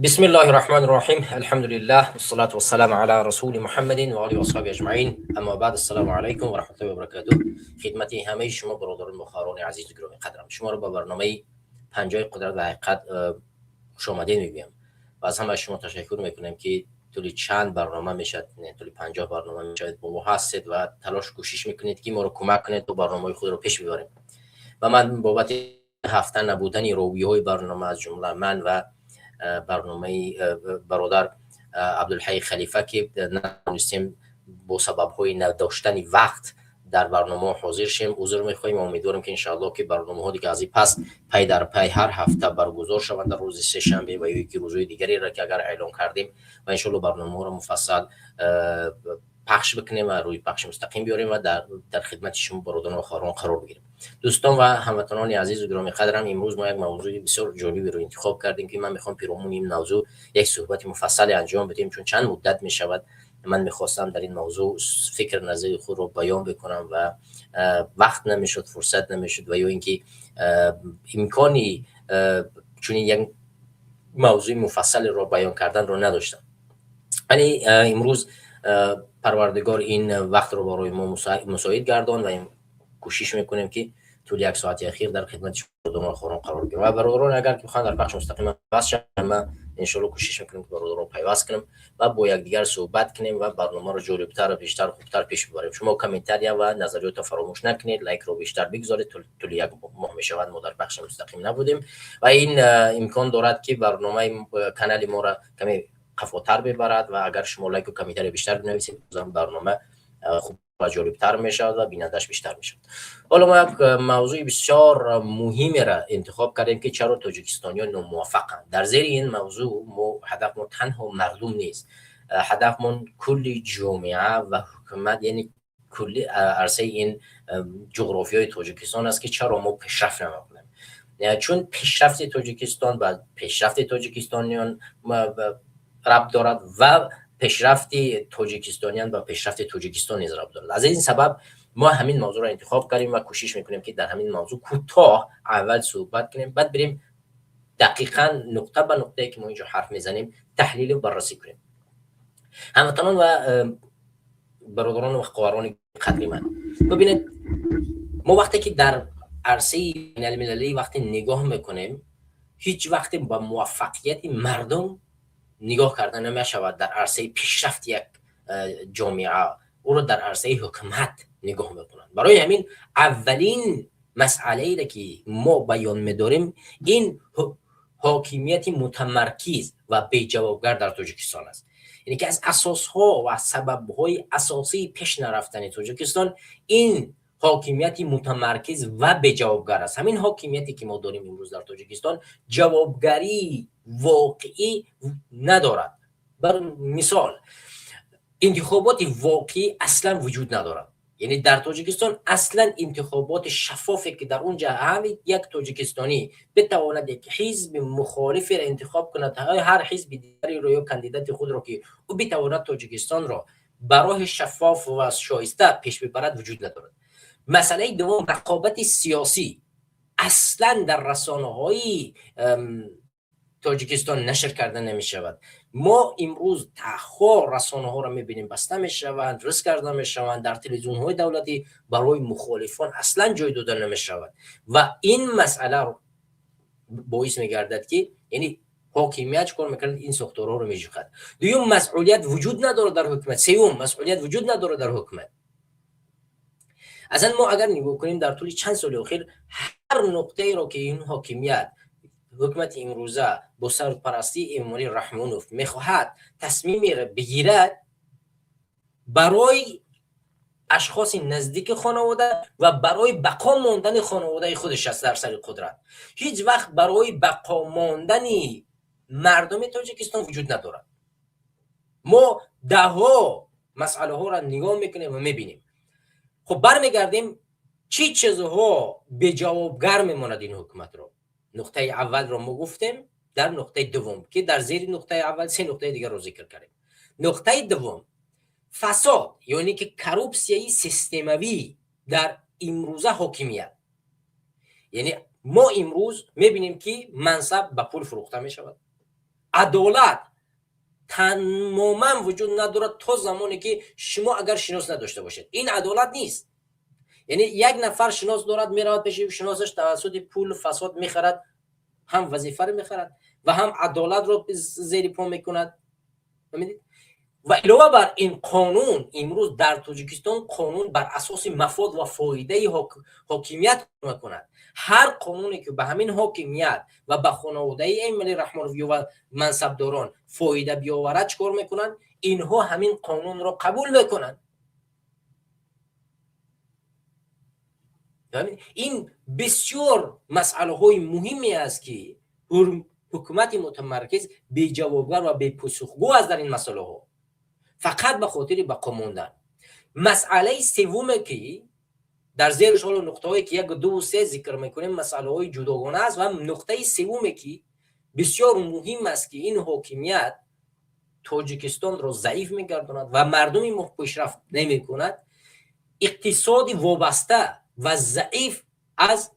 بسم الله الرحمن الرحیم. الحمد لله والصلاة والسلام علی رسول محمد و آله و اصحابه اجمعین. اما بعد، السلام علیکم و رحمت الله و برکاته. خدمت همه شما برادران بخاران عزیز و گرامی قدرم، شما را به برنامه 50 قدرت و حقیقت خوش آمدید میگویم و از همه شما تشکر میکنم که طول چند برنامه میشد، طول 50 برنامه میشد با ما هستید و تلاش کوشش میکنید که ما را کمک کنید تا برنامه خود را پیش ببریم. و من بابت هفته نبودن راویهای برنامه، از جمله من و برنامه برادر عبدالحی خلیفه که نتونستیم با سبب های نداشتن وقت در برنامه حاضر شیم، عذر میخوایم و امیدوارم که انشاءالله که برنامه ها دیگه از این پس پی در پی هر هفته برگزار شوند در روز سه شنبه و یکی روزهای دیگری را که اگر اعلام کردیم و انشاءالله برنامه ها را مفصل پخش بکنیم و روی پخش مستقیم بیاریم و در خدمت شما برادران و خواهران قرار بگیریم. دوستان و هموطنان عزیز و گرامی قدرم، امروز ما یک موضوع بسیار جالبی رو انتخاب کردیم که من میخوام پیرامون این موضوع یک صحبت مفصل انجام بدیم، چون چند مدت میشود من میخواستم در این موضوع فکر نظر خود رو بیان بکنم و وقت نمیشد، فرصت نمیشد و یا اینکه امکانی چون یک موضوع مفصل رو بیان کردن رو نداشتم. ولی امروز پروردگار این وقت رو برای ما مساعد گردان و کوشش میکنیم که طول یک ساعت اخیر در خدمت برادران خوران قرار بگیریم و برادران اگر که بخوان در بخش مستقیم پیوست شن، ما ان شاء الله کوشش میکنیم که برادران پیوست کنیم و با یکدیگر صحبت کنیم و برنامه رو جالبتر و بیشتر و خوبتر پیش ببریم. شما کامنت‌ها و نظریات فراموش نکنید، لایک رو بیشتر بگذارید. طول یک ماه میشود ما در بخش مستقیم نبودیم و این امکان دارد که برنامه کانال ما را کمی قفاتر ببرد و اگر شما لایک و کامنت‌ها بیشتر بنویسید برنامه خوب و جالبتر میشود و بینندش بیشتر میشود. حالا ما یک موضوع بسیار مهمی را انتخاب کردیم که چرا تاجیکستانیان ناموفقند. در زیر این موضوع هدفمون تنها مردم نیست، هدفمون کل جامعه و حکومت، یعنی کل عرصه این جغرافیای تاجیکستان است که چرا ما پیشرفت نمیکنیم. چون پیشرفت تاجیکستان و پیشرفت تاجیکستانیان ربط دارد و پیشرفت تاجیکستانیان و پیشرفت تاجیکستان نیز ربط دارد. از این سبب ما همین موضوع را انتخاب کردیم و کوشش میکنیم که در همین موضوع کوتاه اول صحبت کنیم، بعد بریم دقیقاً نقطه به نقطه‌ای که ما اینجا حرف میزنیم تحلیل و بررسی کنیم. هموطنان و برادران و خواهران قدری من، ببینید ما وقتی که در عرصه بین المللی وقتی نگاه میکنیم، هیچ وقت با موفقیت مردم نگاه کردن نمیشود در عرصه پیشرفت یک جامعه، او رو در عرصه حکومت نگاه میکنند. برای همین اولین مسئله را که ما بیان می‌داریم این حاکمیت متمرکز و بی جوابگر در تاجیکستان است. یعنی که از اساس‌ها و سبب‌های اساسی پیش نرفتن تاجیکستان این حاکمیت متمرکز و بی جوابگر است. همین حاکمیتی که ما داریم امروز در تاجیکستان جوابگری واقعی ندارد. بر مثال انتخابات واقعی اصلا وجود ندارد. یعنی در تاجیکستان اصلا انتخابات شفافی که در اونجا همین یک تاجیکستانی بتواند یک حزب مخالف را انتخاب کند، هر حزب دیگری رو یا کاندیدات خود را که او بتواند تاجیکستان را برای شفاف و شایسته پیش ببرد وجود ندارد. مسئله دوم، رقابت سیاسی اصلا در رسانه‌های تاجیکستان نشر کردن نمی شود. ما امروز تخوا رسانه ها را می بینیم بسته می شوند، رس کرده می شوند، در تلویزیون های دولتی برای مخالفان اصلا جای داده نمی شود و این مسئله باعث می گردد که یعنی حاکمیت چکار میکنه، این ساختارها رو می جوخد. دوم، مسئولیت وجود نداره در حکومت. سوم، مسئولیت وجود نداره در حکومت. اصلا ما اگر نگاه کنیم در طول چند سال اخیر هر نقطه را که این حاکمیت حکومت امروزه با سرپرستی امامی رحمانوف میخواهد تصمیمی را بگیرد برای اشخاص نزدیک خانواده و برای بقا ماندن خانواده خودش است در سر قدرت. هیچ وقت برای بقا ماندن مردم تاجیکستان وجود ندارد. ما ده ها مسئله ها را نگاه میکنیم و میبینیم. خب برمیگردیم چی چیزها به جوابگر میماند این حکومت را. نقطه اول را ما گفتیم، در نقطه دوم که در زیر نقطه اول سه نقطه دیگر رو ذکر کردیم. نقطه دوم فساد، یعنی که کروپسیای سیستموی در امروزه حاکمیت. یعنی ما امروز میبینیم که منصب به پول فروخته میشود، عدالت تماما وجود ندارد تا زمانی که شما اگر شناس نداشته باشید. این عدالت نیست. یعنی یک نفر شناس دارد میرود پیش شناسش توسط پول فساد میخرد، هم وظیفه رو میخرد و هم عدالت رو زیر پا میکند. و علاوه بر این قانون امروز در تاجیکستان قانون بر اساس مفاد و فایده حاکمیت میکند. هر قانونی که به همین حاکمیت و به خانواده ایمنی رحمانوی و منصبداران فایده بیاورد چکار میکنند؟ اینها همین قانون را قبول میکنند. این بسیار مسئله های مهمی است که حکومت متمرکز بی جوابگر و بی پاسخگو است در این مسئله ها، فقط به خاطر بقا ماندن. مسئله سوم که در زیرش حالا نقطه هایی که 1، 2 و 3 ذکر میکنیم مسئله های جداگانه است و نقطه سوم که بسیار مهم است که این حاکمیت تاجیکستان را ضعیف میگرداند و مردم پیشرفت نمیکند، اقتصادی وابسته و ضعیف از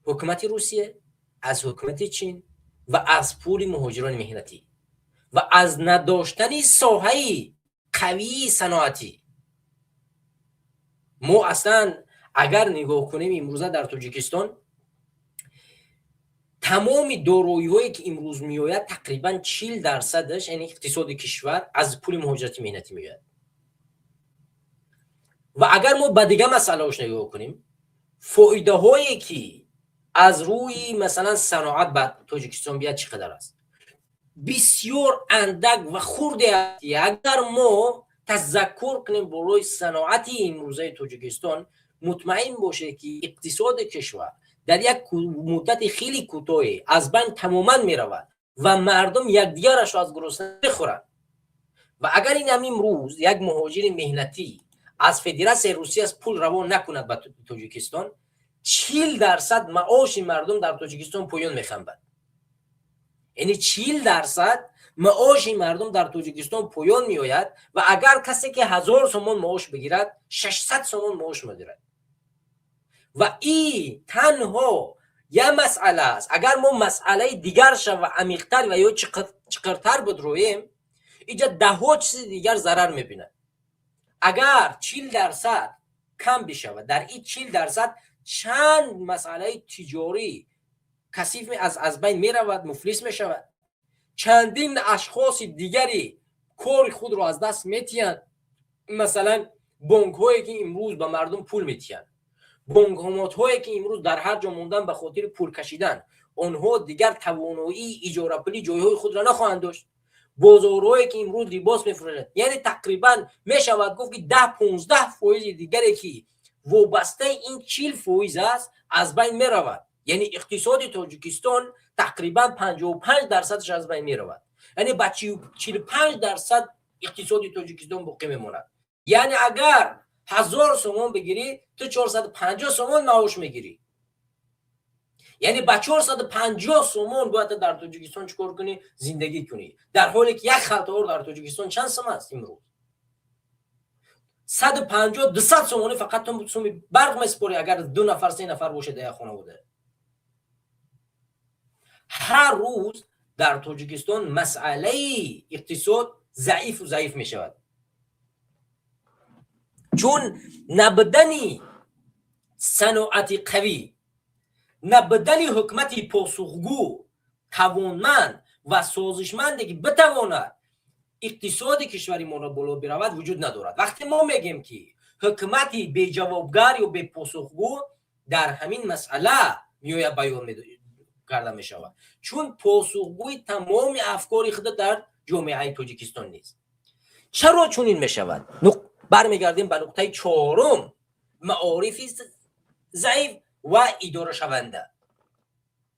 حکومت روسیه، از حکومت چین و از پول مهاجران مهنتی و از نداشتن ساحه قوی صنعتی. ما اصلا اگر نگاه کنیم امروزه در تاجیکستان تمام دارایی هایی که امروز میآید تقریبا 40% یعنی اقتصاد کشور از پول مهاجرت مهنتی میآید. و اگر ما به دیگه مسئله هاش نگاه کنیم، فایده هایی که از روی مثلا صنعت به تاجیکستان بیاد چقدر است؟ بسیار اندک و خرده است. اگر ما تذکر کنیم برای صنعت امروزه تاجیکستان، مطمئن باشه که اقتصاد کشور در یک مدت خیلی کوتاهی از بین تماما می رود و مردم یکدیگرش را از گرسنگی میخورند. و اگر این هم امروز یک مهاجر مهنتی از فدراسیون روسیه از پول روان نکند به تاجیکستان، 40% معاش مردم در تاجیکستان پایان میخوابد. یعنی 40% معاش مردم در تاجیکستان پایان میآید و اگر کسی که 1000 سومون معاش بگیرد 600 سومون معاش میگیرد. و این تنها یه مسئله است. اگر ما مسئله دیگر و عمیق‌تر و یا چقدرتر بدرویم، اینجا ده ها چیز دیگر ضرر میبینه. اگر 40% کم بشه در این 40% چند مسئله تجاری کثیف از بین می رود، مفلس می شود. چندین اشخاص دیگری کار خود را از دست میتیند. مثلا بانک هایی که امروز به مردم پول میتیند، بانکومات هایی که امروز در هر جا موندن به خاطر پول کشیدن، آنها دیگر توانایی اجاره پولی جایهای خود را نخواهند داشت. بازارهایی که امروز لباس میفروشند، یعنی تقریبا میشود گفت که 10-15% دیگری که وابسته این 40% است از بین میرود. یعنی اقتصاد تاجیکستان تقریبا 55% از بین میرود. یعنی با 45% اقتصاد تاجیکستان باقی میماند. یعنی اگر 1000 سومون بگیری تو 450 سومون معاش میگیری. یعنی با 450 سومون باید در تاجیکستان چیکار کنی؟ زندگی کنی. در حالی که یک خلطه آرد در تاجیکستان چند سوم است امروز؟ 150-200 سومونی فقط تو سومی برق میسپاری اگر 2 نفر 3 نفر باشه در خانواده. هر روز در تاجیکستان مسئله اقتصاد ضعیف می شود. چون نبودن صنعت قوی، نبودن حکومت پاسخگو، توانمند و سازشمندی که بتواند اقتصاد کشوری ما را بالا برود وجود ندارد. وقتی ما میگیم که حکومتی بی جوابگر یا بی پاسخگو، در همین مسئله میآید بیان کرده می شود. چون پاسخگوی تمام افکار خود در جامعه تاجیکستان نیست. چرا چون این می شود؟ برمیگردیم به نقطه 4، معارف ضعیف و اداره شونده.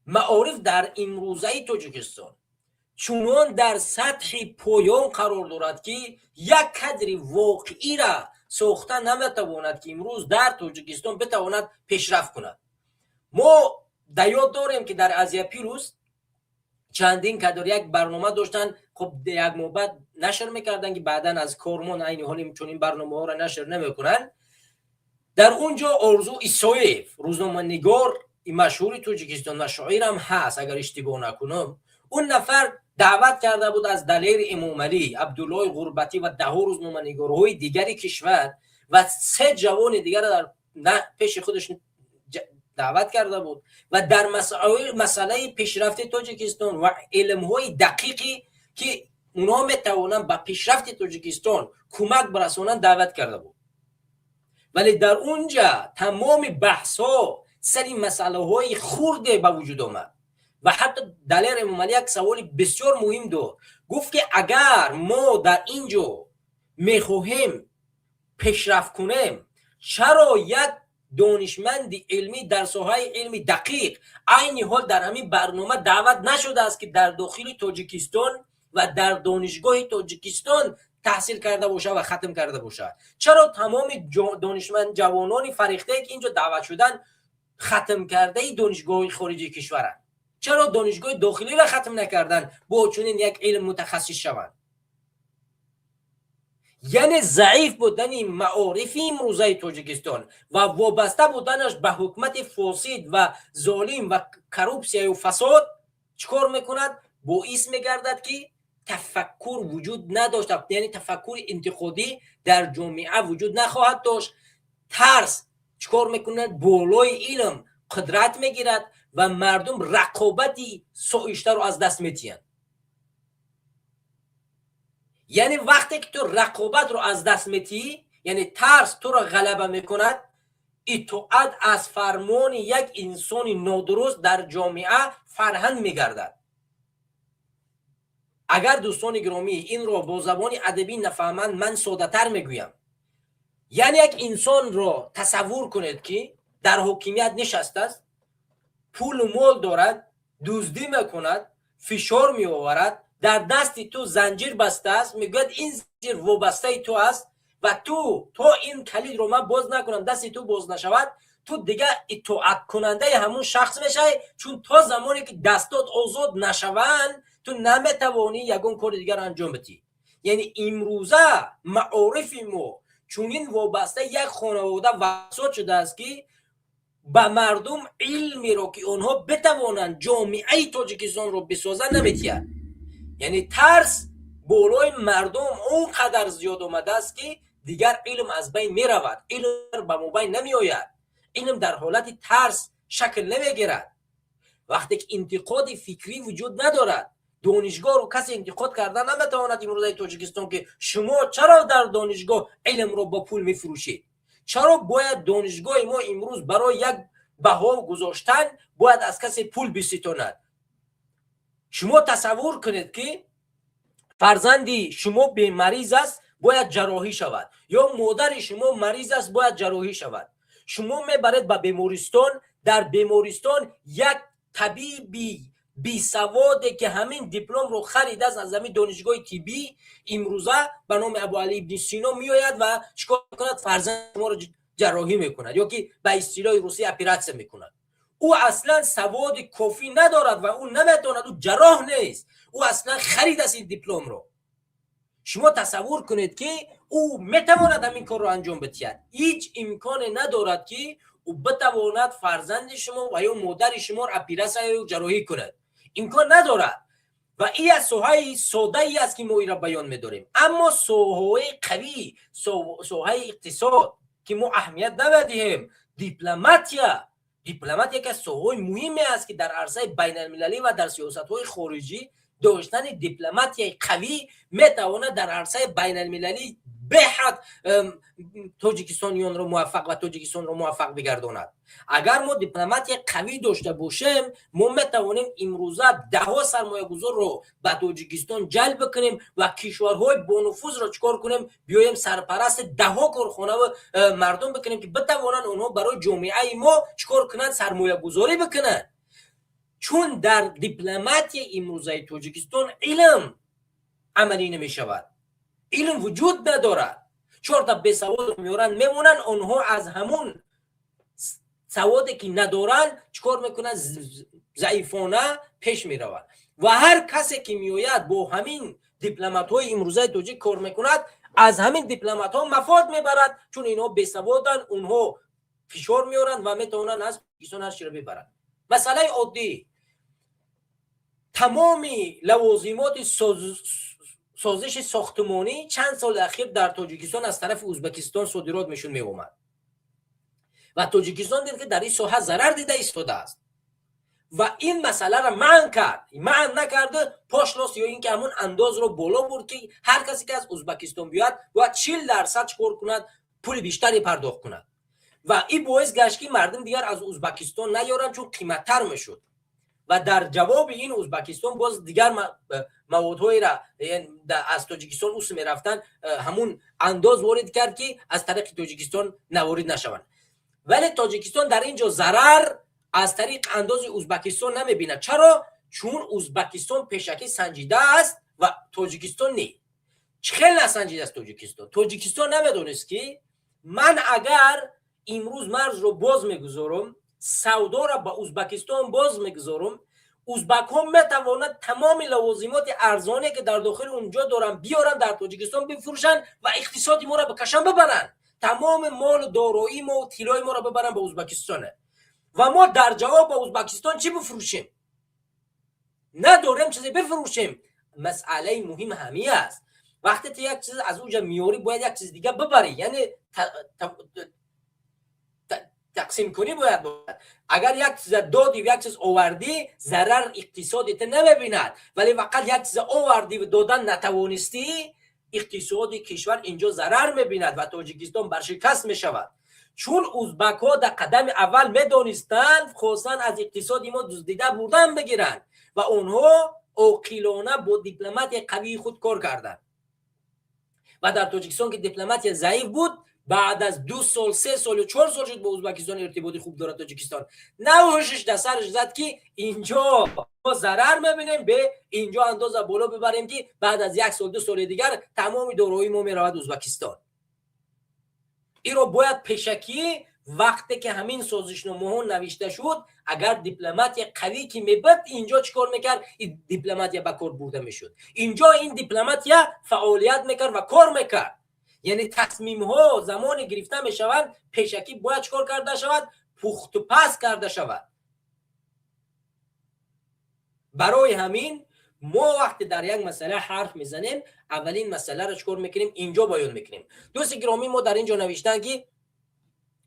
معارف در امروزه تاجیکستان چونان در سطح پایان قرار دارد که یک کادر واقعی را ساخته نمیتواند که امروز در تاجیکستان بتواند پیشرفت کند. ما یاد داریم که در آسیا پیروز چندین کادر یک برنامه داشتن، خب یک ماه بعد نشر میکردن که بعدا از کارمان این حالی چون این برنامه ها را نشر نمیکنن. در اونجا آرزو ایسایف، روزنامه‌نگار مشهور تاجیکستان و شاعر هم هست اگر اشتباه نکنم، اون نفر دعوت کرده بود از دلیر امامعلی، عبدالله غربتی و 10 روزنامه‌نگارهای دیگری کشور و 3 جوان دیگر در پیش خودش دعوت کرده بود و در مسئله پیشرفت تاجیکستان و علم‌های دقیقی که اونا میتوانند به پیشرفت تاجیکستان کمک برسانند دعوت کرده بود. ولی در اونجا تمام بحث‌ها سر مسئله های خرد به وجود آمد و حتی دلیر امامعلی یک سوال بسیار مهم داشت. گفت که اگر ما در اینجا میخواهیم پیشرفت کنیم، چرا یک دانشمند علمی در ساحه علمی دقیق عین حال در همین برنامه دعوت نشده است که در داخل تاجیکستان و در دانشگاه تاجیکستان تحصیل کرده باشه و ختم کرده باشه؟ چرا تمام دانشمند جوانان فریخته که اینجا دعوت شدن ختم کرده دانشگاه خارجی کشورن؟ چرا دانشگاه داخلی را ختم نکردن با چنین یک علم متخصص شوند؟ یعنی ضعیف بودن معارف امروزه تاجیکستان و وابسته بودنش به حکومت فاسد و ظالم و کروپسیا و فساد چیکار میکند؟ باعث میگردد که تفکر وجود نداشت، یعنی تفکر انتقادی در جامعه وجود نخواهد داشت. ترس چیکار میکند؟ بالای علم قدرت میگیرد و مردم رقابتی سایشته رو از دست میتیند. یعنی وقتی که تو رقابت رو از دست میتی، یعنی ترس تو رو غلبه میکند، اطاعت از فرمان یک انسان نادرست در جامعه فرهنگ میگردد. اگر دوستان گرامی این رو با زبان ادبی نفهمند، من ساده تر میگویم. یعنی یک انسان رو تصور کنید که در حاکمیت نشسته است، پول و مال دارد، دزدی میکند، فشار میآورد، در دست تو زنجیر بسته است، میگوید این زنجیر وابسته تو است و تو این کلید رو من باز نکنم، دست تو باز نشود، تو دیگه اطاعت کننده همون شخص میشی، چون تا زمانی که دستات آزاد نشوند تو نمیتوانی یگان کار دیگر انجام بدی. یعنی امروزه معارف ما چون این وابسته یک خانواده وسط شده است که به مردم علمی رو که اونها بتوانند جامعه تاجیکستان رو بسازن نمیتیند. یعنی ترس بالای مردم اونقدر زیاد آمده است که دیگر علم از بین می رود، علم به مبین نمی آید، علم در حالت ترس شکل نمی گیرد. وقتی که انتقاد فکری وجود ندارد، دانشگاه رو کسی انتقاد کردن نمیتواند امروزه تاجیکستان که شما چرا در دانشگاه علم رو با پول می فروشید؟ چرا باید دانشگاه ما امروز برای یک بها گذاشتن باید از کسی پول بستاند؟ شما تصور کنید که فرزندی شما مریض است باید جراحی شود، یا مادر شما مریض است باید جراحی شود. شما میبرید به بیمارستان، در بیمارستان یک طبیبی بی سواده که همین دیپلم رو خریده از همین دانشگاه طبی امروزه به نام ابوعلی ابن سینا میآید و چیکار میکند؟ فرزند شما رو جراحی میکند یا که به اصطلاح روسی اپراسیون میکند. او اصلا سواد کافی ندارد و او نمیتواند، او جراح نیست، او اصلا خرید است این دیپلم رو. شما تصور کنید که او میتواند همین کار رو انجام بدهد؟ هیچ امکان ندارد که او بتواند فرزند شما و یا مادر شما رو اپراسیون یا جراحی کند، امکان ندارد. و این از ساحه ساده ای است که ما این را بیان می‌داریم. اما ساحه قوی، ساحه اقتصاد که ما اهمیت نمیدیم، دیپلماتیا که ساحه مهمی است که در عرصه بین المللی و در سیاست‌های خارجی داشتن دیپلماتیای قوی میتواند در عرصه بین المللی به حد تاجیکستانیان رو موفق و تاجیکستان رو موفق بگرداند. اگر ما دیپلماتی قوی داشته باشیم، ما میتوانیم امروزه 10 سرمایه گذار رو به تاجیکستان جلب کنیم و کشورهای با نفوذ رو چکار کنیم؟ بیایم سرپرست 10 کارخانه و مردم بکنیم که بتوانند اونها برای جامعه ما چکار کنند؟ سرمایه گذاری بکنند. چون در دیپلماتی امروزه تاجیکستان علم عملی نمی شود، علم وجود ندارد. 4 تا بی سواد میارن میمونن، اونها از همون سوادی که ندارن چیکار میکنن؟ ضعیفانه پیش میروند و هر کسی که میآید با همین دیپلمات های امروزه تاجیک کار میکند از همین دیپلمات ها مفاد میبرد، چون اینا بی سوادن، اونها فشار میارن و میتونن از کیسان هر چی رو ببرن. مسئله عادی تمام لوازمات سازش ساختمانی چند سال اخیر در تاجیکستان از طرف ازبکستان صادرات میشون می اومد و تاجیکستان دید که در این ساحه ضرر دیده ایستاده است و این مسئله را منع نکرده پاشلاس یا اینکه همون انداز رو بالا برد که هر کسی که از ازبکستان بیاد باید 40% چکار کند، پول بیشتری پرداخت کند و این باعث گشت که مردم دیگر از ازبکستان نیارن چون قیمت‌تر میشد و در جواب این ازبکستان باز دیگر موادهایی را از تاجیکستان اوس میرفتن همون انداز وارد کرد که از طریق تاجیکستان نوارد نشوند. ولی تاجیکستان در اینجا ضرر از طریق انداز ازبکستان نمیبینه. چرا؟ چون ازبکستان پیشکی سنجیده است و تاجیکستان نه. خیلی نسنجیده است تاجیکستان نمیدونست که من اگر امروز مرز رو باز میگذارم، سودا را با ازبکستان باز میگذارم، ازبک ها میتوانند تمام لوازمات ارزانی که در داخل اونجا دارن بیارن در تاجیکستان بفروشن و اقتصادی ما را بکشن ببرن، تمام مال دارایی ما و طلای ما را ببرن به ازبکستان و ما در جواب به ازبکستان چی بفروشیم؟ نداریم چیزی بفروشیم. مسئله مهم همین است. وقتی تو یک چیز از اونجا میاری باید یک چیز دیگه ببری، یعنی تقسیم کنی باید. اگر یک چیز دادی و یک چیز آوردی ضرر اقتصادیت نمیبیند، ولی فقط یک چیز آوردی و دادن نتوانستی اقتصادی کشور اینجا ضرر میبیند و تاجیکستان برشکست میشود. چون ازبک ها در قدم اول میدانستند خواستن از اقتصادی ما دزدیده بردن بگیرن و اونها عاقلانه با دیپلمات قوی خود کار کردند و در تاجیکستان که دیپلمات ضعیف بود بعد از 2 سال 3 سال و 4 سال شد با ازبکستان ارتباطی خوب داره تاجیکستان، نوشش در سرش زد که اینجا ما ضرر میبینیم به اینجا اندازه بالا ببریم که بعد از 1 سال 2 سال دیگر تمام دارایی ما میرود ازبکستان. این رو باید پیشکی وقتی که همین سازشنامه ها نوشته شد اگر دیپلمات قوی که میبد اینجا چیکار میکرد؟ این دیپلمات به کار برده میشد. اینجا این دیپلمات فعالیت میکرد و کار میکرد. یعنی تصمیم ها زمان گرفته میشوند پیشکی باید چیکار کرده شود؟ پخت و پس کرده شود. برای همین ما وقتی در یک مسئله حرف میزنیم اولین مسئله رو چیکار میکنیم؟ اینجا بیان میکنیم. دوست گرامی ما در اینجا نوشتن که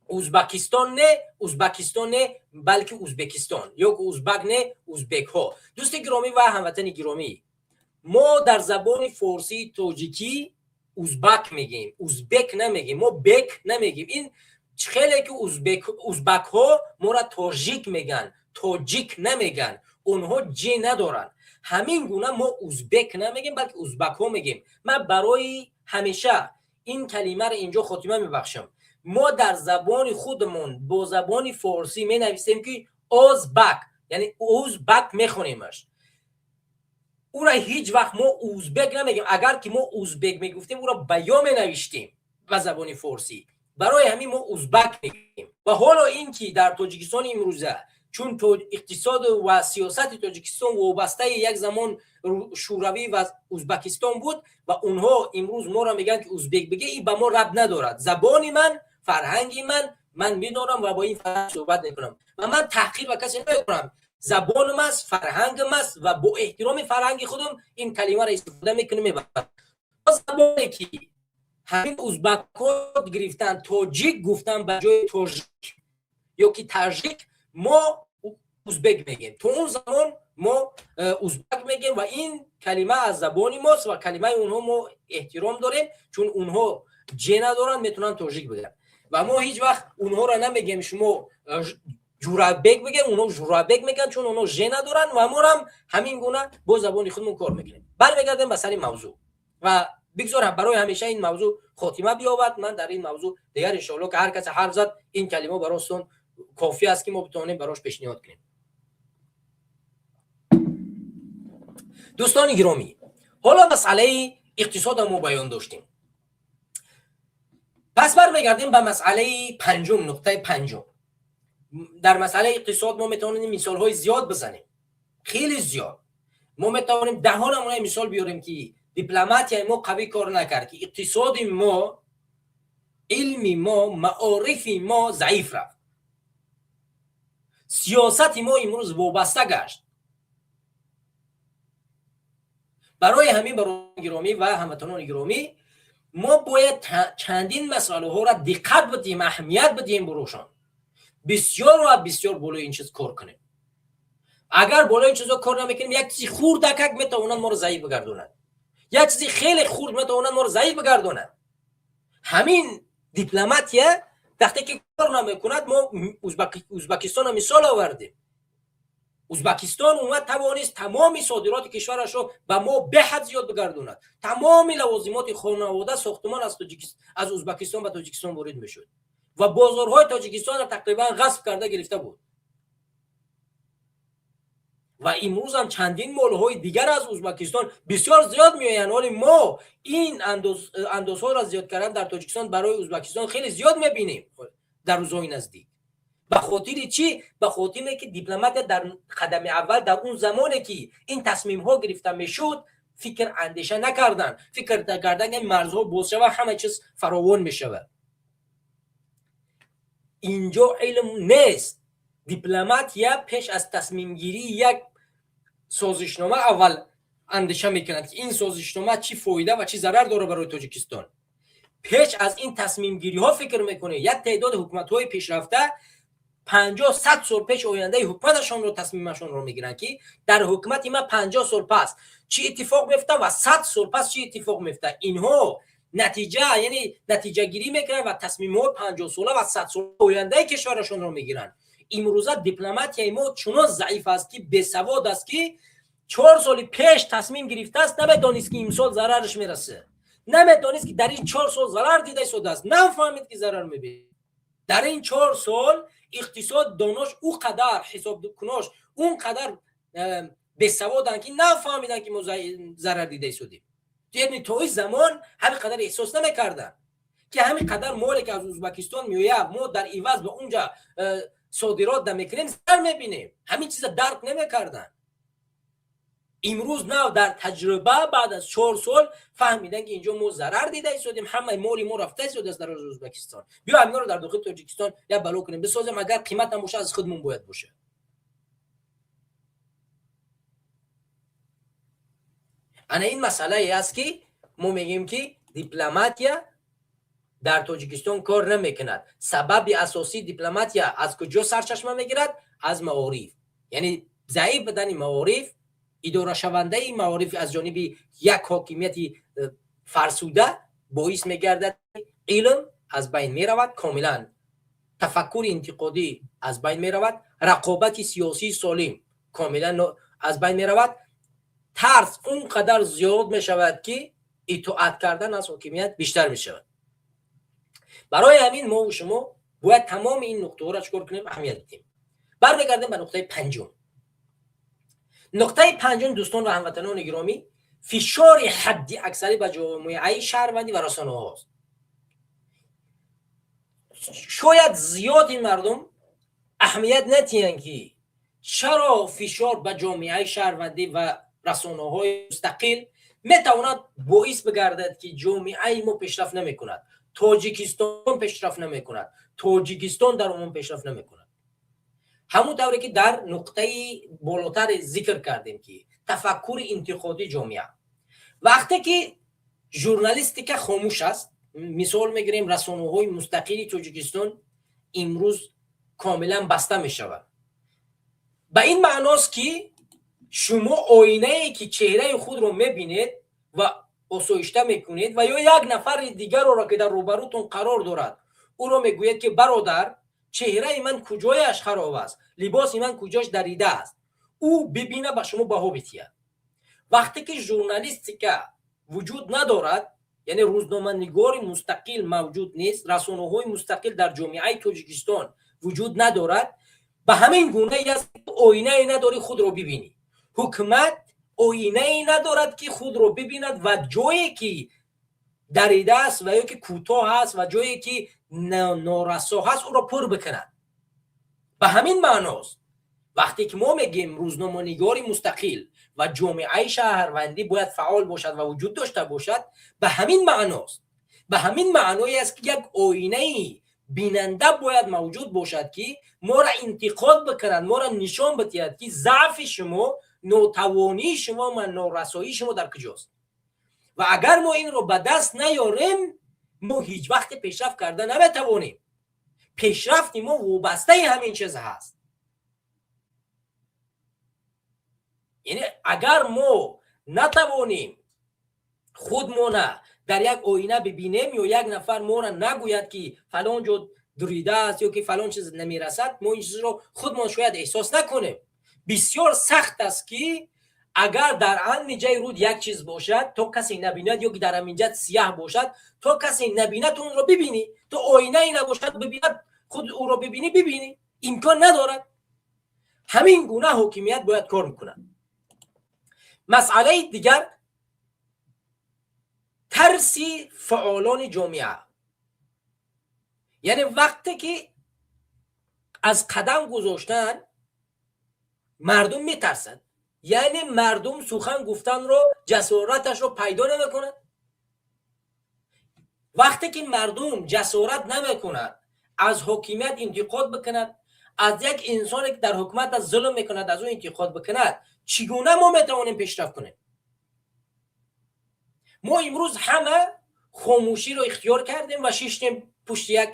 ازبکستان نه بلکه ازبکستان یا ازبک نه ازبک ها. دوست گرامی و هموطن گرامی ما در زبان فارسی تاجیکی ازبک میگیم، ازبک نمیگیم، ما بک نمیگیم. این خیلی که ازبک ها ما را تاجیک میگن، تاجیک نمیگن، اونها جی ندارن. همین گونه ما ازبک نمیگیم بلکه ازبک ها میگیم. من برای همیشه این کلمه رو اینجا خاتمه میبخشم. ما در زبان خودمون با زبان فارسی می نویسیم که ازبک، یعنی ازبک میخونیمش. او را هیچ وقت ما ازبک نمیگیم. اگر که ما ازبک میگفتیم او را بیا می نوشتیم به زبان فارسی. برای همین ما ازبک میگیم. و حالا این که در تاجیکستان امروزه چون اقتصاد و سیاست تاجیکستان وابسته یک زمان شوروی و ازبکستان بود و اونها امروز ما را میگن که ازبک بگه، این به ما ربط ندارد. زبانی من، فرهنگی من میدونم و با این فرهنگ صحبت میکنم و من تحقیر و کسی نمیکنم. زبانم است، فرهنگم است و با احترام فرهنگ خودم این کلمه را استفاده میکنم. زبانی که همین ازبک ها گرفتن تاجیک گفتن به جای تاجیک یا که تاجیک، ما ازبک میگیم. تو اون زمان ما ازبک میگیم و این کلمه از زبانی ماست و کلمه اونها ما احترام داریم چون اونها جه ندارن میتونن تاجیک بگن و ما هیچ وقت اونها را نمیگیم شما جورابک بگن، اونها جورابک میگن چون اونها جه ندارن و ما هم همین گونه با زبانی خودمون کار میکنیم. برمیگردیم به سر موضوع و بگذارم برای همیشه این موضوع خاتمه بیابد. من در این موضوع دیگر ان شاء الله که هر کس حرف زد این کلمه براتون کافی است که ما بتونیم براش پیشنهاد کنیم. دوستان گرامی، حالا مسئله اقتصاد ما بیان داشتیم. پس برمیگردیم به مسئله پنجم، نقطه پنجم. در مسئله اقتصاد ما میتونیم مثال های زیاد بزنیم، خیلی زیاد. ما میتونیم دهانمون مثال بیاریم که دیپلماتی ما قوی کار نکرد، که اقتصاد ما، علم ما، معارف ما ضعیف رفت، سیاست ما امروز وابسته گشت. برای همین برای گرامی و هموطنان گرامی ما باید چندین مسئله ها را دقت بدیم، اهمیت بدیم بروشان. بسیار و بسیار بالای این چیز کار کنیم. اگر بالای این چیزا کار نمیکنیم، یک چیزی خوردکک میتونن ما رو ضعیف بگردونن، یک چیزی خیلی خورد میتونن ما رو ضعیف بگردونن. همین دیپلماتیه وقتی که کار نمیکند، ما ازبکستان مثال آوردیم. ازبکستان اومد توانست تمامی صادرات کشورش رو به ما به حد زیاد بگردوند. تمام لوازمات خانواده ساختمان از ازبکستان به تاجیکستان وارد میشد و بازارهای تاجیکستان را تقریبا غصب کرده گرفته بود. و امروز هم چندین مالهای دیگر از ازبکستان بسیار زیاد میآیند، ولی ما این اندازها را زیاد کردن در تاجیکستان برای ازبکستان خیلی زیاد میبینیم در روزهای نزدیک. به خاطر چی؟ به خاطر که دیپلمات در قدم اول در اون زمانی که این تصمیم ها گرفته میشد فکر اندیشه نکردن، فکر کردن که مرزها باز شود همه چیز فراوان میشود. اینجا علم نیست. دیپلمات یا پیش از تصمیم گیری یک سازشنامه اول اندیشه میکند که این سازشنامه چی فایده و چی ضرر داره برای تاجیکستان. پیش از این تصمیم گیری ها فکر میکنه. یک تعداد حکومت های پیشرفته 50-100 سال پیش آینده حکومتشان رو تصمیمشون رو میگیرن که در حکومت ما 50 سال پس چی اتفاق میفته و 100 سال پس چی اتفاق میفته. اینها نتیجه گیری میکنن و تصمیم های 50 ساله و 100 ساله آینده کشورشون رو میگیرن. امروزه دیپلمات ما چون ضعیف است که بی‌سواد است که 4 سال پیش تصمیم گرفته است، نمیدونست که امسال ضررش میرسه، نمیدونست که در این 4 سال ضرر دیده شده است، نفهمید که ضرر میبینه. در این 4 سال اقتصاد دانش او قدر حساب کناش اون قدر بی‌سوادن که نفهمیدن که ما ضرر دیده شدیم. یعنی تا این زمان همین قدر احساس نمیکردن که همین قدر مالی که از ازبکستان میآید ما در عوض به اونجا صادرات نمیکنیم ضرر میبینیم. همین چیزا درک نمیکردن. امروز نه در تجربه بعد از 4 سال فهمیدن که اینجا ما ضرر دیده شدیم، همه مالی ما رفته شده است در ازبکستان. بیا اینا رو در داخل تاجیکستان یا بلا کنیم بسازیم، اگر قیمت هم باشه از خودمون باید باشه. انا این مسئله ای است که ما میگیم که دیپلماتیا در تاجیکستان کار نمیکند. سبب اساسی دیپلماتیا از کجا سرچشمه میگیرد؟ از معارف. یعنی ضعیف بدن معارف، اداره شونده این معارف از جانب یک حاکمیت فرسوده باعث میگردد علم از بین میرود، کاملا تفکر انتقادی از بین میرود، رقابت سیاسی سالم کاملا از بین میرود، ترس اونقدر زیاد میشود که اطاعت کردن از حاکمیت بیشتر میشود. برای همین ما و شما باید تمام این نقطه ها را چکار کنیم؟ اهمیت بدیم. برمیگردیم به نقطه پنجم. نقطه پنجم دوستان و هموطنان گرامی، فشار حدی اکثری به جامعه شهروندی و رسانه هاست. شاید زیاد این مردم اهمیت ندهند که چرا فشار به جامعه شهروندی و رسانه های مستقل میتواند باعث بگردد که جامعه ما پیشرفت نمیکند، تاجیکستان پیشرفت نمیکند، تاجیکستان در عموم پیشرفت نمیکند. همون طوری که در نقطه بالاتر ذکر کردیم که تفکر انتقادی جامعه، وقتی که ژورنالیستیک خاموش است، مثال میگیریم رسانه های مستقلی تاجیکستان امروز کاملا بسته می شود. به این معناست که شما آینه ای که چهره خود رو میبینید و آسایشته میکنید و یا یک نفر دیگر رو که در روبروتون قرار دارد او رو میگوید که برادر چهره من کجایش خراب است، لباس من کجاش دریده است، او ببینه به شما بها بتید. وقتی که ژورنالیستیک وجود ندارد، یعنی روزنامه‌نگار مستقل موجود نیست، رسانه‌های مستقل در جامعه تاجیکستان وجود ندارد، به همین گونه است آینه ای نداری خود رو ببینی. حکومت آینه ای ندارد که خود رو ببیند و جایی که دریده است و یا که کوتاه است و جایی که نارسا هست او را پر بکند. به همین معناست وقتی که ما میگیم روزنامه‌نگاری مستقل و جامعه شهروندی باید فعال باشد و وجود داشته باشد، به همین معناست. به همین معنایی است که یک آینه بیننده باید موجود باشد که ما را انتقاد بکند، ما را نشان بدهد که ضعف شما، ناتوانی شما و نارسایی شما در کجاست. و اگر ما این رو به دست نیاریم ما هیچ وقت پیشرفت کرده نمیتوانیم. پیشرفت ما وابسته همین چیز هست. یعنی اگر ما نتوانیم خودمون در یک آینه ببینیم یا یک نفر ما را نگوید که فلان جا دریده است یا که فلان چیز نمیرسد، ما این چیز رو خودمون شاید احساس نکنیم. بسیار سخت است که اگر در آن جای رود یک چیز باشد تو کسی نبیند یا که در همینجا سیاه باشد تو کسی نبیند تو اون رو ببینی، تو آینه ای نباشد ببیند خود او رو ببینی امکان ندارد. همین گونه حاکمیت باید کار میکنند. مسئله دیگر ترس فعالان جامعه، یعنی وقتی که از قدم گذاشتن مردم میترسند، یعنی مردم سخن گفتن رو جسارتش رو پیدا نمیکنند. وقتی که مردم جسارت نمیکنند از حاکمیت انتقاد بکند، از یک انسانی که در حکومت از ظلم میکند از اون انتقاد بکند، چگونه ما میتوانیم پیشرفت کنیم؟ ما امروز همه خاموشی رو اختیار کردیم و شیشتیم پشت یک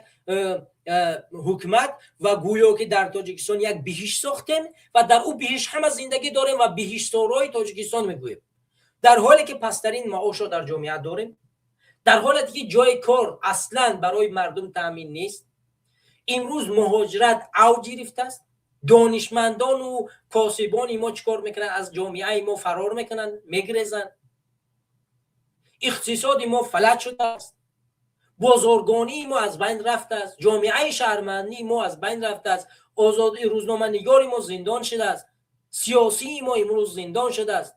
حکومت و گویا که در تاجیکستان یک بهشت ساختیم و در او بهشت همه زندگی داریم و بهشت سارای تاجیکستان میگوییم، در حالی که پسترین معاش رو در جامعه داریم، در حالی که جای کار اصلا برای مردم تامین نیست. امروز مهاجرت اوج گرفته است. دانشمندان و کاسبان ما چیکار میکنن؟ از جامعه ما فرار میکنن، میگریزن. اقتصاد ما فلج شده است. بازرگانی ما از بین رفته است. جامعه شهروندی ما از بین رفته است. آزادی روزنامه‌نگاری ما زندان شده است. سیاسی ما امروز زندان شده است.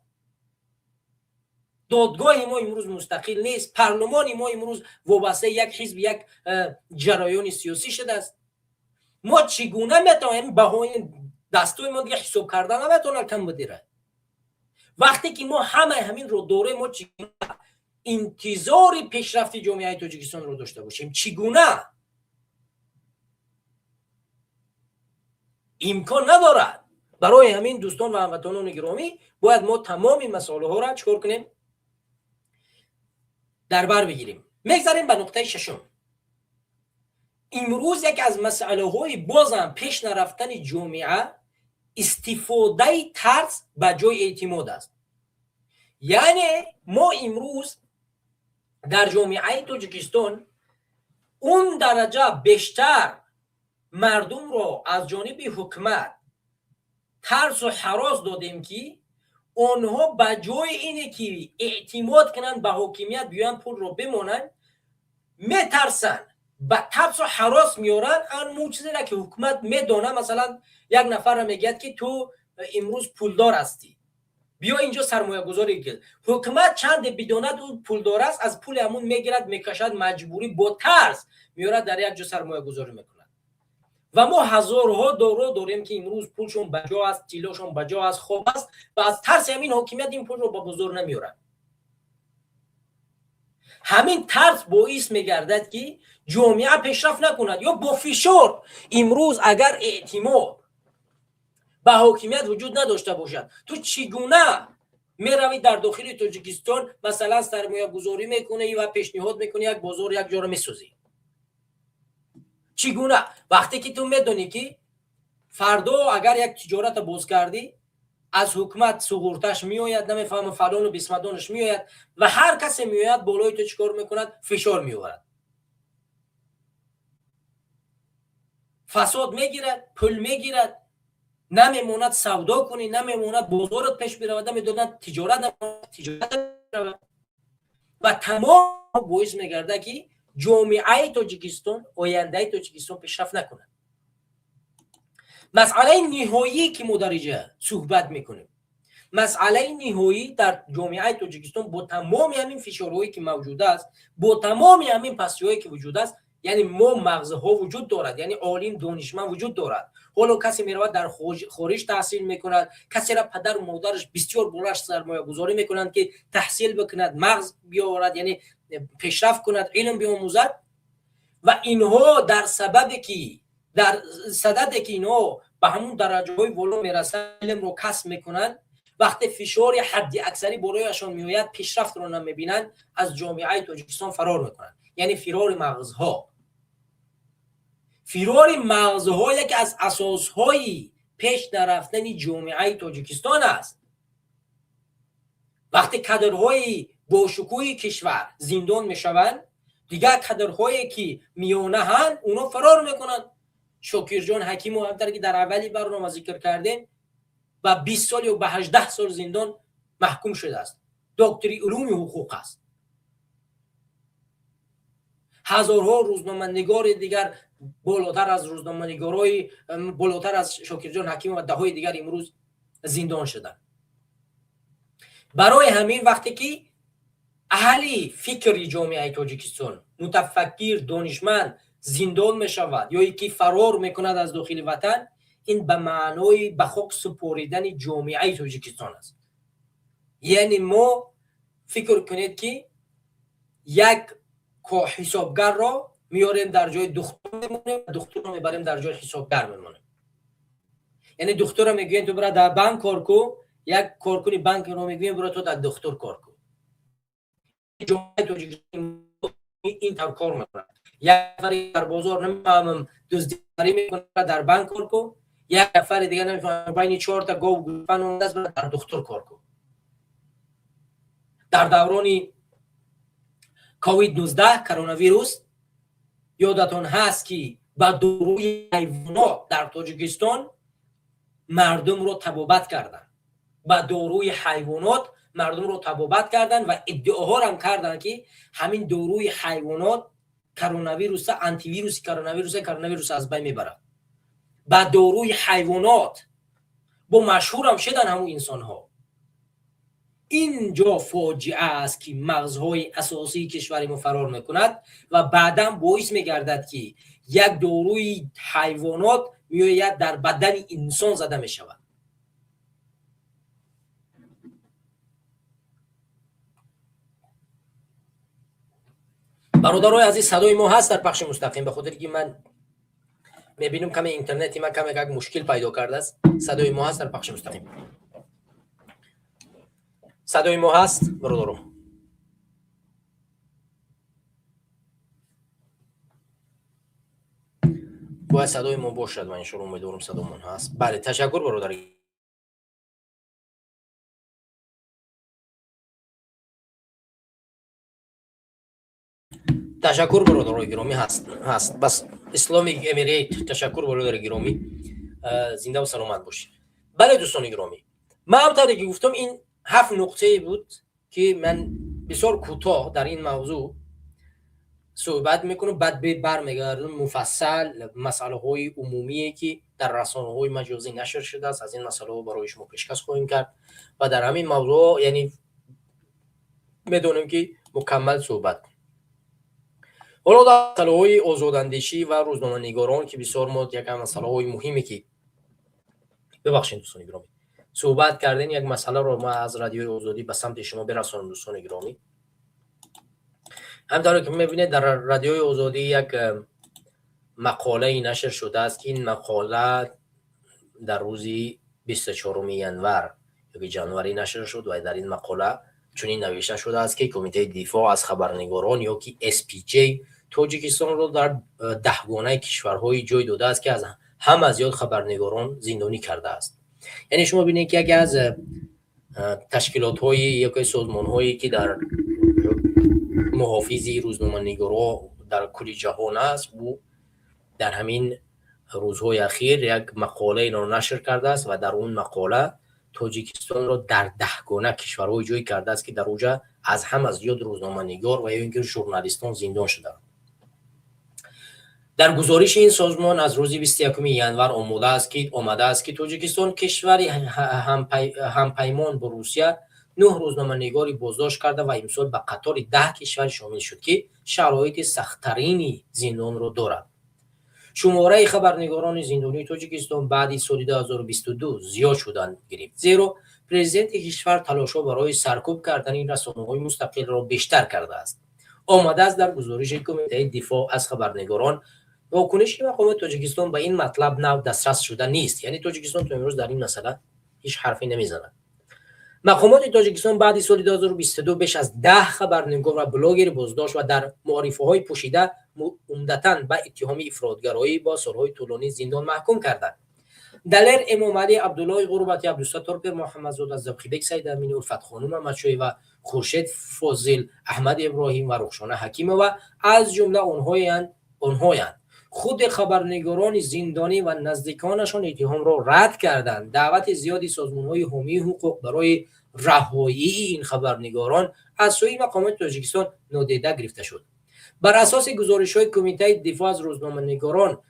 دادگاه ما امروز مستقل نیست. پارلمان ما امروز وابسته یک حزب، یک جریان سیاسی شده است. ما چگونه میتوانیم بهای دستور ما دیگه حساب کردن نمیتونه کم بدیره؟ وقتی که ما همین رو دوره ما چگونه انتظار پیشرفت جامعه تاجیکستان رو داشته باشیم؟ چگونه؟ امکان ندارد. برای همین دوستان و هموطنان گرامی باید ما تمام این مسائل ها را چیکار کنیم؟ در بر بگیریم. میگذاریم به نقطه ششم. امروز یک از مسئله های بازم پیش نرفتن جامعه استفاده ترس به جای اعتماد است. یعنی ما امروز در جامعه تاجیکستان اون درجه بیشتر مردم را از جانب حکومت ترس و هراس دادیم که آنها به جای اینه که اعتماد کنند به حاکمیت بیان پول رو بمانند، میترسن، به ترس و هراس میارن. اون چیزی را که حکومت میدونه، مثلا یک نفر را میگه که تو امروز پولدار هستی بیا اینجا سرمایه گذاری کن. حکومت چند بداند اون پولدار است از پول همون میگیرد میکشد، مجبوری با ترس میارد در یک جا سرمایه گذاری میکند. و ما هزارها دارو داریم که امروز پولشون بجا است، تیلاشون بجا است، خوب است و از ترس همین حاکمیت این پول رو با بزرگ نمیارن. همین ترس باعث میگردد که جامعه پیشرفت نکند یا با فشار. امروز اگر اعتماد به حاکمیت وجود نداشته باشد، تو چگونه میروی در داخل تاجیکستان مثلا سرمایه گذاری میکنی و پیشنهاد میکنی یک بازار یک جا رو میسازی؟ چگونه؟ وقتی که تو میدونی که فردا اگر یک تجارت باز کردی از حکومت سغورتش میآید، نمیفهم فلان و بسمدانش میآید و هر کسی میآید بالای تو چیکار میکند؟ فشار میآورد، فساد میگیرد، پول میگیرد، نمیموند سودا کنی، نمیموند بازارت پیش برود، نمیدوند تجارت برود و تمام باعث میگرده که جامعه تاجیکستان، آینده تاجیکستان پیشرفت نکنه. مسئله نهایی که ما در اینجا صحبت میکنیم، مسئله نهایی در جامعه تاجیکستان با تمام همین فشارهایی که موجود است، با تمام همین پسی‌هایی که وجود است، یعنی ما مغزها وجود دارد، یعنی عالم دانشمند وجود دارد. حالا کسی میرود در خارج تحصیل میکند، کسی را پدر و مادرش بسیار بلند سرمایه گذاری میکنند که تحصیل بکند، مغز بیاورد، یعنی پیشرفت کند، علم بیاموزد و اینها در سببی که در صددی که اینها به همون درجه های بالا میرسند، علم رو کسب میکنند وقتی فشار حدی اکثری برایشان میآید پیشرفت را نمیبینند از جامعه تاجیکستان فرار میکنند. یعنی فرار مغزها. فرار مغزها یکی از اساسهای پیش نرفتن جامعه تاجیکستان است. وقتی کادرهای با شکوه کشور زندان میشوند، دیگر کادرهایی که میانه هستند اونا فرار میکنند. شاکرجان حکیم و همطور که در اولی برنامه ذکر کردیم و 20 سال یا به 18 سال زندان محکوم شده است. دکتری علوم حقوق است. هزارها روزنامه‌نگار دیگر بالاتر از روزنامه‌نگارای بالاتر از شاکرجان حکیم و دههای دیگر امروز زندان شدند. برای همین وقتی که اهل فکر جامعه تاجیکستان، متفکر، دانشمند زندان می شود یا یکی فرار میکند از داخل وطن، این به معنای به خاک سپاریدن جامعه تاجیکستان است. یعنی ما فکر کنید که یک حسابگر را میاریم در جای دختر میمونیم، دختر رو میبریم در جای حسابگر میمونیم. یعنی دختر رو میگوین تو برای در بانک کار کو، یک کارکنی بانک رو میگوین برای تو در دختر کار کو. جامعه تاجیکستان این طور کار میکنه. یک نفر در بازار نمیفهمم دزدی میکنه در بانک کار کو، یک نفر دیگه نمیفهمم بین 4 تا گاو گوسفند اونده است در دختر کار کو. در دوران کووید 19 کرونا ویروس یادتون هست که با داروی حیوانات در تاجیکستان مردم رو تبابت کردن. با داروی حیوانات مردم رو تبابت کردن و ادعاها هم کردن که همین داروی حیوانات کرونا ویروس آنتی ویروس کرونا ویروس از بین میبره. با داروی حیوانات با مشهور هم شدن همون انسان ها. اینجا فاجعه است که مغزهای اساسی کشور ما فرار میکند و بعدا باعث میگردد که یک داروی حیوانات میآید در بدن انسان زده میشود. برادرای عزیز، صدای ما هست در پخش مستقیم؟ به خاطر که من میبینم کمی اینترنتی من کمی یک مشکل پیدا کرده است. صدای ما هست در پخش مستقیم؟ صدای ما هست برادران؟ باید صدای ما باشد و انشاءالله امیدوارم صدامون هست. بله تشکر برادر. تشکر برادرای گرامی هست. بس اسلامیک امیریت تشکر برادر گرامی، زنده و سلامت باشید. بله دوستان گرامی، من همونطوری که گفتم این 7 نقطه بود که من بسیار کوتاه در این موضوع صحبت میکنم، بعد برمیگردم مفصل مسئله های عمومی که در رسانه های مجازی نشر شده است، از این مسئله ها برای شما پیشکش خواهیم کرد و در همین موضوع یعنی میدونیم که مکمل صحبت کنیم. حالا در مسئله های آزاداندیشی و روزنامه‌نگاران که بسیار ما یک مسئله های مهمی که ببخشید دوستان گرامی صحبت کردن، یک مسئله رو ما از رادیوی آزادی به سمت شما برسانم دوستان گرامی. همونطور که می‌بینید در رادیوی آزادی یک مقاله نشر شده است که این مقاله در روز 24 ژانویه یا جنوری نشر شد و در این مقاله چنین نوشته شده است که کمیته دفاع از خبرنگاران یا که SPJ تاجیکستان را در 10 گانه کشورهای جای داده است که از هم از زیاد خبرنگاران زندانی کرده است. یعنی شما ببینید که یکی از تشکیلات‌های یا سازمان‌هایی که در محافظی روزنامه‌نگارا در کل جهان است، او در همین روزهای اخیر یک مقاله را نشر کرده است و در اون مقاله تاجیکستان را در 10 گانه کشورهای جای کرده است که در اونجا از هم از زیاد روزنامه‌نگار و یا اینکه ژورنالیستان زندان شدند. در گزارش این سازمان از روز 21 ژانویه آمده است که تاجیکستان کشوری همپیمان با روسیه 9 روزنامه‌نگاری بازداشت کرده و امسال به قطار 10 کشور شامل شد که شرایط سخت‌ترین زندان را دارد. شماره خبرنگاران زندانی تاجیکستان بعد سال 2022 زیاد شدن گرفت، زیرا پرزیدنت کشور تلاش‌ها برای سرکوب کردن این رسانه‌های مستقل را بیشتر کرده است. آمده است در گزارش کمیته دفاع از خبرنگاران واکنش مقامات تاجیکستان به این مطلب نو دسترس شده نیست. یعنی تاجیکستان تا امروز در این مسئله هیچ حرفی نمیزند. مقامات تاجیکستان بعد سال 2022 بیش از 10 خبرنگار و بلاگر بازداشت و در معارفه‌های پوشیده عمدتاً به اتهام افراطگرایی با سالهای طولانی زندان محکوم کردند. دلیر امام علی عبدالله غربتی، عبدالستار پیر محمدزاد از زبخیبک سید امینی، الفت خانم محمدشاهی و خورشید فاضل، احمد ابراهیم و رخشانه حکیم و از جمله آنهایند. خود خبرنگاران زندانی و نزدیکانشان اتهام را رد کردند. دعوت زیادی سازمان‌های حامی حقوق برای رهایی این خبرنگاران از سوی مقامات تاجیکستان نادیده گرفته شد. بر اساس گزارش‌های کمیته دفاع از روزنامه‌نگاران،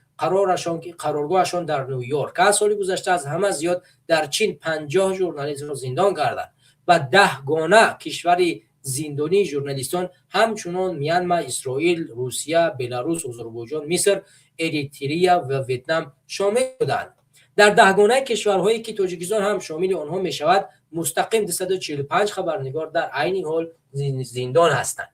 قرارگاهشان در نیویورک که از سال گذشته از همه زیاد در چین 50 ژورنالیست را زندان کردند و 10 گانه کشور زندانی ژورنالیستان همچنان میانمار، اسرائیل، روسیه، بلاروس، آذربایجان، مصر، اریتریا و ویتنام شامل بودند. در 10 گانه کشورهایی که تاجیکستان هم شامل آنها می شود مستقیم 245 خبرنگار در عین حال زندان هستند.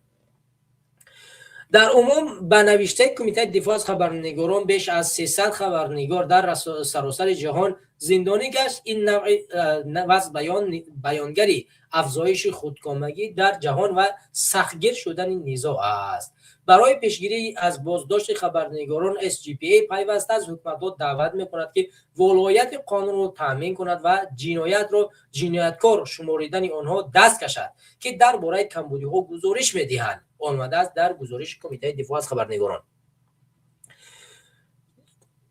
در عموم به نوشته کمیته دفاع از خبرنگاران بیش از 300 خبرنگار در سراسر جهان زندانی گشت. این وضع بیانگری افزایش خودکامگی در جهان و سختگیر شدن نزاع است. برای پیشگیری از بازداشت خبرنگاران SGPA پیوسته از حکومت دعوت می‌کند که ولایت قانون را تامین کند و جنایت را جنایتکار شماریدن آنها دست کشد که درباره کمبودی‌ها گزارش می‌دهند. آمده است در گزارش کمیته دفاع از خبرنگاران.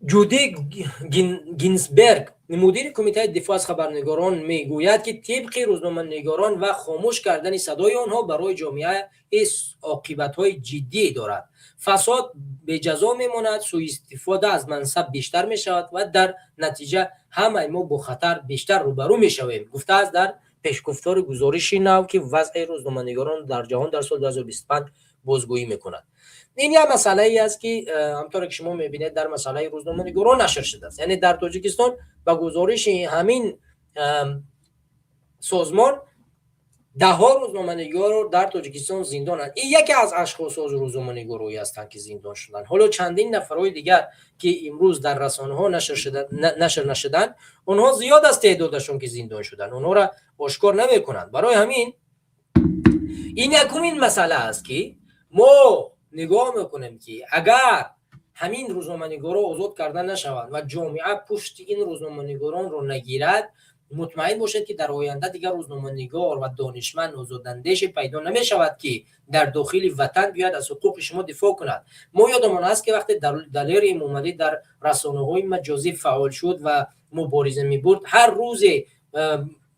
جودی گینزبرگ مدیر کمیته دفاع از خبرنگاران میگوید که طبق روزنامه‌نگاران و خاموش کردن صدای آنها برای جامعه عاقبت‌های جدی دارد. فساد به جزا میماند، سوء استفاده از منصب بیشتر میشود و در نتیجه همه ما با خطر بیشتر روبرو میشویم. گفته است در پیشگفتار گزارشی نو که وضع روزنامه‌نگاران در جهان در سال 2025 بازگویی میکند. این یک مسئله ای است که همطور که شما میبینید در مسئله روزنامه‌نگاران نشر شده است. یعنی در تاجیکستان با گزارش همین سازمان 10 روزنامه‌نگار در تاجیکستان زندانند. این یکی از اشخاص از روزنامه‌نگارایی هستند که زندان شدند. حالا چندین نفرای دیگر که امروز در رسانه‌ها نشر نشدند، اونها زیاد از تعدادشون که زندان شدند، اونها را آشکار نمی‌کنند. برای همین این یکمین مسئله است که ما نگاه میکنیم که اگر همین روزنامه‌نگاران آزاد کردن نشوند و جامعه پشت این روزنامه‌نگاران رو نگیرد، مطمئن باشید که در آینده دیگر روزنامه‌نگار و دانشمند آزاداندیش پیدا نمی شود که در داخل وطن بیاد از حقوق شما دفاع کند. ما یادمان است که وقتی دلیر امام علی در رسانه‌های مجازی فعال شد و مبارزه می‌برد، هر روز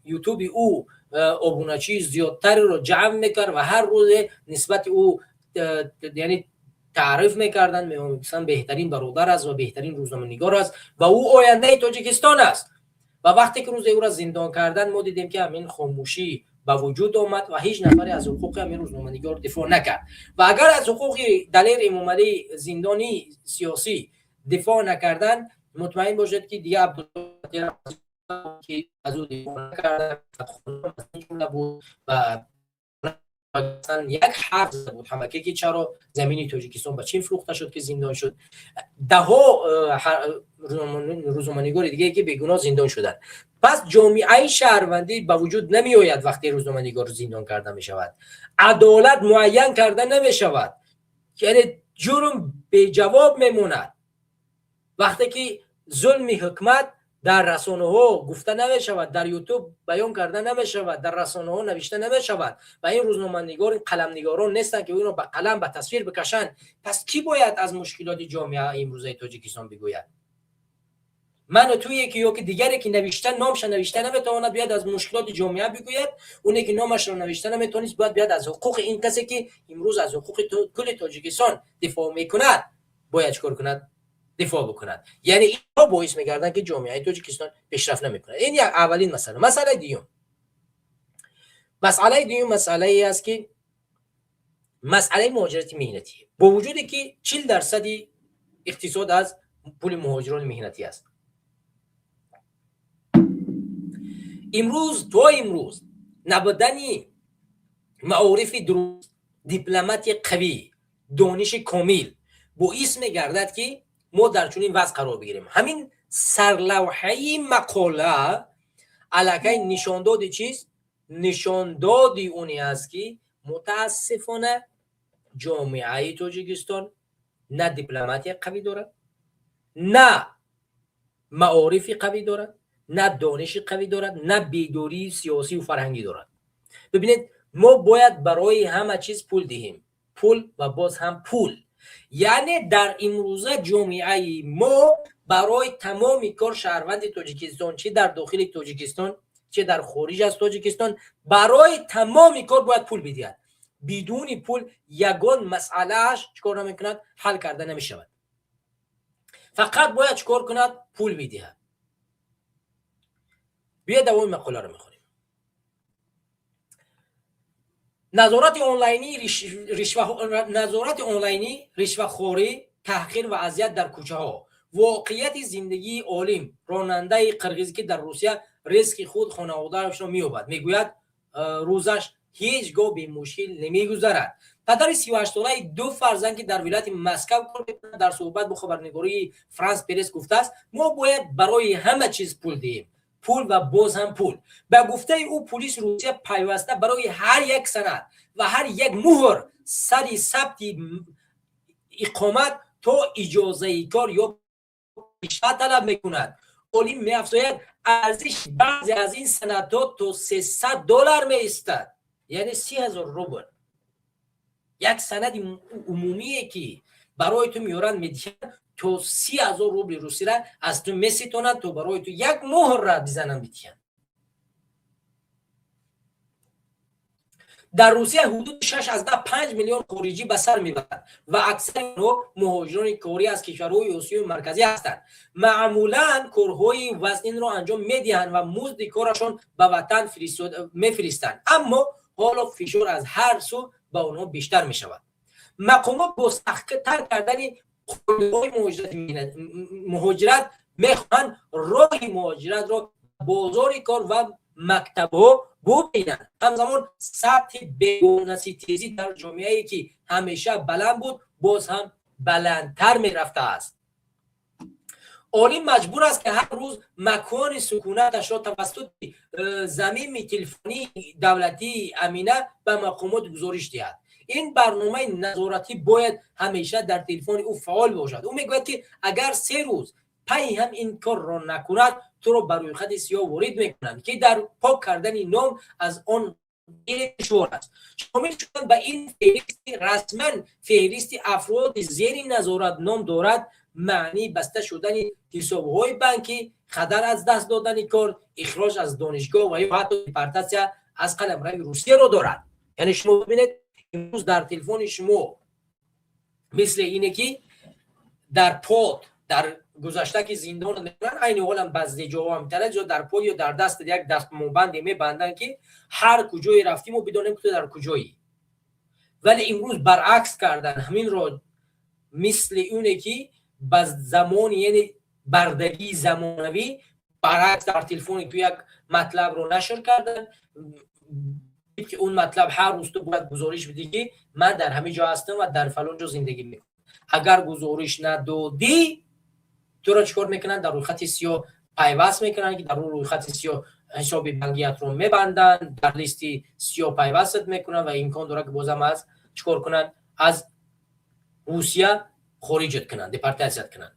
یوتیوب او ابونچی زیادتر رو جمع میکرد و هر روز نسبت او یعنی تعریف میکردن، میگفتن بهترین برادر است و بهترین روزنامه‌نگار است و او آینده تاجیکستان است. و وقتی که روز او را زندان کردن ما دیدیم که همین خاموشی به وجود آمد و هیچ نفری از حقوق همین روزنامه‌نگار دفاع نکرد. و اگر از حقوق دلیر امام علی زندانی سیاسی دفاع نکردن، مطمئن باشید که دیگه عبدالله که از او دفاع نکردن بود و مثلا یک حرف بود همکی که چرا زمینی تاجیکستان به چین فروخته شد که زندان شد. 10 روزنامه‌نگار دیگه که بیگناه زندان شدن. پس جامعه شهروندی به وجود نمی آید وقتی روزنامه‌نگار زندان کرده می شود. عدالت معین کرده نمی شود، یعنی جرم به جواب میموند. وقتی که ظلم حکومت در رسانه ها گفته نمی شود، در یوتیوب بیان کرده نمی شود، در رسانه ها نوشته نمی شود و این روزنامه‌نگار قلم نگاران نیستن که اون با قلم به تصویر بکشن، پس کی باید از مشکلات جامعه امروزه تاجیکستان بگوید؟ من و تو یکی یا که دیگری که نوشته نامش نوشته نمیتواند بیاد از مشکلات جامعه بگوید، اونی که نامش رو نوشته نمیتونست باید بیاد از حقوق این کسی که امروز از حقوق کل تاجیکستان دفاع میکند باید چیکار کند؟ دفاع بکنند. یعنی اینها باعث میگردن که جامعه تاجیکستان پیشرفت نمیکنه. این یک اولین مسئله. مسئله دیوم مسئله ای است که مسئله مهاجرت مهنتی، با وجودی که 40% اقتصاد از پول مهاجران مهنتی است. امروز نبودن معارف درست، دیپلمات قوی، دانش کامل باعث میگردد که ما در چنین وضع قرار بگیریم. همین سرلوحه مقاله علاقه نشان داد چیز؟ نشاندادی اونی است که متاسفانه جامعه تاجیکستان نه دیپلماتی قوی دارد، نه معارف قوی دارد، نه دانش قوی دارد، نه بیداری سیاسی و فرهنگی دارد. ببینید ما باید برای همه چیز پول دهیم، پول و باز هم پول. یعنی در امروزه جامعه ما برای تمام کار شهروند تاجیکستان، چه در داخل تاجیکستان چه در خارج از تاجیکستان، برای تمام کار باید پول بدهد. بدون پول یگان مسئلهش چیکار نمیکند؟ حل کرده نمیشود. فقط باید چیکار کند؟ پول بدهد. بیا دوام مقاله رو میخونیم. نظارت آنلاینی، رشوه‌خوری، تحقیر و اذیت در کوچه ها. واقعیت زندگی عالم راننده قرقیزی که در روسیه رزق خود خانواده‌اش را می‌یابد، میگوید روزش هیچگاه به مشکل نمیگذرد. پدر 38 ساله دو فرزند که در ولایت مسکو کار می‌کند در صحبت با خبرنگاری فرانس پرس گفته است ما باید برای همه چیز پول دهیم، پول و باز هم پول. به گفته او پلیس روسیه پیوسته برای هر یک سند و هر یک مهر سری ثبت اقامت تا اجازه کار یا بیشتر طلب میکند. عالم می‌افزاید ارزش بعضی از این سندها تا $300 می‌ایستد، یعنی 30,000 روبل. یک سند عمومیه که برای تو میارن میدهن تو 30,000 روبل روسی را از تو میستونن تو برای تو یک مهر را بزنن بدهن. در روسیه حدود 6 از 5 میلیون خارجی به سر میبرند و اکثر آنها مهاجران کاری از کشورهای آسیای مرکزی هستند. معمولا کارهای وزین را انجام میدهند و مزد کارشان به وطن میفرستند، اما حالا فشار از هر سو به آنها بیشتر می شود. مقامات با سخت‌تر کردن قانون‌های مهاجرت میخواهند راه مهاجرت را بازار کار و مکتب‌ها ببینند. همزمان سطح بی‌نصیب‌تیزی در جامعه‌ای که همیشه بلند بود باز هم بلندتر میرفته است. عالم مجبور است که هر روز مکان سکونتش را توسط زمین تلفنی دولتی امینه به مقامات گزارش دهد. این برنامه نظارتی باید همیشه در تلفن او فعال باشد. او میگوید که اگر 3 روز پی هم این کار را نکند تو را بر روی خط سیاه وارد میکنند که در پاک کردن نام از آن دشوار است. شامل شدن به این فهرست رسما فهرست افراد زیر نظارت نام دارد، معنی بسته شدن حساب‌های بانکی، خطر از دست دادن کار، اخراج از دانشگاه و یا حتی دیپورتاسیون از قلمرو روسیه را دارد. یعنی شما ببینید امروز در تلفن شما مثل اینه که در پاد در گذشته که زندان نمیرن، عین حال هم بعضی جاها هم میتونه در پاد یا در دست یک دستموبند میبندن که هر کجای رفتیم و بدونیم که در کجایی. ولی امروز برعکس کردن همین را، مثل اونه که باز زمان یعنی بردگی زمانوی برعکس در تلفن تو یک مطلب رو نشر کردن که اون مطلب هر روز تو باید گزارش بدی که من در همه جا هستم و در فلان جا زندگی میکنم. اگر گزارش ندادی تو را چیکار میکنن؟ در روی خط سیاه پیوست میکنن که در روی خط سیاه حساب بانکیت رو میبندن، در لیست سیاه پیوست میکنن و امکان داره که بازم از چیکار کنن؟ از روسیه خارجت کنن، دیپورتاسیت کنن.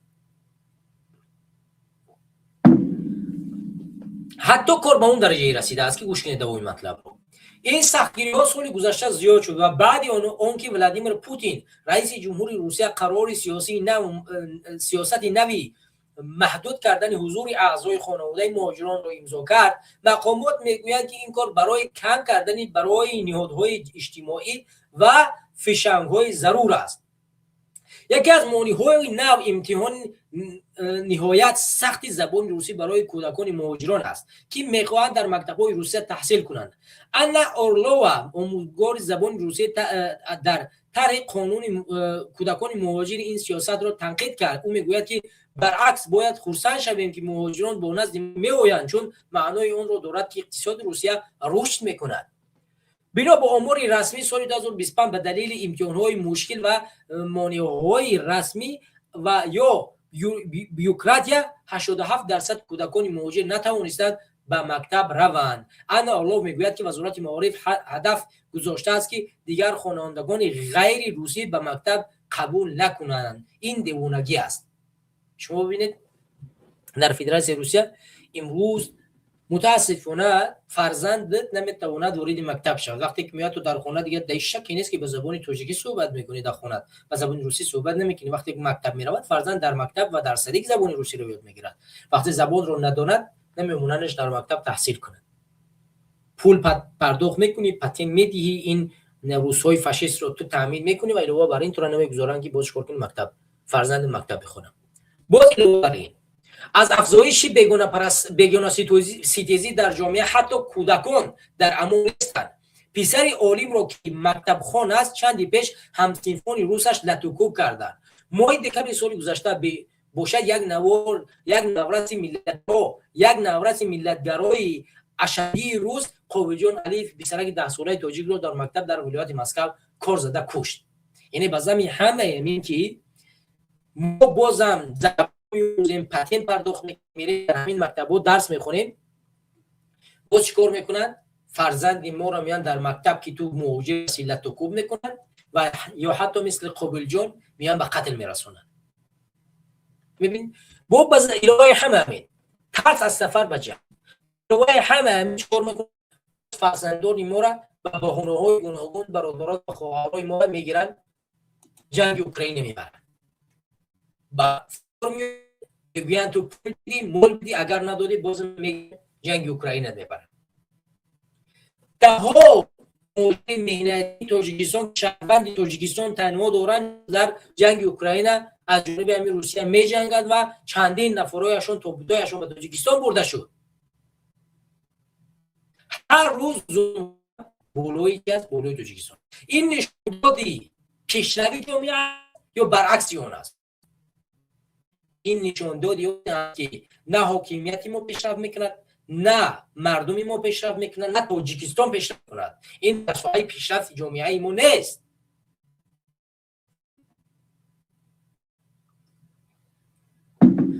حتی کار به اون درجه رسیده است که گوش کنید دومی مطلب رو. این سختگیری‌ها سال گذشته زیاد شد و بعد آن که ولادیمیر پوتین رئیس جمهوری روسیه قرار سیاست نوی محدود کردن حضور اعضای خانواده مهاجران را امضا کرد، مقامات میگویند که این کار برای کم کردن برای نهادهای اجتماعی و فشنگ‌های ضرور است. یکی از مانع‌های نو امتحان نهایت سخت زبان روسی برای کودکان مهاجران است که میخواهند در مکتب‌های روسیه تحصیل کنند. انا اورلووا آموزگار زبان روسی در طرح قانون کودکان مهاجر این سیاست را تنقید کرد. او میگوید که برعکس باید خرسند شویم که مهاجران به نزد میآیند، چون معنای آن را دارد که اقتصاد روسیه رشد میکند. بنا به آمار رسمی سال 2025 به دلیل امتحان‌های مشکل و مانع‌های رسمی و یا بیوکراتیا 87% کودکان مهاجر نتوانستند به مکتب روند. الله میگوید که وزارت معارف هدف گذاشته است که دیگر خوانندگان غیر روسی به مکتب قبول نکنند. این دیوانگی است. شما ببینید در فدراسیون روسیه امروز متاسفانه فرزند نمیتواند وارد مکتب شود. وقتی که میاد تو در خانه دیگه در شکی نیست که به زبان تاجیکی صحبت میکنی، در خانه به زبان روسی صحبت نمیکنی. وقتی که مکتب میرود فرزند در مکتب و در صدیق زبان روسی رو یاد میگیرد. وقتی زبان رو نداند نمیموننش در مکتب تحصیل کنه. پول پرداخت میکنی، پتین میدهی، این روس‌های فاشیست رو تو تامین میکنی و علاوه بر این تو را نمیگذارن که باز کن مکتب فرزند مکتب بخونه. باز علاوه بر این از افزایش بیگانه ستیزی در جامعه حتی کودکان در امان نیستند. پسر عالم را که مکتب خوان است چندی پیش همسنفان روسش لطوکوب کردند. ماه دکمبر سال گذشته باشد یک نورس ملتگرای اشدی روس قوی جان علیف پسرک 10 ساله تاجیک را در مکتب در ولایت مسکو کار زده کشت. یعنی بازم همه این که ما بازم پتین پرداخت میره در همین مکتب‌ها درس میخونیم، باز چیکار میکنن؟ فرزند ما را میان در مکتب که تو موجه سیلت و کوب میکنن و یا حتی مثل قابل جان میان به قتل میرسونن. میبین با باز الهی همه همین ترس از سفر به جنگ، الهی همه همین چیکار میکنن؟ فرزندان ما را به بهانه‌های گوناگون برادران و خواهرای ما میگیرن جنگ اوکراین میبرن. با میگویند تو پول بدی مول بدی، اگر ندادی باز میگه جنگ اوکراین میبرن. ده ها مورد مهنتی تاجیکستان شهروند تاجیکستان تنها دارن در جنگ اوکراین از جانب همین روسیه می جنگند و چندین نفرایشون توبودایشون به تاجیکستان برده شد. هر روز بولویی که از بولوی تاجیکستان. این نشون دادی پیشروی جامعه یا برعکس اون است. این نشون دادی که نه حاکمیتی ما پیشرفت میکند، نه مردمی ما پیشرفت میکنند، نه تاجیکستان پیشرفت کند. این مسئله پیشرفت جامعه ما نیست.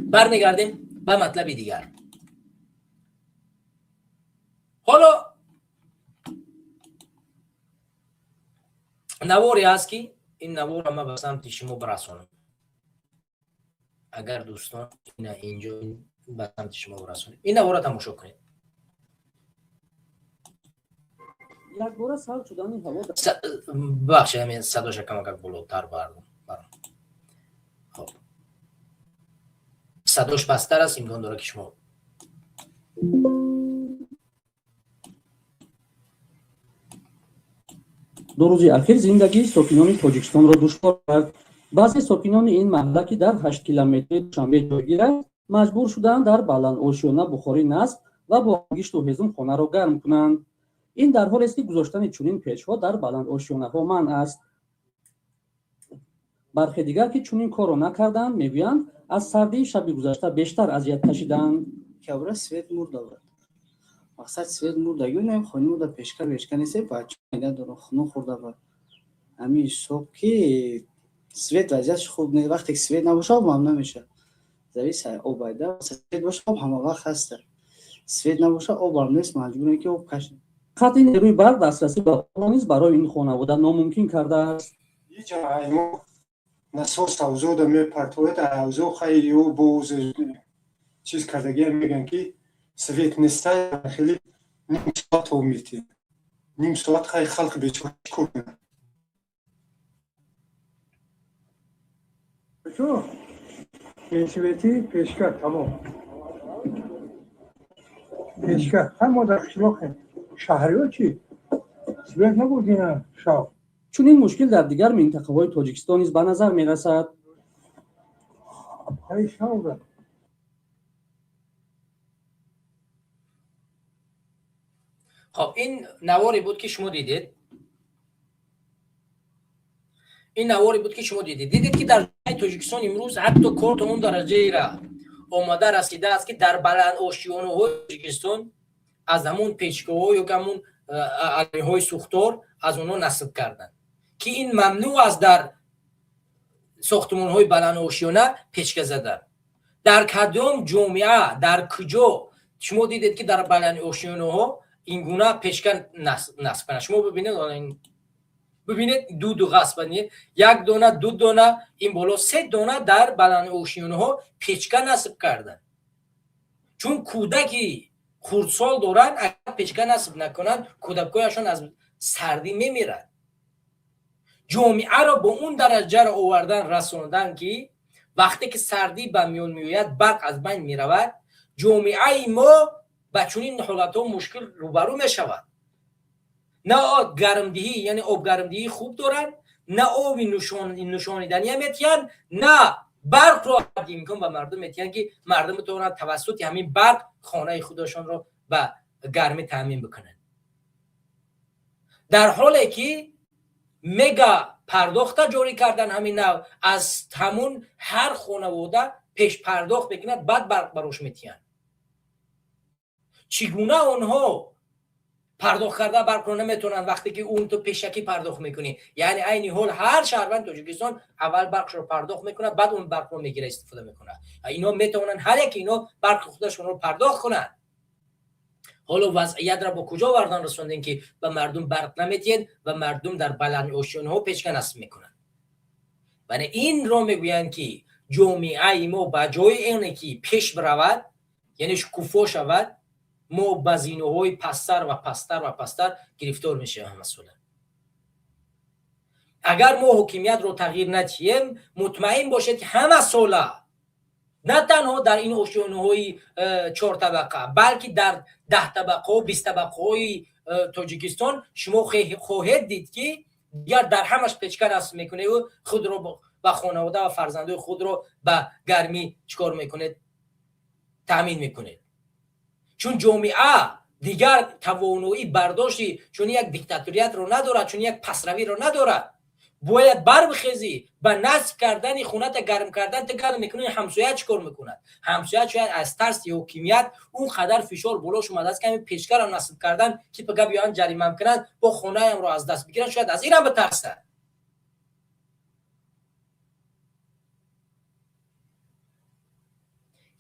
برمیگردیم به مطلب دیگر. حالا نواری هست که این نوار ما به سمت شما برسانم. اگر دوستان اینجا به سمت شما برسانیم این نوار را تماشا کنید. یک بار سال شدن این هوا بخش همین صداش کمک بالاتر بردم. خب صداش بستر است، امکان داره که شما دو روز اخیر زندگی ساکنان تاجیکستان را دشوار کرد. بعضی ساکنان این محله که در 8 کیلومتر دوشنبه جایگیر است مجبور شدند در بلند آشیانه بخاری نصب و با گشت و هضم خانه را گرم کنند. این در حالی است که گذاشتن چنین پیچ‌ها در بلند آشیانه‌ها منع است. برخی دیگر که چنین کار را نکردند میگویند از سردی شب گذشته بیشتر اذیت کشیدند. کبرا سویت مرد آورد. مقصد سویت مرد اگه خانم دا پیشکر نیست بچه اینا دارن خونو خورده بود. همین صبح که سویت وضعیتش خوب نیست، وقتی که سویت نباشه آب هم نمیشه. زویس آب ایده سویت باشه آب همه وقت هسته. سویت نباشه آب هم نیست، مجبوره که آب کشید. خط نیروی برق دسترسی به آب نیز برای این خانواده ناممکن کرده است. یه ما نساس اوضاع دا میپرتوید، اوضاع خیلی او بوز چیز کردگی میگن که سویت نیسته خیلی نیم ساعت هم میتیم. نیم ساعت خیلی خلق بیچاره کنه. چون این سویتی پیشکر تمام پیشکر همه در شلوخ شهری ها چی؟ سویت نبود اینا شاو. چون این مشکل در دیگر منطقه‌های تاجیکستان نیز به نظر می‌رسد. های شاو. خب این نواری بود که شما دیدید. این نواری بود که شما دیدید که در تاجیکستان امروز حتی کارت اون درجه را آماده رسیده است که در بلند آشیانه‌های تاجیکستان از همون پیچکه‌ها یا همون علمه‌های سوختار از اونها نصب کردن که این ممنوع است در ساختمان‌های بلند آشیانه پیچکه زدن. در کدام جامعه در کجا شما دیدید که در بلند اوشیانوها این گونه پیشکن نصب کنه. شما ببینید دو غصبانی یک دونه دو دونه این بالا سه دونه در بلند اوشیانوها پیشکن نصب کردن. چون کودکی خردسال دارن اگر پیشکن نصب نکنن کودکایشان از سردی میمیرن. جامعه را به اون درجه را آوردن رسوندن که وقتی که سردی به میون میآید برق از بین میرود، جامعه ما با چنین حالتها مشکل روبرو می شود. نه آب گرمدهی یعنی آب گرمدهی خوب دارن، نه آب نوشاندنی میتین، نه برق را تقدیم میکنن و مردم میتین که مردم میتونن توسط همین برق خانه خودشان را به گرمی تامین بکنن. در حالی که مگا پرداخت جاری کردن همین نو از همون هر خانواده پیش پرداخت بکنند بعد برق بروش میتین. چگونه اونها پرداخت کرده برق رو نمیتونن وقتی که اون تو پیشکی پرداخت میکنی؟ یعنی عین حال هر شهروند تاجیکستان اول برق رو پرداخت میکنه بعد اون برق رو میگیره استفاده میکنه. اینا میتونن هر یک اینا برق خودشون رو پرداخت کنن. حالا وضعیت را با کجا وردان رسوندین که به مردم برق نمیتین و مردم در بلند اوشیان ها پیشکن نصب میکنن؟ و این رو میگویند که جامعه ما با جای اینه که پیش برود یعنی شکوفا شود، ما با زینوهای پستر و پستر و پستر گرفتار میشه هم مسئوله. اگر ما حکومت رو تغییر ندهیم مطمئن باشید که همه ساله نه تنها در این اوشیانوهای 4 طبقه بلکه در 10 طبقه و 20 طبقه های تاجیکستان شما خواهید دید که دیگر در همش پیچکن نصب میکنه و خود رو و خانواده و فرزندان خود رو به گرمی چکار میکنه؟ تامین میکنه. چون جامعه دیگر توانایی برداشتی چون یک دیکتاتوریت رو نداره، چون یک پسروی رو نداره، باید بر بخیزی به نصب کردن خونت گرم کردن تکل میکنه. همسایه چیکار میکنه؟ همسایه شاید از ترس حکومت اون قدر فشار بالاش اومده است که همین پیشکر رو نصب کردن که بگه بیان جریمه میکنن با خونه هم رو از دست بگیرن، شاید از این هم بترسن.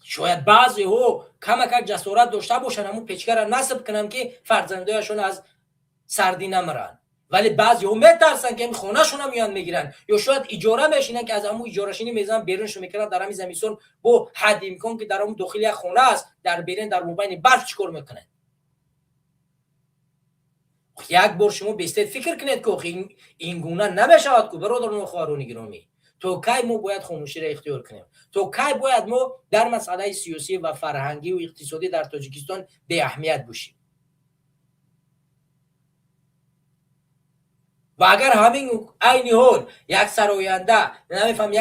شاید بعضی ها کمک جسارت داشته باشن همون پیشکر رو نصب کنن که فرزندایشون از سردی نمرن، ولی بعضی ها میترسن که این خونه شون هم میان میگیرن یا شاید اجاره میشینن که از همون اجاره شینی میزنن بیرونش میکنن در همین زمستون با حد امکان که در اون داخل یک خونه است در بیرون در مابین برف چیکار میکنن. یک بار شما بیستید فکر کنید که این گونه نمیشود که برادران و خواهران گرامی. تو کی ما باید خاموشی را اختیار کنیم؟ تو کی باید ما در مسئله سیاسی و فرهنگی و اقتصادی در تاجیکستان به اهمیت باشیم؟ و اگر همین عین حال یک سراینده نمیفهم یک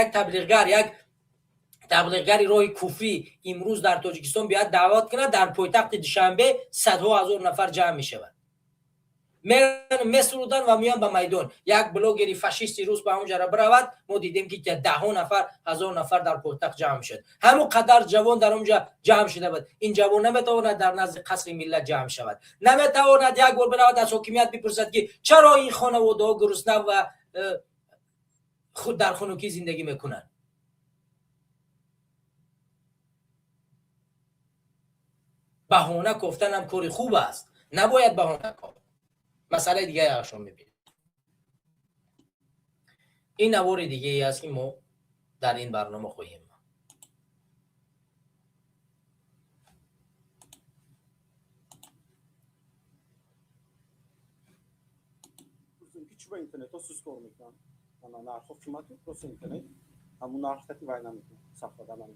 تبلیغگر راه کوفی امروز در تاجیکستان بیاد دعوت کنه در پایتخت دوشنبه صدها هزار نفر جمع میشود، مسرودن و میان به میدان. یک بلاگری فاشیستی روز به اونجا برود ما دیدیم که 10 نفر 1000 نفر در پایتخت جمع شد. همون قدر جوان در اونجا جمع شده بود. این جوان نمیتواند در نزد قصر ملت جمع شود، نمیتواند یک بار برود از حکومت بپرسد که چرا این خانواده ها گرسنه و خود در خنکی زندگی میکنن. بهانه گفتن هم کاری خوب است، نباید بهانه گفت. مسئله دیگه اشون میبینیم. این نوار دیگه ای است که ما در این برنامه خواهیم. هیچ با اینترنت ها سوسکور میکنن اما نرخ قیمتی پروس اینترنت همون نرخ کتی وای نمیکنه صفحه دارن.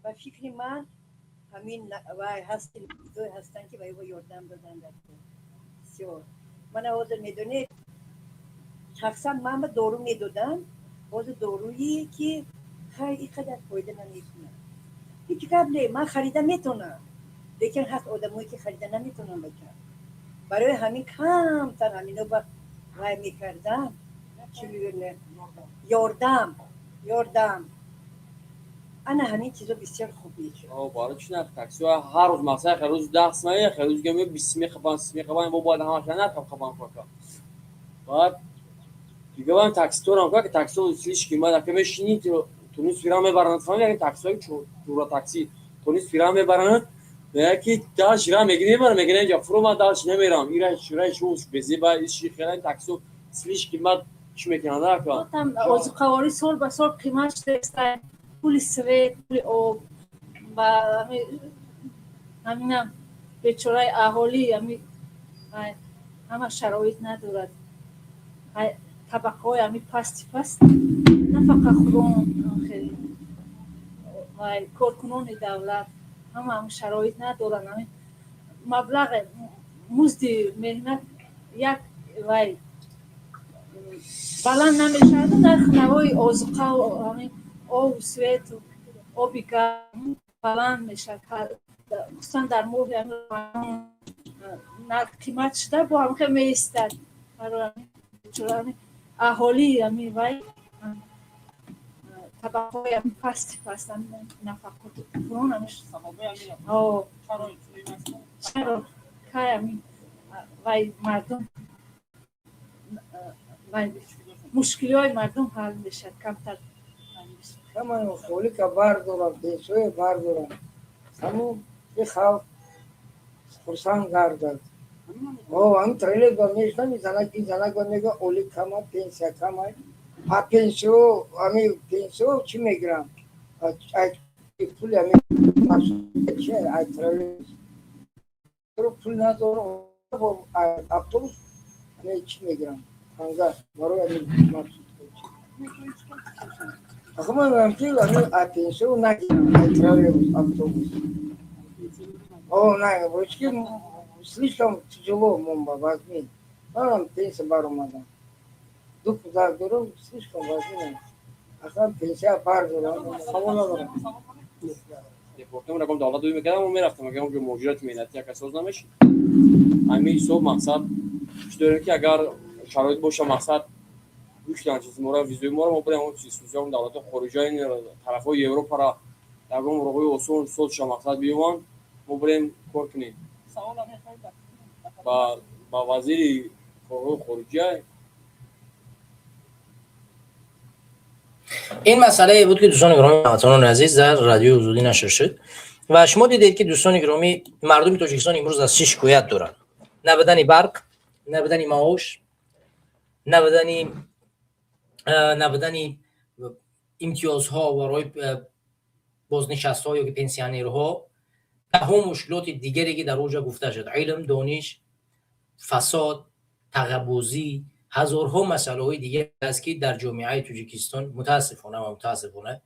و فکر من همین وای هستن که وای یادم دادن در بسیار. من حاضر میدونید شخصا من به دارو میدادم، حاضر دارویی که خیلی قدر فایده نمیکنه. هیچ قبله من خریدم میتونم، لیکن هست آدمایی که خریدن نمیتونم بکنم. برای همین کم تر همینو با وای میکردم چی میبینه یاردم انا همین چیزا بسیار خوب میشه. باره چی نه تاکسی هر روز مثلا خیلی روز 10 سمایه خیلی روز گمی 20 میخوام با باید همش نرخم خبام فکر بعد دیگه من تاکسی تو رو که تاکسی وسیلش که ما که میشینی تو نیست فیرام میبرند فهمی یعنی تاکسی چون دورا تاکسی تو نیست فیرام میبرند یکی داش را میگه میگه اینجا فرو من داش نمیرم ایران شورای شوش بزی با شیخ خیلی تاکسو سلیش قیمت چی میکنه نه که گفتم از قواری سال به سال قیمتش دسته پول سویت پول آب و همینم بیچاره اهالی همه شرایط ندارد طبقه های همی پست نه فقط خودم خیلی کارکنان دولت هم شرایط ندارن همین مبلغ مزد مهنت یک وای بلند نمیشه در خنوای آزقه و همین آب سویت و آبی گرم بلند میشه خصوصا در مورد قیمت شده با هم که میستد برای اهالی همین وای طبقه های همین پست نفقات فرون همش چرا که همین وای مردم مشکلی های مردم حل میشه کمتر همون خولی که بردارم پیسوی بردارم همون بخواه خورسان گردد هم تریلی برمیشتن میزنه که زنک و میگه اولی کمه پینسیا کمه پینسیو همی پینسیو چی میگرم ای پولی همی مسئولیت چه ای تریلی پول ندارم اتوبوس همی چی میگرم هنگاه برای همی مسئولیت آخه من همچنین همی پینسیو نگیرم ای تریلی اتوبوس نه باشکی слишком тяжело мумба возьми. Там пенсия барумадан. Дух за дуру слишком возьми. А там пенсия бар дуру. Хавола دیپورتم رقم دولت دوی میکردم و میرفتم میگم که موجودات مینتی یک اساس نمیشه همین صبح مقصد چطوره که اگر شرایط باشه مقصد گوش دادن چیز مورا ویزوی مورا ما بریم اون چیز سوزیام دولت خارجی این طرفای اروپا را در اون روی اصول صد ش مقصد بیوان ما بریم کار کنیم با وزیر خارجی این مسئله بود که دوستان گرامی هموطنان عزیز در رادیو آزادی نشر شد و شما دیدید که دوستان گرامی مردم تاجیکستان امروز از 6 شکایت دارن: نبودن برق، نبودن معاش، نبودن امتیازها برای بازنشسته‌ها یا پنسیونرها، هم مشکلات دیگری که در اونجا گفته شد: علم، دانش، فساد، تغبوزی، هزارها مسئله های دیگه است که در جامعه تاجیکستان متاسفانه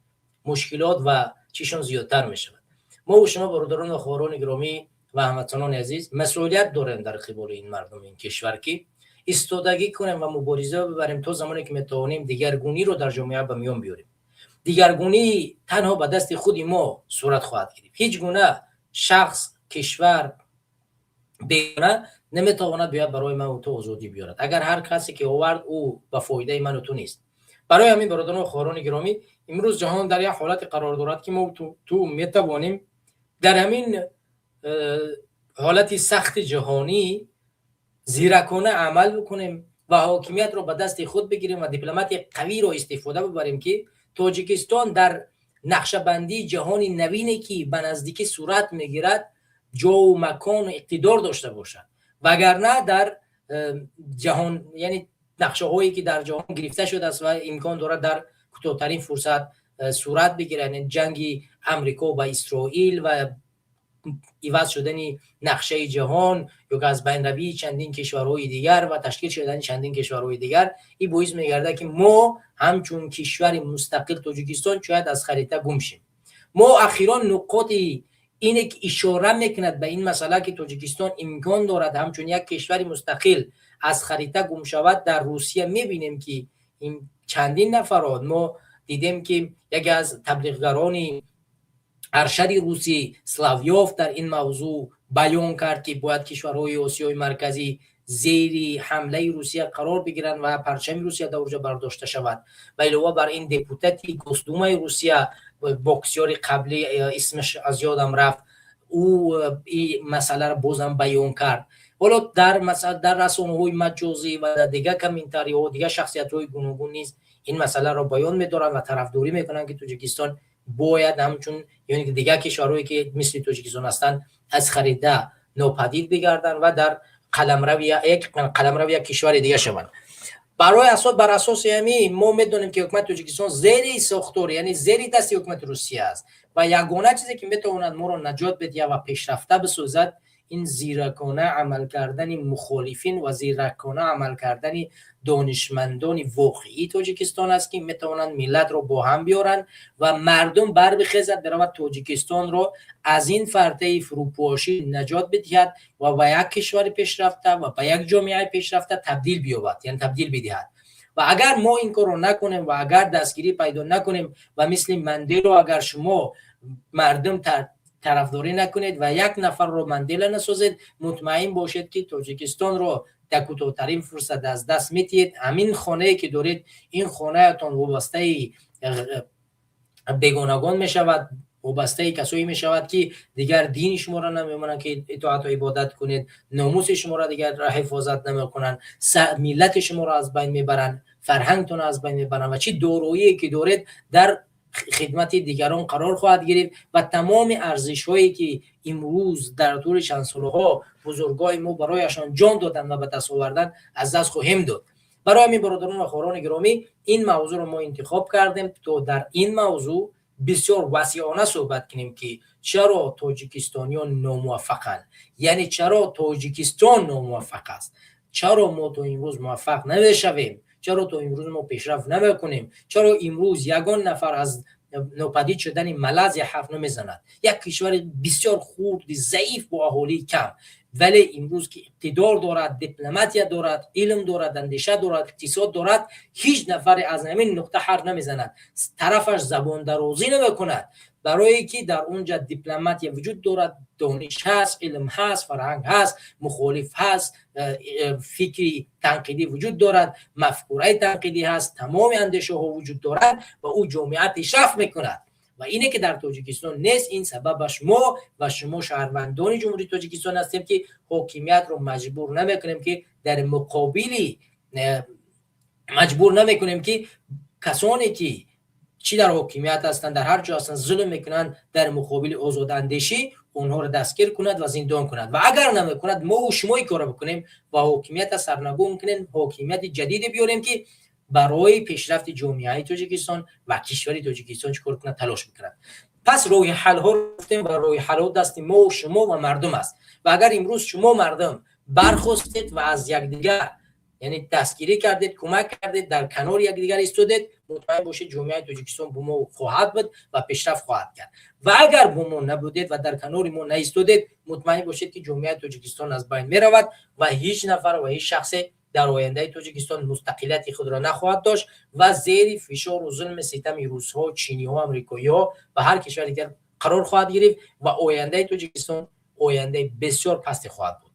مشکلات و چیشون زیادتر می شود. ما و شما برادران و خواهران گرامی و هموطنان عزیز مسئولیت داریم در قبال این مردم این کشور که ایستادگی کنیم و مبارزه ببریم تا زمانی که میتوانیم دیگرگونی رو در جامعه به میان بیاریم. دیگرگونی تنها به دست خود ما صورت خواهد گرفت. هیچ گونه شخص، کشور بیگانه نمیتواند بیاد برای من و تو آزادی بیارد. اگر هر کسی که آورد او به فایده من و تو نیست. برای همین برادران و خواهران گرامی امروز جهان در یک حالت قرار دارد که ما تو میتوانیم در همین حالت سخت جهانی زیرکانه عمل بکنیم و حاکمیت رو به دست خود بگیریم و دیپلمات قوی رو استفاده ببریم که تاجیکستان در نقشه‌بندی جهانی نوینی که به نزدیکی صورت میگیرد جا و مکان و اقتدار داشته باشد، وگرنه در جهان یعنی نقشه هایی که در جهان گرفته شده است و امکان دارد در کوتاه‌ترین فرصت صورت بگیرد، یعنی جنگ امریکا با اسرائیل و عوض شدن نقشه جهان یا از بین روی چندین کشورهای دیگر و تشکیل شدن چندین کشورهای دیگر، این باعث می‌گرده که ما همچون کشور مستقل تاجیکستان شاید از خریطه گم شیم. ما اخیراً نقاط اینه که اشاره میکند به این مسئله که تاجیکستان امکان دارد همچون یک کشور مستقل از خریطه گم شود. در روسیه میبینیم که این چندین نفرات ما دیدیم که یکی از تبلیغگران ارشد روسی سلاویوف در این موضوع بیان کرد که باید کشورهای آسیای مرکزی زیر حمله روسیه قرار بگیرند و پرچم روسیه در اونجا برداشته شود. و علاوه بر این دپوتاتی گوسدومای روسیه بوکسیور قبلی اسمش از یادم رفت، او این مسئله را بازم بیان کرد. حالا در رسانه‌های مجازی و دیگه کامنتاری ها دیگه شخصیت‌های گوناگون نیز این مسئله را بیان می‌دارن و طرفداری می‌کنن که تاجیکستان باید همچون یعنی دیگه کشورهایی که مثل تاجیکستان هستند از خریده ناپدید بگردن و در قلمرو یک کشور دیگه شوند. بر اساس همین ما میدونیم که حکومت تاجیکستان زیر ساختار، یعنی زیر دست حکومت روسیه است و یگانه چیزی که میتواند ما رو نجات بده و پیشرفته بسازد این زیرکانه عمل کردن مخالفین و زیرکانه عمل کردن دانشمندان واقعی تاجیکستان است که میتوانند ملت رو با هم بیارن و مردم بر بخیزد برود تاجیکستان رو از این فرطه فروپاشی نجات بدهد و به یک کشور پیشرفته و به یک جامعه پیشرفته تبدیل بیابد، یعنی تبدیل بدهد. و اگر ما این کارو نکنیم و اگر دستگیری پیدا نکنیم و مثل مندل اگر شما مردم طرفداری نکنید و یک نفر رو مندل نسازید، مطمئن باشید که تاجیکستان رو در کوتاه‌ترین فرصت از دست میتید. همین خانه‌ای که دارید این خانه‌تان وابسته بیگانگان میشود، وابسته کسایی میشود که دیگر دین شما را نمیمونن که اطاعت و عبادت کنید، ناموس شما را دیگر حفاظت نمیکنن، ملت شما را از بین میبرن، فرهنگتون از بین میبرن و چه دارایی که دارید در خدمت دیگران قرار خواهد گرفت و تمام ارزش‌هایی که امروز در طول چند سالها بزرگای ما برایشان جان دادن و به دست آوردن از دست خواهیم داد. برای همین برادران و خواهران گرامی این موضوع رو ما انتخاب کردیم تا در این موضوع بسیار وسیعانه صحبت کنیم که چرا تاجیکستانیان ناموفقند، یعنی چرا تاجیکستان ناموفق است، چرا ما تا امروز موفق نمیشویم، چرا تا امروز ما پیشرفت نمیکنیم، چرا امروز یگان نفر از ناپدید شدن ملز حرف نمیزند، یک کشور بسیار خرد ضعیف با اهالی کم، ولی امروز که اقتدار دارد، دیپلماتیه دارد، علم دارد، اندیشه دارد، اقتصاد دارد، هیچ نفر از همین نقطه حرف نمیزند، طرفش زبان درازی نمیکند، برای که در اونجا دیپلماتیه وجود دارد، دانش هست، علم هست، فرهنگ هست، مخالف هست، فکری تنقیدی وجود دارد، مفکوره تنقیدی هست، تمام اندیشه ها وجود دارد و او جامعه پیشرفت میکند. و اینه که در تاجیکستان نیست. این سببش ما و شما شهروندان جمهوری تاجیکستان هستیم که حاکمیت رو مجبور نمیکنیم که در مقابلی مجبور نمیکنیم که کسانی که چی در حاکمیت هستند در هر جا هستند ظلم میکنند در مقابل آزاد اندیشی اونها رو دستگیر کند و زندان کند و اگر نمیکند ما و شما این کارو بکنیم و حاکمیت سرنگون کنیم، حاکمیت جدید بیاریم که برای پیشرفت جامعه تاجیکستان و کشور تاجیکستان چیکار کنه تلاش میکنه. پس راه حل ها گفتیم و راه حل ها دست ما و شما و مردم است و اگر امروز شما مردم برخواستید و از یکدیگر یعنی دستگیری کردید، کمک کردید، در کنار یکدیگر ایستادید، مطمئن باشید جامعه تاجیکستان با ما خواهد بود و پیشرفت خواهد کرد. و اگر با ما نبودید و در کنار ما نایستادید، مطمئن باشید که جامعه تاجیکستان از بین می رود و هیچ نفر و هیچ شخصی در آینده تاجیکستان مستقلیت خود را نخواهد داشت و زیر فشار و ظلم ستم روس‌ها، چینی‌ها، آمریکایی‌ها و هر کشور دیگر قرار خواهد گرفت و آینده تاجیکستان آینده بسیار پست خواهد بود.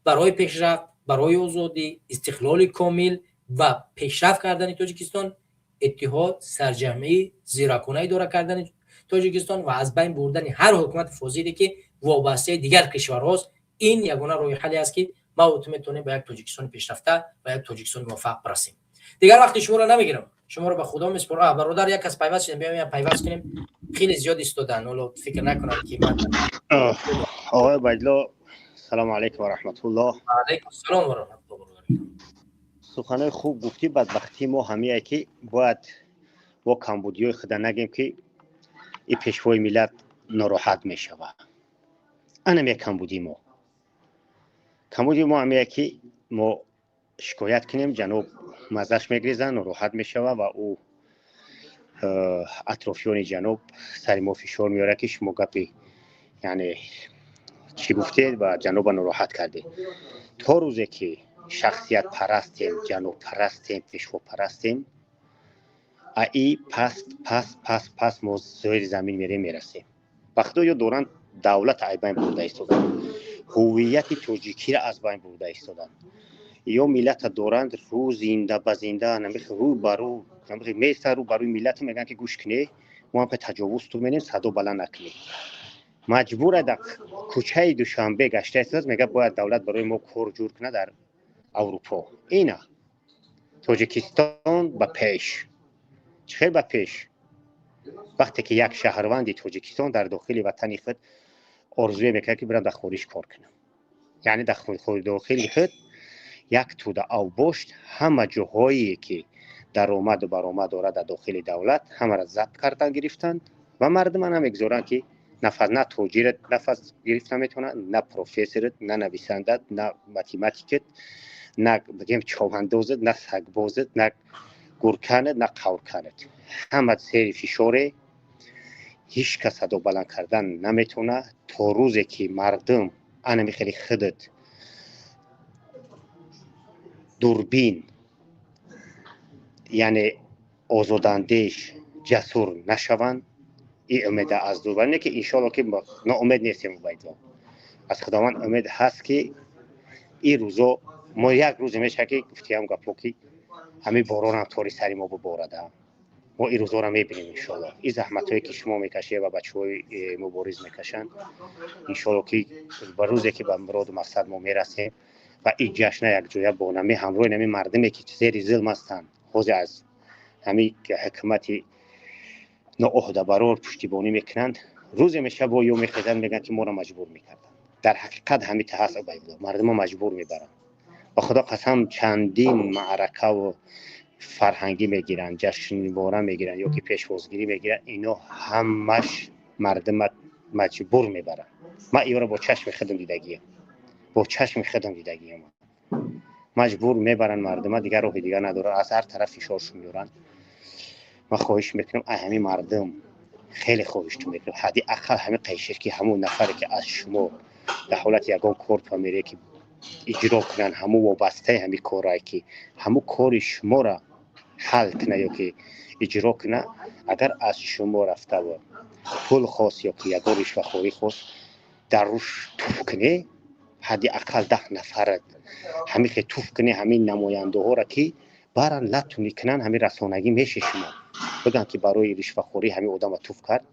برای پیشرفت، برای آزادی، استقلال کامل و پیشرفت کردن تاجیکستان، اتحاد، سرجمعی، زیرکانه اداره کردن تاجیکستان و از بین بردن هر حکومت فاسدی که وابسته دیگر کشورهاست، این یگانه راه حلی است که ما میتونیم به یک تاجیکستان پیشرفته و یک تاجیکستان موفق برسیم. دیگر وقتی شما رو نمیگیرم، شما رو به خدا میسپارم. برادر یک از پیوست شدیم، بیایم پیوست کنیم. خیلی زیاد استودن، ولو فکر نکنم که من آقای بجلا سلام علیکم و رحمت الله. علیکم السلام و رحمت الله. سخنای خوب گفتی. بدبختی ما همیه که باید با کمبودیای خود نگیم که این پیشوای ملت ناراحت میشه و انم کمبودی ما همیه که ما شکایت کنیم جناب مزش میگریزن ناراحت میشه و او اطرافیان جناب سر ما فشار میاره که شما گپی یعنی چی گفتید و جناب ناراحت کرده. تا روزی که شخصیت پرستیم، جناب پرستیم، پیشوا پرستیم، ای پس ما زیر زمین میرسیم. وقتی یا دوران دولت ای بین برده ایستادن، هویت تاجیکی را از بین برده ایستادن، یا ملت دورند رو زنده بزنده نمیخ رو برو نمیخ میسته رو بروی ملت میگن که گوش کنی ما هم به تجاوز تو منیم صدا بلند نکنی. مجبور در کوچه دوشنبه گشته است میگه باید دولت برای ما کور جور کنه در اروپا. اینا تاجیکستان به پیش چه به پیش وقتی که یک شهروند تاجیکستان در داخل وطن خود آرزوی میکنه که برم در خارج کار کنم. یعنی در خود داخل خود یک توده او باشت همه جاهایی که درآمد و برآمد دارد در داخل دولت همه را ضبط کردن گرفتن و مردم هم میگذارن که نه تاجرت نفس گرفته میتونه، نه پروفسورت، نه نویسندت، نه متمتیکت، نه بگیم چاوندازت، نه سگبازت، نه گرکنت، نه قورکنت. همه زیر فشاره، هیچ کس صدا بلند کردن نمیتونه تا روزی که مردم انمی خیلی خودت دوربین یعنی آزاداندیش جسور نشوند. این امید از دوربینه که انشالله که نه امید نیستیم باید از خداوند امید هست که این روزا ما یک روز میشه که گفتیم گپو که همه باران هم طوری سری ما ببارده، ما این روزا رو میبینیم انشالله. این زحمت هایی که شما میکشید و بچه های مبارز میکشن انشالله که به روزی که به مراد و مقصد ما میرسیم و این جشن یک جایه با نمی همراه نمی مردمی که زیر ظلم هستند خوز از همین حکومت ناعهده برار پشتیبانی میکنند، روز میشه با یوم خیزن میگن که ما را مجبور میکردن. در حقیقت همین هست عبیدالله، مردم مجبور میبرن. با خدا قسم چندین معرکه و فرهنگی میگیرن، جشنواره میگیرن یا که پیشوازگیری میگیرن، اینا همش مردم مجبور میبرن. من اینا را با چشم خودم دیدگیم، مجبور میبرن مردم، دیگر راه دیگر نداره، از هر طرف فشارشون میارن. من خواهش میکنم همین مردم خیلی خواهشتون میکنم حدی اقل همین قیشر که همون نفری که از شما در حالت یگان کورپ میره که اجرا کنن همون وابسته همین کارایی که همون کار شما را حل کنه یا که اجرا کنه، اگر از شما رفته و پول خاص یا که یگان رشوه‌خوری خاص در روش توف کنه، حدی اقل 10 نفر همین که توف کنه همین نماینده ها را که برن لطونی کنن همین رسانگی میشه شما بگن که برای رشوه‌خوری همین آدم توف کرد.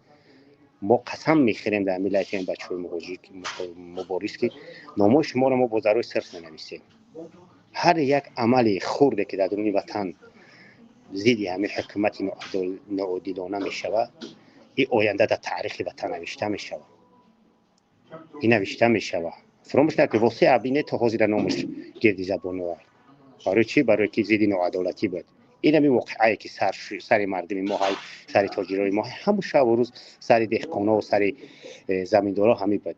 ما قسم میخوریم در ملت این بچه‌های مهاجر مبارز که نام شما را ما با ضرور صرف ننویسیم. هر یک عمل خرده که در درون وطن ضد همین حکومت ناعادلانه میشود، این آینده در تاریخ وطن نوشته میشود. این نوشته میشود. فراموش نکنید که واسه ابینه تا حاضر نامش گردی زبان آورد. برای چی؟ برای که ضد ناعادلاتی بود. این همین واقعی که سر مردم ما های، سر تاجرای ما همون شب و روز سر دهقانا و سر زمیندارا همین بود.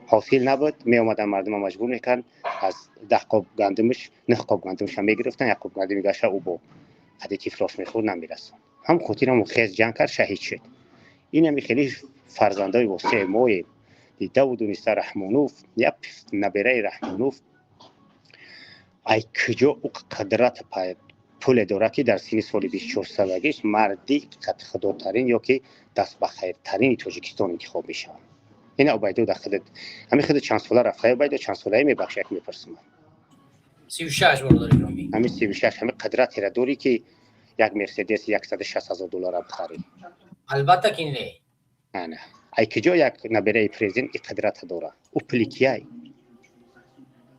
حاصل نبود، می اومدن مردم مجبور میکردن از 10 قاب گندمش 9 قاب گندمش هم میگرفتن، 1 قاب گندم میگشت او با حدی تیفلاش میخورد نمیرسون. هم خاطر هم خیز جنگ کرد شهید شد. این همین خیلی فرزندای واسه ما داود و نیستا رحمانوف یا نبره رحمانوف ای کجا او قدرت پول داره که در سن سال 24 سالگیش مردی قد خداترین یا که دست به خیرترین تاجیکستان انتخاب میشه. این عبیدو در خودت همین خود چند ساله رفته عبیدو چند ساله میبخشه که میپرسم 36 برادر گرامی، همین 36 همین قدرتی را داری که یک مرسدس $160,000 هم بخری. البته که نه ای کجا یک نبره پرزیدنت این قدرت داره او پلیکیای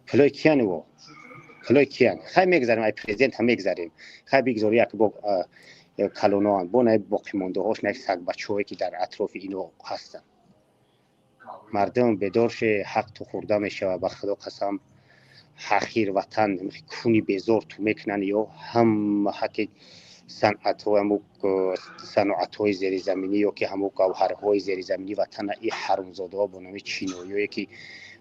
پلیکیانو خلویکیان خیلی میگذاریم ای پرزیدنت هم میگذاریم خیلی بگذاری یک با کلونان با نه باقی مونده هاش نه سگ بچه‌هایی که در اطراف اینو هستن. مردم بدارش حق تو خورده میشه و به خدا قسم حقیر وطن خونی بیزار تو میکنن یا هم حق صنعت‌های زیر زمینی یا که همون گوهرهای زیر زمینی وطن این حرومزاده ها با نامی چینایی که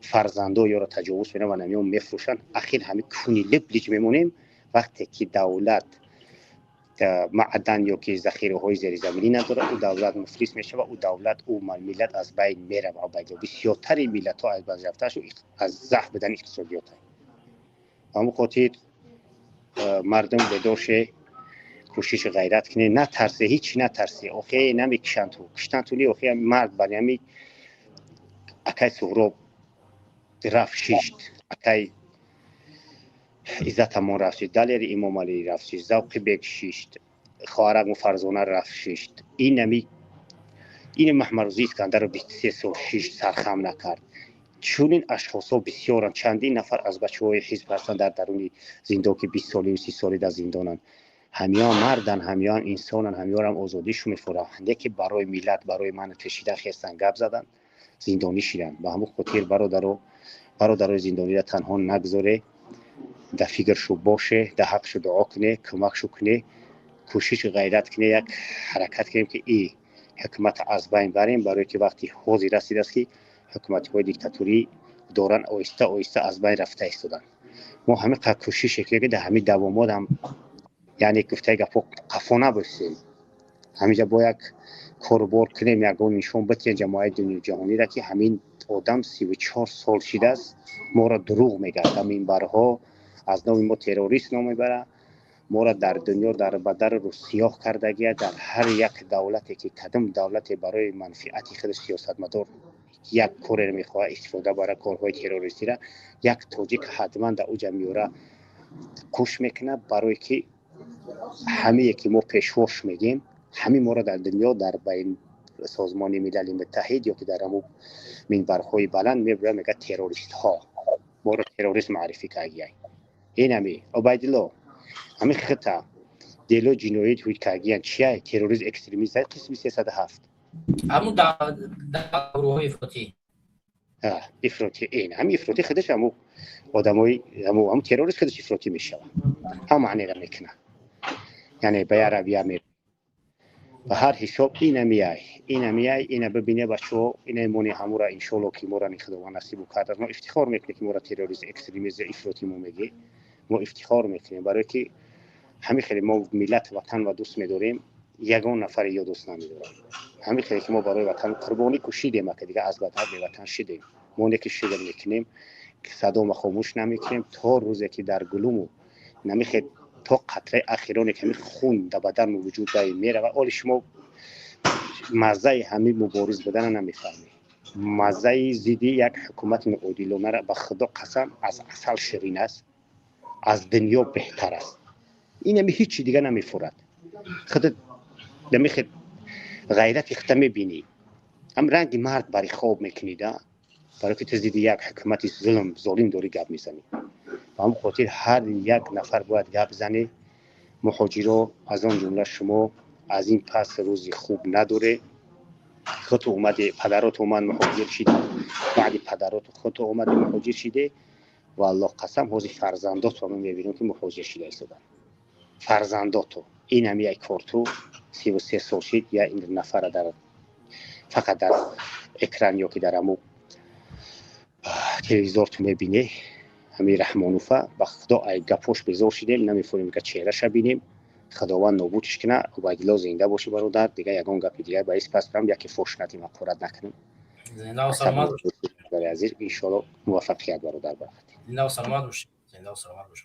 فرزنده یا را تجاوز میکنن و نمیون میفروشن. اخیر همین کونی لبلیج میمونیم وقتی که دولت معدن یا که ذخیره های زیر زمینی نداره، او دولت مفلس میشه و او دولت او ملت از بین میره و بسیارتر ملت ها از بین رفتهش و از ضعف بدن اقتصادیات همون خاطر مردم بداش کوشش غیرت کنه، نه ترسه، هیچی نترسه. اوخی نمیکشن تو کشتن تولی اوخی مرد برمی اکای سهراب رفت شیشت اکای عزت ما رفت شیشت دلیر امام علی رفت شیشت ذوق بیگ شیشت خوارق و فرزانه رفت شیشت. این محمروزی اسکندر رو 23 سال شیشت سرخم نکرد. چون این اشخاص ها بسیارن، چندین نفر از بچه های حزب هستن در درون زندان که 20 سالی و 30 سالی در زندانن. همیان مردن، همیان انسانن، همیان هم آزادیشون میفراهنده که برای ملت برای من کشیدن خواستن گپ زدن زندانی شدن. به همون خاطر برادر زندانی را تنها نگذاره، در فکرشو باشه، در حقشو دعا کنه، کمکشو کنه، کوشش غیرت کنه، یک حرکت کنیم که این حکومت از بین بریم، برای که وقتی حوضی رسید است که حکومت‌های دیکتاتوری دوران آهسته آهسته از بین رفته ایستادن. ما همه کوشش کنیم که در همین دوامات هم یعنی گفته گپا قفا نباشیم، همینجا با یک کاربار کنیم، یک نشون بدیم جماعت دنیا جهانی را که همین آدم 34 سال شده است ما را دروغ میگه، همین برها از نام ما تروریست نام میبره، ما را در دنیا در بدر رو سیاه کردگی. در هر یک دولتی که کدام دولت برای منفعت خود سیاستمدار یک کار میخواه استفاده برای کارهای تروریستی را، یک تاجیک حتما در او جمعیه کش میکنه، برای که همه که ما پیشواش میگیم همه ما را در دنیا در بین سازمان ملل متحد یا که در همون منبرهای بلند میبره میگه تروریست ها، ما را تروریست معرفی کردگی. این همی عبیدالله همه خطا دیلو جنایت هوی کردگی چیه؟ تروریسم اکستریمیسم قسم 307 همون در گروه افراطی افراطی. این هم افراطی خودش همون آدمای همون تروریست خودش افراطی میشه، هم معنی را میکنه، یعنی به عربی می به هر حساب این میای این ببینه بچه‌ها، این مونی همون را ان شاء الله که ما را خداوند نصیب کرد. ما افتخار میکنیم که ما را تروریست اکستریمیسم افراطی ما میگه، ما افتخار میکنیم برای که همین خیلی ما ملت وطن و دوست می‌داریم، یگان نفر یا دوست نمی‌داریم. همین خیلی که ما برای وطن قربانی کشیدیم که دیگه از بدتر به وطن شدیم، ما که شدیم میکنیم که صدا خاموش نمیکنیم تا روزی که در گلومو نمیخواد تا قطره اخیرانی که خون در بدن وجود داره میره و اول شما مزه همین مبارز بدن نمیفهمید، مزه زیدی یک حکومت عادلانه را به خدا قسم از عسل شیرین است، از دنیا بهتر است. این همی هیچی دیگه نمیفورد. خودت نمیخواد غیرت اخته میبینی، هم رنگ مرد برای خواب میکنیده، برای که تزدید یک حکومت ظالم داری گپ میزنی. و هم خاطر هر یک نفر باید گپ زنی. مهاجرا از آن جمله شما از این پس روزی خوب نداره. خود اومده پدرات اومد مهاجر شده، بعد پدرات خود اومده مهاجر شده و الله قسم حوزی فرزندات رو میبینیم که مهاجر شده ایستادن. فرزنداتو این هم یک کارتو 33 سال شد یا این نفر در فقط در اکران یا که در همون تلویزیون تو میبینه همین رحمانوفه و خدا ای گپوش بزار شدیم نمیفهمیم که چهرهش ببینیم. خداوند نابودش کنه. عبیدالله زنده باشه برادر، دیگه یگان گپ دیگه باعث پس برم یکی فوش نتیم مقررت نکنیم. زنده و سلامت برای عزیز ان شاء الله موفقیت برادر بخیر. زنده و سلامت باشه. زنده و سلامت باشه.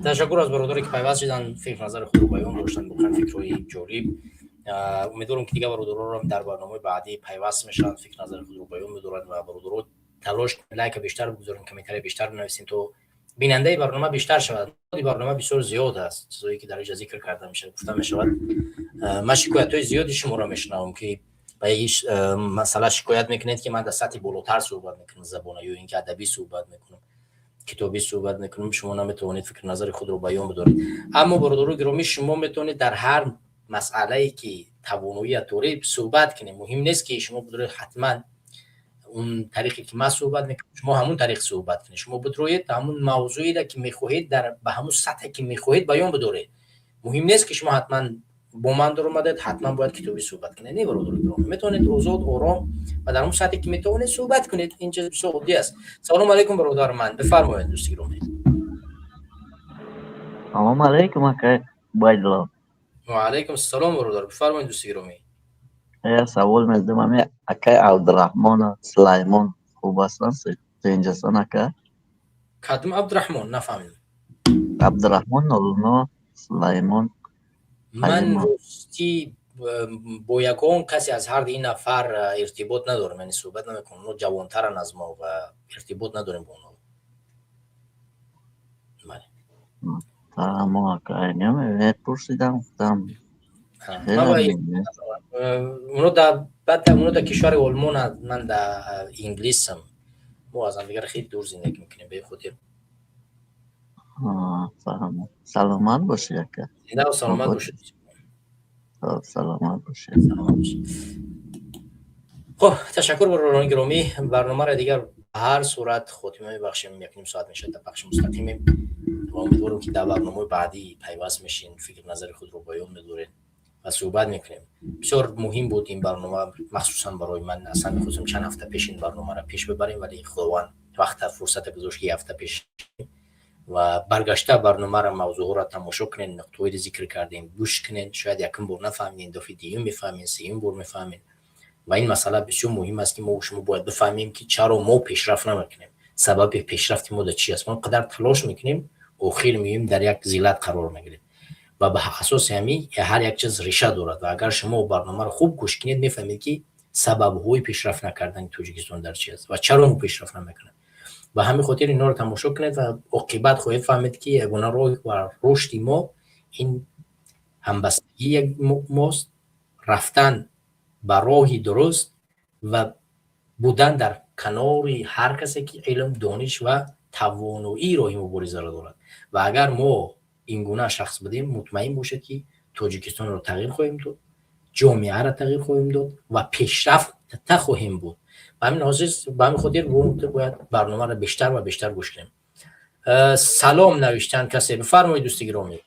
تشکر از برادری که پیوست شدن، فکر نظر خود رو بیان داشتن، بخن فکرهای جالب. امیدوارم که دیگه برادران رو در برنامه بعدی پیوست میشن، فکر نظر خود رو بیان می‌دارن و برادران تلاش لایک بیشتر بگذاریم، کامنت بیشتر بنویسین تا بیننده برنامه بیشتر شود. این برنامه بسیار زیاد است، چیزایی که در اینجا ذکر کرده میشه گفته میشود. من شکایت‌های زیادی شما را میشنوم که به هیچ مسئله شکایت میکنید که من در سطح بالاتر صحبت میکنم زبان یا اینکه ادبی صحبت میکنم، کتابی صحبت میکنم، شما نمیتونید فکر نظر خود رو بیان بدارید. اما برادران گرامی شما میتونید در هر مسئله‌ای که توانایی دارید صحبت کنید. مهم نیست که شما بدارید حتما اون طریقی که من صحبت میکنم شما همون طریق صحبت کنید. شما بدروید همون موضوعی را که میخواهید در به همون سطحی که میخواهید بیان بدارید. مهم نیست که شما حتما با من در اومدید حتما باید کتابی صحبت کنید. نه برادران گرامی، میتونید آزاد آرام و در اون سطحی که میتونید صحبت کنید. این چیز بسیار عادی است. سلام علیکم برادر من، بفرمایید دوست گرامی. سلام علیکم اکای عبیدالله. و علیکم السلام برادر، بفرمایید دوست گرامی. سوال می‌دم همه اکای عبدالرحمن سلیمان خوب هستن اینجاستن اکای؟ کدوم عبدالرحمن؟ نفهمیدم. عبدالرحمن 09 سلیمان. من راستی با یکان کسی از هر این نفر ارتباط ندارم، یعنی صحبت نمیکنم. اونا جوانترن از ما و ارتباط نداریم با اونا. ما اکای نمی‌وید پرسیدم گفتم اونا در کشور آلمان، من در انگلیس هم. ما از هم دیگر خیلی دور زندگی میکنیم به خاطر. فهمم. سلامت باشی اکای. زنده و سلامت باشید. سلامت باشی. خب تشکر برادران گرامی. برنامه را دیگر هر صورت خاتمه می‌بخشیم. یک نیم ساعت میشه در بخش مستقیم و امیدوارم که در برنامه بعدی پیوست میشین، فکر نظر خود رو بیان می‌دارین و صحبت میکنیم. بسیار مهم بود این برنامه، مخصوصا برای من. اصلا می‌خواستم چند هفته پیش این برنامه را پیش ببریم ولی خداوند وقت فرصت گذاشت که هفته پیش و برگشته برنامه را موضوع را تماشا کنین، نقطه‌ای رو ذکر کردیم، گوش کنین. شاید یکم بار نفهمین، دفعه دیگه میفهمین، سوم بار میفهمین. و این مسئله بسیار مهم است که ما و شما باید بفهمیم که چرا ما پیشرفت نمیکنیم، سبب پیشرفت ما چی است. ما قدر تلاش میکنیم آخر میایم در یک ذلت قرار میگیریم و به اساس همین هر یک چیز ریشه دارد و اگر شما برنامه رو خوب گوش کنید میفهمید که سبب های پیشرفت نکردن تاجیکستان در چی است و چرا ما پیشرفت نمیکنیم. و همین خاطر اینا رو تماشا کنید و عاقبت خواهید فهمید که یگانه راه و رشد ما این همبستگی ماست، رفتن به راهی درست و بودن در کنار هر کسی که علم، دانش و توانایی راهی مبارزه را دارد. و اگر ما این گونه شخص بدیم مطمئن باشید که تاجیکستان را تغییر خواهیم داد، جامعه را تغییر خواهیم داد و پیشرفت خواهیم بود. و همین حاضر به همین خاطر باید برنامه را بیشتر و بیشتر گوش کنیم. سلام نوشتن کسی، بفرمایید دوست گرامی.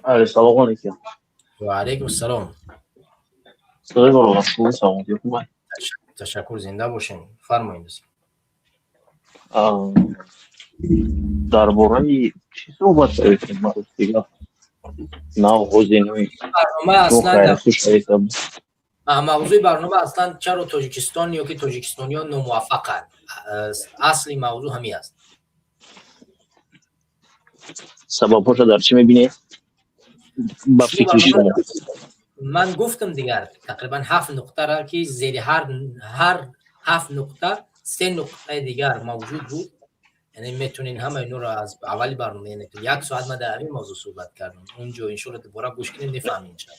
سلام علیکم. و علیکم السلام. تشکر، زنده باشین. فرمایید. درباره چی صحبت کردیم ما دیگه؟ نه حوزینوی برنامه اصلا موضوع برنامه اصلا چرا تاجیکستان یا که تاجیکستانیان ناموفقند، اصلی موضوع همین است. سببش در چی میبینی؟ با فکر شما من گفتم دیگر تقریبا 7 نقطه را که زیر هر 7 نقطه 3 نقطه دیگر موجود بود. یعنی میتونین همه اینو را از اولی برنامه نکنید. 1 ساعت ما در این موضوع صحبت کردم. اونجا این شورت دوباره گوش کنید میفهمین چه.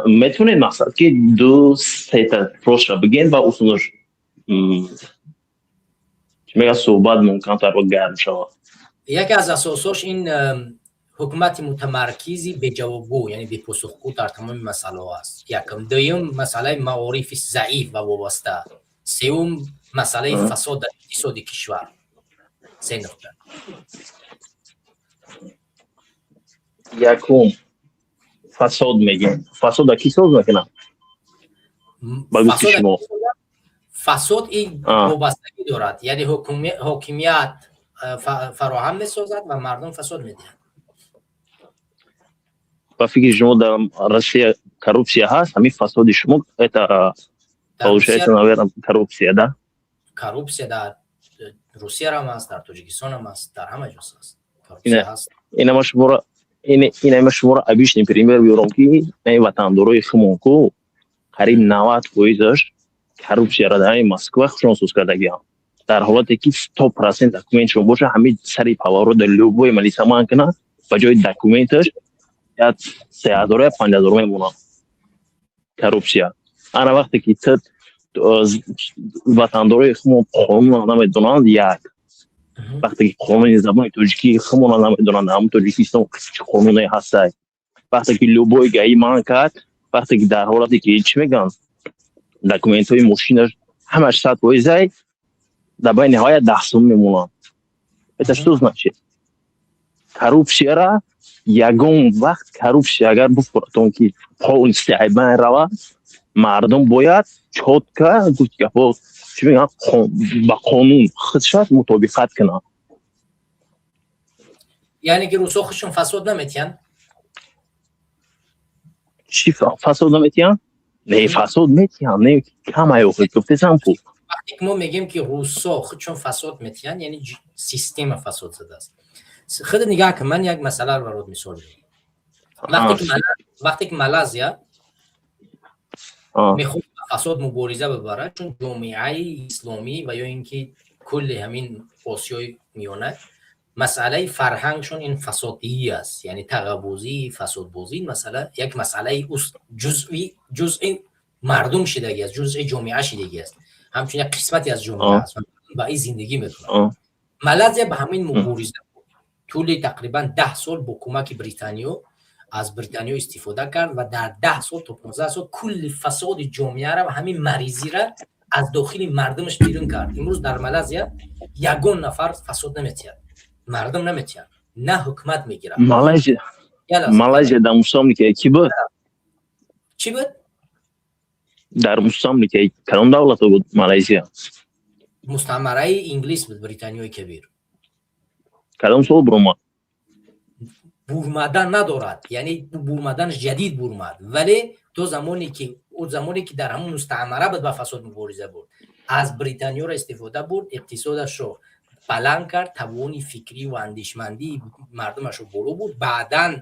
میتونید مقصد که 2-3 تا پروش را بگین و اصولش میگه صحبت ممکن تر و گرم شود. یکی از اساساش این حکومت متمرکزی به جوابگو، یعنی به پاسخگو در تمام مسئله است. یکم. دوم مسئله معارف ضعیف و وابسته. سوم مسئله فساد در اقتصاد کشور. 3 نقطه. یکم فساد میگیم. فساد کی ساز میکنه؟ فساد این وابستگی دارد، یعنی حاکمیت فراهم میسازد و مردم فساد میدهند. با فکر شما در روسیه کروپسیا هست، همین فساد شما ایتا پاوشایت نویرم کروپسیا ده؟ کروپسیا در روسیه هم هست، در تاجیکستان هم هست، در همه جا هست. اینه ما شما را ابیش پریمیر بیارم که این وطن داروی خمون کو قریب 90% کروپسیا را در این مسکو خشون سوز کردگی هم. در حالتی که 100% دکومنت شما باشه همین سری پاور رو در لوبوی ملی سامان کنه و جای دکومنتش یا 3000 یا 5000 میمونه کروپسیا. انا وقتی که تو وطن داروی خمون قانون نمیدونند یک، وقتی که قانون زبان تاجیکی خمون نمیدونند هم تاجیکستان قانونی هسته. وقتی که لوبوی گایی مان کرد، وقتی که در حالتی که چی میگن دکومنت های ماشینش همش 100 ویزای در بین نهایت 10 سوم میمونند. اتشتوز نشه کروپسیا را یگون وقت کروپسیا اگر بفراتون که قانون استعبان روا مردم باید چوتکا گوشت با چی میگن با قانون خودشات مطابقت کنه. یعنی که روسا خودشون فساد نمیتین؟ چی فساد نمیتین؟ نه فساد میتین، نه کم ایو خود گفته سامپو. وقتی که ما میگیم که روسا خودشون فساد میتین یعنی سیستم فساد زده است. خود نگاه که من یک مسئله رو برات مثال میزنم. وقتی که مالزیا میخواد فساد مبارزه ببره، چون جامعه اسلامی و یا اینکه کل همین آسیای میانه مسئله فرهنگشون این فسادی است، یعنی تقابوزی، فسادبازی، مسئله یک مسئله جزئی مردم شدگی است، جزئی جامعه شدگی است، همچنین یک قسمتی از جامعه است و این زندگی میکنه. مالزیا به همین مبارزه طول تقریبا 10 سال با کمک بریتانیا از بریتانیا استفاده کرد و در 10 سال تا 15 سال کل فساد جامعه را و همین مریضی را از داخل مردمش بیرون کرد. امروز در مالزیا یگان نفر فساد نمیتیاد، مردم نمیتیاد، نه حکومت میگیره. مالزیا در مستعمره کی بود؟ چی بود؟ در مستعمره کدام دولت بود مالزیا؟ مستعمره انگلیس بود، بریتانیای کبیر. کدام سال برآمد؟ برمدن ندارد، یعنی برمدنش جدید برمد، ولی تو زمانی که در همون مستعمره بود و فساد مبارزه بود، از بریتانیا را استفاده بود، اقتصادش رو بلند کرد، توان فکری و اندیشمندی مردمش رو بالا بود. بعداً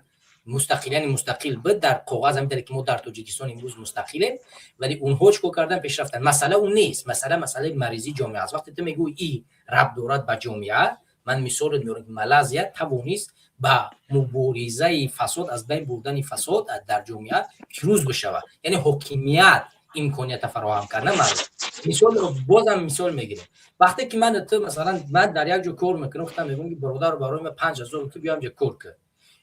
مستقل بود در کاغذ، همینطوری که ما در تاجیکستان امروز مستقلیم، ولی اونها چیکار کردن؟ پیش رفتن. مسئله اون نیست، مسئله مریضی جامعه است. وقتی تو میگوی این ربط دارد به جامعه، من مثال میارم. مالزیا توانست با مبارزه فساد، از بین بردن فساد در جامعه پیروز بشه، یعنی حاکمیت امکانیت فراهم کردن مردم. بازم مثال میگیریم. وقتی که من در یک جا کار میکنم، گفتم میگم که برادر برای من 5000 تو بیام کار کن،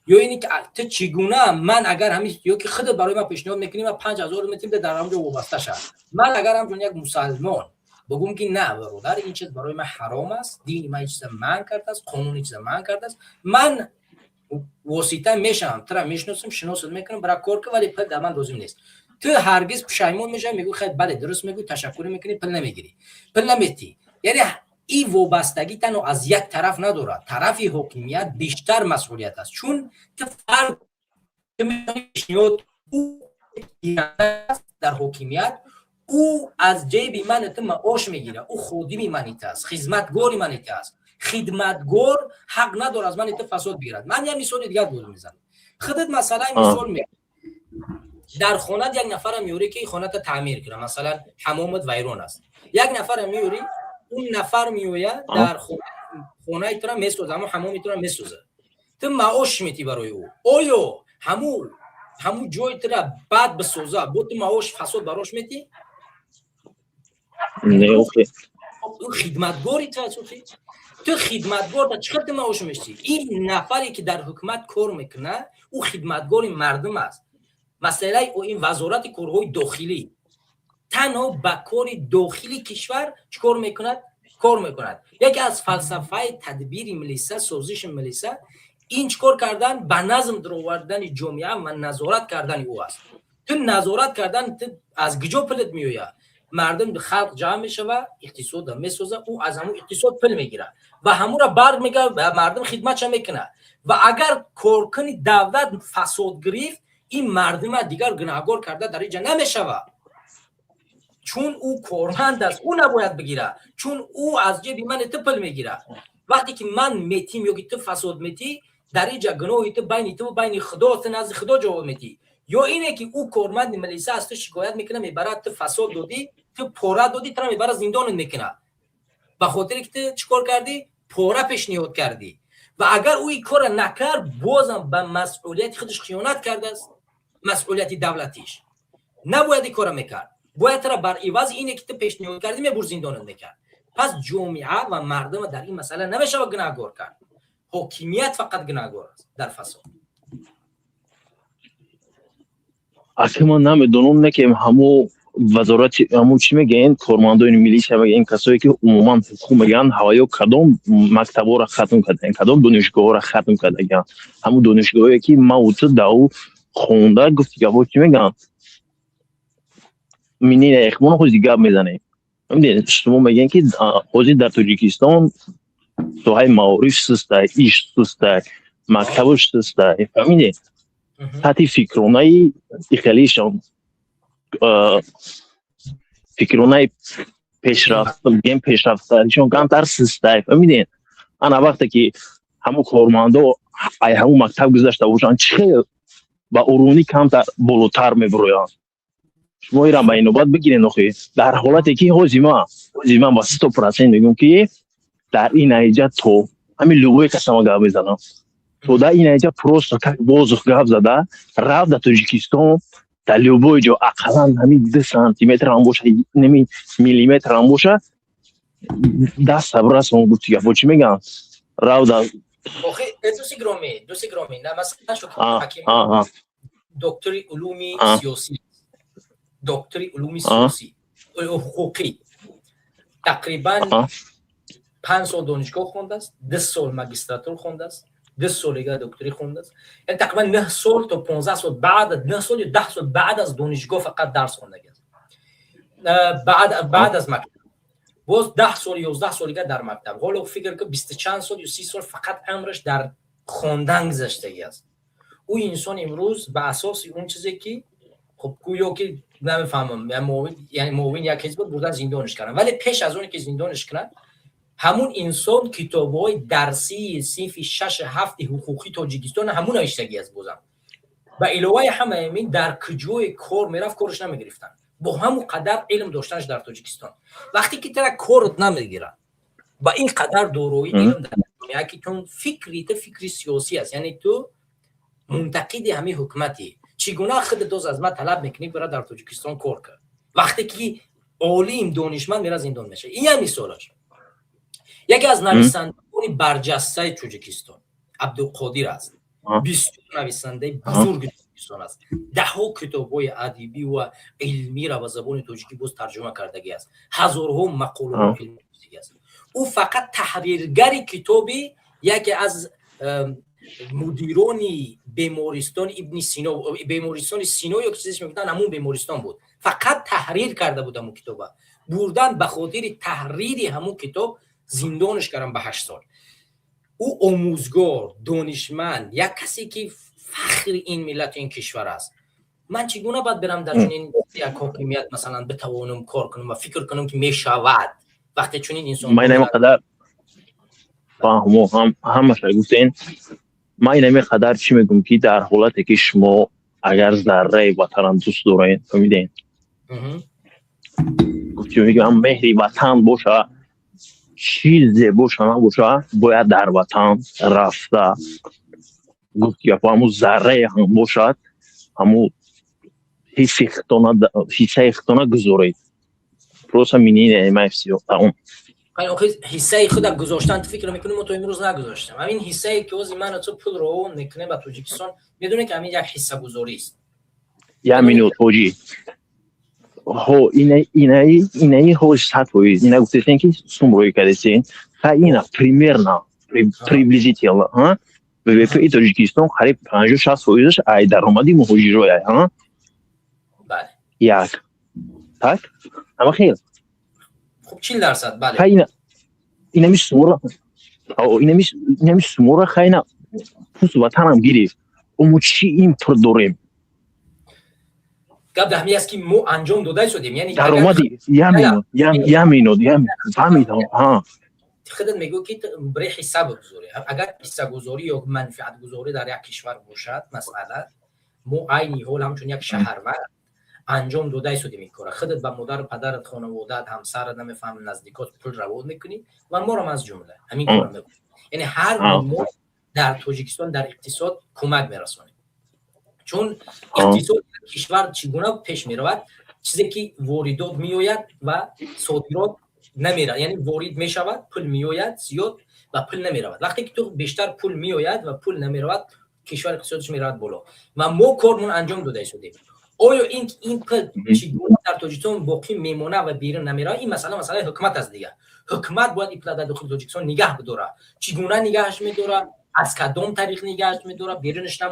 یا اینی که تو چگونه من اگر همین یا که خودت برای من پیشنهاد میکنی من 5000 میتونم در اونجا وابسته شم، من اگر همون یک مسلمان بگم که نه برادر این چیز برای من حرام است، دین من چیز من کرده است، قانون چیز من کرده است، من واسطه میشم، تو را میشناسم، شناسات میکنم برای کار که، ولی پول در من لازم نیست. تو هرگز پشیمون میشی، میگی خیلی بله درست میگی، تشکر میکنی، پول نمیگیری، پول نمیتی. یعنی این وابستگی تنها از یک طرف ندارد، طرف حاکمیت بیشتر مسئولیت است، چون که فرد میشنید او در حاکمیت، او از جیب من تو معاش میگیره، او خودی من است، خدمتگار من است. خدمتگار حق نداره از من تو فساد بگیرد. من یه مثال دیگه میزنم. خودت مثلا مثال میگم، در خانه یک نفر میوری که خانه تا تعمیر کنه، مثلا حمامت ویران است، یک نفر میوری، اون نفر میوید در خانه تو را میسوزه، اما حمام تو را میسوزه، تو معاش میتی برای او. آیا همون جای تو را بعد بسوزه بود تو معاش فساد براش میتی؟ نه اوکی. خدمتگاری تو خدمتگار تا چقدر معاش میشی؟ این نفری که در حکومت کار میکنه او خدمتگار مردم است. مسئله او این وزارت کارهای داخلی تنها با کار داخلی کشور چیکار میکند؟ کار میکند. یکی از فلسفه تدبیر ملیسه، سازش ملیسه، این چیکار کردن؟ به نظم درآوردن جامعه و نظارت کردن او است. تو نظارت کردن تو از کجا پولت میآید؟ مردم خلق جمع میشه و اقتصاد میسازه، او از همون اقتصاد پول میگیره و همون را بر میگه و مردم خدمتش میکنه. و اگر کارکنی دولت فساد گرفت، این مردم دیگر گناهکار کرده در اینجا نمیشوه، چون او کارمند است، او نباید بگیره، چون او از جیب من تو پول میگیره. وقتی که من میتیم یا که تو فساد میتی، در اینجا گناهی تو بین تو و بین خدا است، نزد خدا جواب میتی. یا اینه که او کارمند ملیسه است، تو شکایت میکنه، میبره تو فساد دادی، تو پاره دادی، تو میبره زندان میکنه، به خاطر که تو چیکار کردی؟ پاره پیشنهاد کردی. و اگر او این کار نکرد، بازم به مسئولیت خودش خیانت کرده است، مسئولیت دولتیش. نباید این کار میکرد، باید ترا بر عوض اینه که تو پیشنهاد کردی میبر زندان میکرد. پس جامعه و مردم در این مسئله نمیشه گناهکار کرد، حاکمیت فقط گناهکار است در فساد. اصلا من نمیدونم که همو وزارت همو چی میگن، کارمندان ملیشه میگن، کسایی که عموما حقوق میگن، هوایو کدام مکتبا را ختم کردن، کدام دانشگاه را ختم کردن. همو دانشگاهی که ما اوت داو خونده گفت که با چی میگن، منی اخوان خود دیگه میزنه. میدونید شما میگن که خودی در تاجیکستان تو های معارف سسته، ایش سسته، مکتبش سسته. میدونید سطح فکرونای خیلیشون فکرونای پیشرفت میگن، پیشرفتشون کمتر سسته. میدونید انا وقتی که همو کارمندا ای همو مکتب گذاشته باشن چه با اورونی کمتر بالاتر میبرویان. شما ایران با اینو باید بگیرین اخی. در حالتی که حاجیما با 100% میگم که در این ایجا تو همین لوگوی کسما گاب میزنم، تو در این ایجا پروست که بازخ گاب زده رفت در تاجیکستان در لوگوی جو اقلا همین 2 سانتی متر هم باشه، نمی میلی متر هم باشه، دست برس اون گفتی که چی میگن، رفت در آخه دوست گرامی نه مثلا شو حکیم دکتر علوم سیاسی دکتر علوم سیاسی حقوقی تقریبا 5 سال دانشگاه خونده است، 10 سال ماجستراتور خونده است، 10 سال دیگه دکتری خونده است، یعنی تقریبا 9 سال تا 15 سال بعد 9 سال یا 10 سال بعد از دانشگاه فقط درس خونده است. بعد از مکتب باز 10 سال 11 سال دیگه در مکتب. حالا فکر که 20 چند سال یا 30 سال فقط عمرش در خواندن گذشته است. او انسان امروز به اساس اون چیزی که خب گویا که نمیفهمم یعنی معاون یک حزب بردن زندانش کردن، ولی پیش از اون که زندانش کردن همون انسان کتابای درسی صنف 6 7 حقوقی تاجیکستان همون نوشتگی است بازم. و علاوه همه همین در کجای کار میرفت کارش نمیگرفتن. با همون قدر علم داشتنش در تاجیکستان. وقتی که طرف کارت نمیگیره با این قدر دوروی علم در دنیا که چون فکری سیاسی است، یعنی تو منتقد همین حکومتی چگونه خودت از ما طلب میکنی برای در تاجیکستان کار کنی وقتی که عالم دانشمند میره زندان میشه. این هم مثالش. یکی از نویسندگان برجسته تاجیکستان عبدالقادر است. بسیار نویسنده بزرگ تاجیکستان است. دهها کتاب‌های ادبی و علمی را به زبان تاجیکی باز ترجمه کردگی است. هزارها مقاله علمی است. او فقط تحریرگر کتابی یکی از مدیران بیمارستان ابن سینا، بیمارستان سینا یا چیزیش میگفتن همون بیمارستان بود، فقط تحریر کرده بود همون کتابه. بردن به خاطر تحریر همون کتاب زندانش کردن به 8 سال. او آموزگار، دانشمند، یک کسی که فخر این ملت این کشور است. من چگونه باید برم در چنین یک حاکمیت مثلا بتوانم کار کنم و فکر کنم که میشود وقتی چنین انسان من اینقدر فهمو هم گفتین ما اینمی قدر چی میگم که در حالتی که شما اگر ذره وطن دوست دارین فهمیدین گفتی میگم مهری وطن باشه چیزی باشه نباشه باید در وطن رفته گفتی یا همون ذره هم باشد همون حیثه اختانه گذارید پروسه مینینه مفسی اون حصه خودم گذاشتن. فکر میکنم من تو امروز نگذاشتم. همین حصه که از من تو پول رو میکنه به تاجیکستان میدونه که همین یک حصه گذاری است. یا مینوت توجی هو اینای هوش ساتوی اینا گفتین که سومروی کردین خیلی پریمرنا پریویلیجیتی ها به تو تاجیکستان قریب 50-60% ای درآمدی مهاجرای ها بله یک tak اما خیلی خب 40% بله اینا میسوره او اینا میسوره خیلی پوست وطنم گیری اما چی این پر داریم گپ همی است که ما انجام داده شدیم یعنی درآمدی یمینو فهمیدم ها خودت میگو که برای حساب گذاری اگر حساب گذاری یا منفعت گذاری در یک کشور باشد مسئله ما عینی حال همچون یک شهروند انجام داده شدیم این کار. خودت با مادر پدرت خانواده‌ات همسرت نمیفهم نزدیکات پول رواد میکنی و ما رو از جمله همین کارو میکنیم. یعنی هر ما در تاجیکستان در اقتصاد کمک میرسونیم چون اقتصاد کشور چگونه پیش میرود چیزی که واردات میآید و صادرات نمیره یعنی وارد میشود پول میآید زیاد و پول نمیرود. وقتی که تو بیشتر پول میآید و پول نمیرود کشور اقتصادش میرود بالا و ما کارمون انجام داده شدیم. آیا این پول چگونه در تاجیکستان باقی میمونه و بیرون نمیره؟ این مسئله حکومت است دیگه. حکومت باید این پول در داخل تاجیکستان نگه بداره. چگونه نگهش میداره؟ از کدام طریق نگهش میداره؟ بیرونش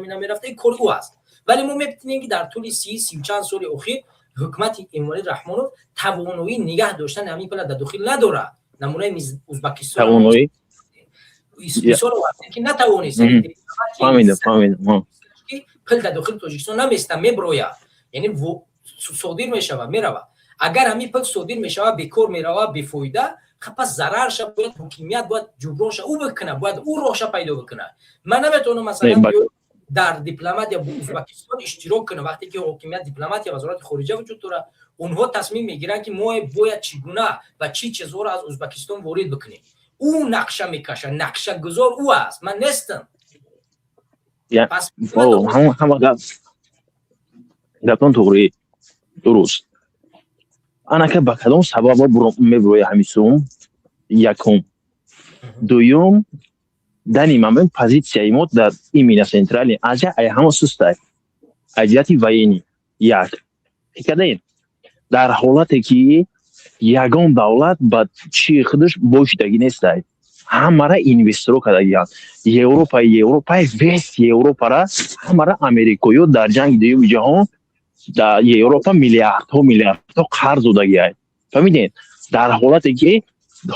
نمیرفته این کار او است. ولی ما میبینیم که در طول 30 چند سال اخیر حکومت اموال رحمانوف توانایی نگه داشتن همین پول در داخل نداره. نمونه ازبکستان توانایی مثال وقتی که نتوانست فهمیدم پول در داخل تاجیکستان نمیسته میبروید یعنی صادر میشوه میروه. اگر همین پول صادر میشوه بیکار میروه بیفایده خب پس ضرر شد باید حکومت باید جبرانش او بکنه باید او راهش پیدا بکنه. من نمیتونم مثلا در دیپلمات یا ازبکستان اشتراک کنه وقتی که حکومت دیپلمات یا وزارت خارجه وجود داره اونها تصمیم میگیرن که ما باید چگونه و چی چیزا رو از ازبکستان وارد بکنیم. او نقشه میکشه نقشه گذار او است من نیستم. پس هم گفتن توری درست انا که با کدام سبب میبروی همیسوم یکم دوم данный момент позиция мо дар именно Центральной Азия ай ҳама сустай. Азияти военный як. Икадаин дар ҳолате ки ягон давлат ба чи худаш бошидаги нестай. Ҳамара инвестору кардагиянд. Европа вест Европара ҳамара Америкоё дар ҷанги дуюми ҷаҳон дар Европа миллиардҳо қарз додагиянд. Фаҳмидед? Дар ҳолате ки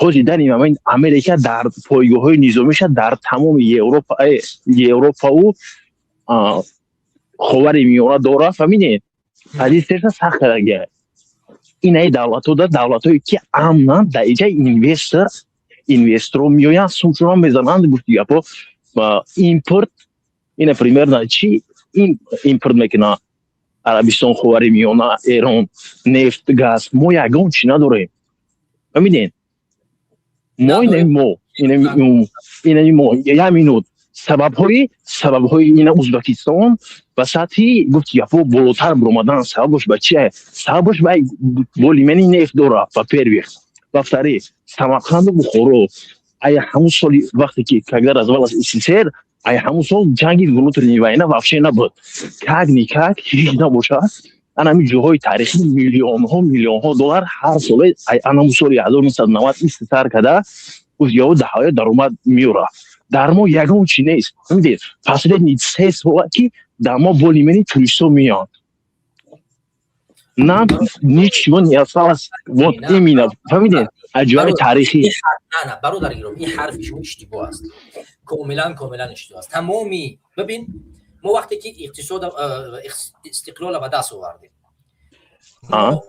ҳозир дар ин момент Америка дар пойгоҳҳои низомиша дар тамоми Европаву ховари миёна дора. Фаҳмидед? позицияша сахт кардагиянд. Инаи давлатҳое ки амнан дар иҷаи инвесторро меоянд сумчунон мезананд гуфти гапо импорт ина примерно чи импорт мекунад Арабистон, ховари миёна, Эрон, нефт, газ. Мо ягон чӣ надорем. Фаҳмидед? мо як минут сабабҳои ина Узбекистон ба сатҳи гуфти гапо болотар биромадан сабабаш ба чи? Сабабаш ба болимени нефт дора ба первых. Во вторых, Самарқанду Бухоро ай ҳамун соли вақте ки когда развалилась СССР, ай ҳамун сол ҷанги внутренней война вообще набуд. Как ҳеҷ набошад. Анами ҷойҳои таърихӣ миллионҳо доллар ҳар соле ай анаму соли 1990 истисар карда ӯзё даҳоя даромад меёрад. Дар мо ягон чӣ нест. Фаҳмидед? Последни 3 сола ки дар мо болимени туристҳо меоянд. Нам ничего не осталось. Вот именно. Фаҳмидед? аҷоби таърихӣ. نه برادر گرامی این حرف شما اشتباه است. کاملا اشتباه است. تمامی ببین ما وقتی که اقتصاد استقلال به دست آوردیم ما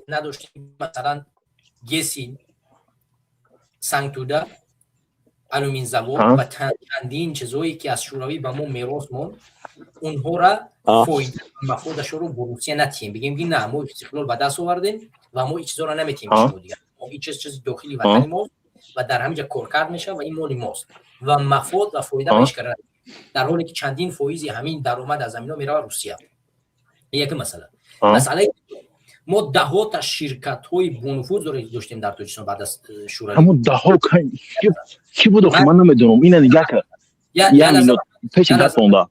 نداشتیم مثلا گسین سنگتوده الومین زواد و چندین چیزایی که از شوروی به ما میراث ماند اونها را فایده مفادش رو بروسیه نتیم بگیم نه ما استقلال به دست آوردیم و ما این چیزا رو نمیتیم دیگه ما این چیز داخلی وطن ما و در همینجا کار میشه و این مال ماست و مفاد و فایده بهش کرده در حالی که چندین فایزی همین درآمد از زمینا میره روسیه. یک مسئله ما ده‌ها تا شرکت‌های بونفوز داشتیم در تاجیکستان بعد از شوروی. اما ده‌ها کی بود خب من نمیدونم اینا نگاه کن. یا مینوت پیش دستوندا.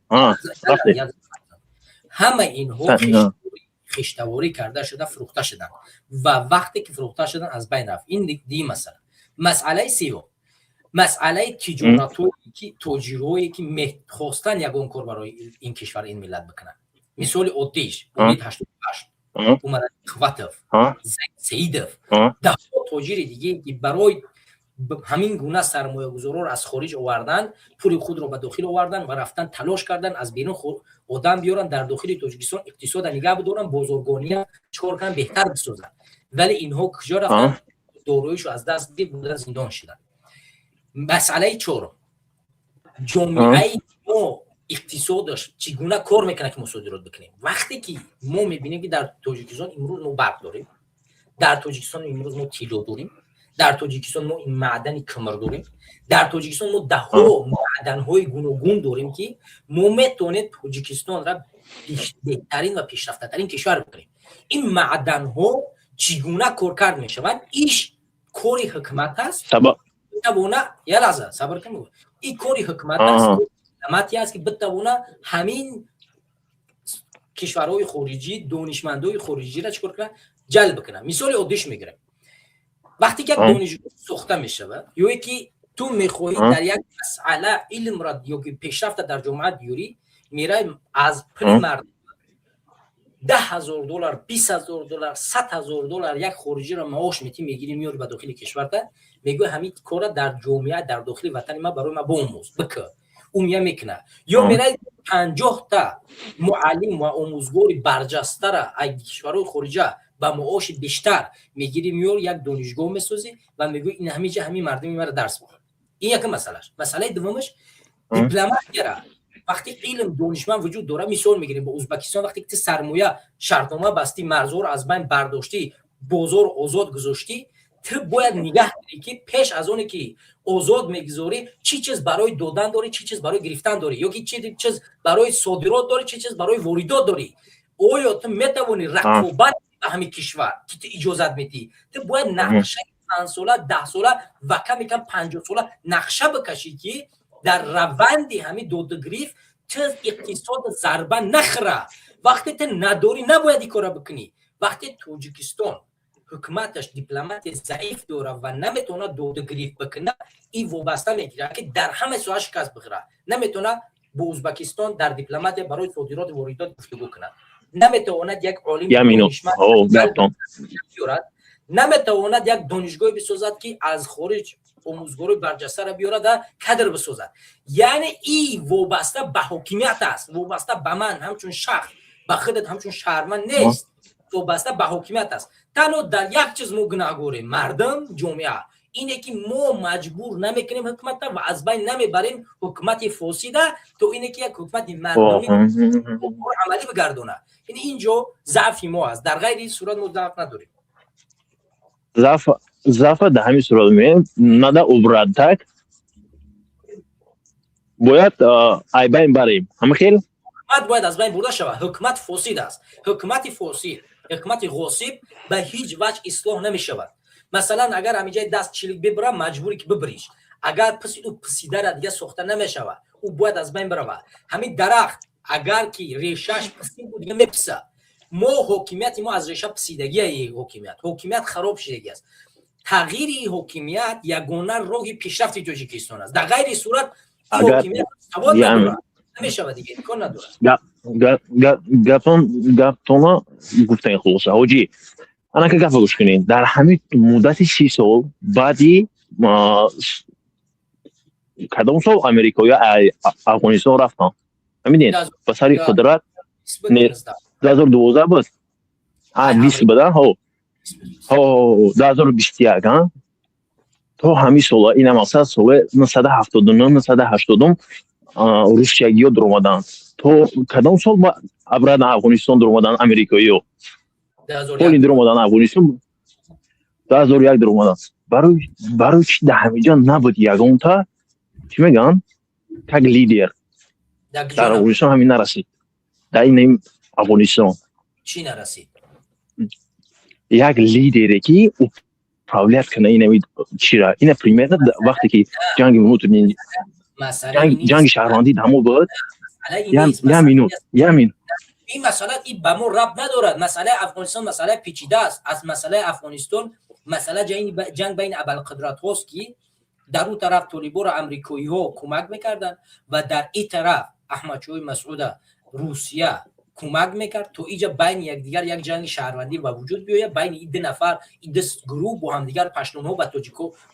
همه اینها خشتواری کرده شده فروخته شدن و وقتی که فروخته شدن از بین رفت. این دی مسئله سیو مسئله تجارت‌هایی که تاجرایی که می‌خواستن یگان کار برای این کشور این ملت بکنن. مثال آتش امید 88 اومدن خواتف سیدف ده تاجر دیگه که برای همین گونه سرمایه گذارا رو از خارج آوردن پول خود رو به داخل آوردن و رفتن تلاش کردن از بیرون آدم بیارن در داخل تاجیکستان اقتصاد نگه بدارن بازرگانی چیکار کنن بهتر بسازن ولی اینها کجا رفتن داراییشو از دست دادن زندان شدن. مسئله چهارم جامعه ما اقتصادش چگونه کار میکنه که ما صادرات بکنیم. وقتی که ما میبینیم که در تاجیکستان امروز ما برق داریم، در تاجیکستان امروز ما طلا داریم، در تاجیکستان ما این معدن کمر داریم، در تاجیکستان ما ده‌ها معدن‌های گوناگون داریم که ما میتونیم تاجیکستان را بهترین و پیشرفته‌ترین کشور بکنیم. این معدن‌ها چگونه کار میشوند؟ ایش کاری حکومت است. بتوانه یه لحظه صبر کنید. این کاری حکومت است. حکومتی است که بتوانه همین کشورهای خارجی دانشمندای خارجی را چیکار کنه جلب کنه. مثال عادیش میگیرم. وقتی که دانشجو ساخته میشه یا یکی تو میخوای در یک مسئله علم را یا که پیشرفت در جامعه بیاری میره از پول مردم $10,000 $20,000 $100,000 یک خارجی را معاش میگیری میاری به داخل کشور تا میگه همین کارا در جامعه در داخل وطن ما برای ما باموز بکن اون میکنه یا میره 50 تا معلم و آموزگار برجسته را از کشورهای خارجی با معاش بیشتر میگیری میاری یک دانشگاه میسازی و میگه این همیشه همین مردم میره درس بخونه. این یک مسئلهش. مسئله دومش دیپلماتیه. وقتی علم دانشمند وجود داره مثال میگیریم با ازبکستان وقتی که سرمایه شرطنامه بستی مرزها رو از بین برداشتی بازار آزاد گذاشتی تو باید نگاه داری که پیش از اون که آزاد میگذاری چی چیز برای دادن داری چی چیز برای گرفتن داری یا که چی چیز برای صادرات داری چی چیز برای واردات داری. آیا تو میتوانی رقابت با همین کشور که تو اجازت میدی تو باید نقشه 5 ساله 10 ساله و کم کم 50 ساله نقشه بکشی که در روند همین دودگریف تو اقتصاد ضربه نخره. وقتی تو نداری نباید این کارا بکنی. وقتی تاجیکستان حکومتش دیپلمات ضعیف داره و نمیتونه دودگریف بکنه، این وابسته میگیره که در همه سوال شکست بخوره. نمیتونه با ازبکستان در دیپلمات برای صادرات و واردات گفتگو کنه. نمیتواند یک عالم دانشمند بیارد، نمیتواند یک دانشگاه بسازد که از خارج آموزگار برجسته را بیارد و کادر بسازد. یعنی این وابسته به حاکمیت است، وابسته به من همچون شخص، به خودت همچون شهروند نیست، وابسته به حاکمیت است. تنها در یک چیز ما گناهگاریم، مردم، جامعه. اینه که ما مجبور نمیکنیم حکومت و از بین نمیبریم حکومت فاسده تو اینه که یک حکومت مردمی عملی بگردونه. یعنی اینجا ضعف ما است، در غیر این صورت ما ضعف نداریم. ضعف در همین صورت میگیم نده عبرتک باید ای بین بریم همه خیلی حکومت باید از بین برده شود. حکومت فاسد است. حکومت فاسد، حکومت غاصب به هیچ وجه اصلاح نمی شود. مثلا اگر همینجای دست چلیک ببره مجبوری که ببریش. اگر او پسیده را دیگه ساخته نمی شود، او باید از بین بره. همین درخت اگر که ریشش پسید بود دیگه میپسه. ما حاکمیت ما از ریشه پسیدگی ای حاکمیت خراب شدگی است. تغییر حاکمیت یگانه راه پیشرفت تاجیکستان است. در غیر صورت حاکمیت ثبات نداره. نمیشه دیگه، امکان نداره. گفتون گفتن خلاصه حاجی انا که گفت گوش کنین در همین مدت 30 سال بعدی کدام سال امریکا یا افغانستان رفتن همین بسری قدرت 2012 بود 20 بدن ها 2021 ها تو همین سال این مثلا سال 979 980 روسیایی در اومدن تو کدام سال با ابرد افغانستان در اومدن امریکایی کلی در اومدن افغانستان 2001 در اومدن برای چی در همینجا نبود یگان تا چی میگن یک لیدر در افغانستان همین نرسید در این افغانستان چی نرسید یک لیدری که فعالیت کنه این چی را این پریمیر وقتی که جنگ موتونی جنگ شهروندی دمو بود یه این مسئله این به ما ربط ندارد. مسئله افغانستان مسئله پیچیده است. از مسئله افغانستان مسئله جنگ بین ابوالقدرت هاست که در اون طرف طالبان را امریکایی ها کمک میکردن و در این طرف احمدشاه مسعود روسیه کمک میکرد تو اینجا بین یکدیگر یک جنگ شهروندی به وجود بیاید بین این دو نفر این دو گروه با هم دیگر پشتونها و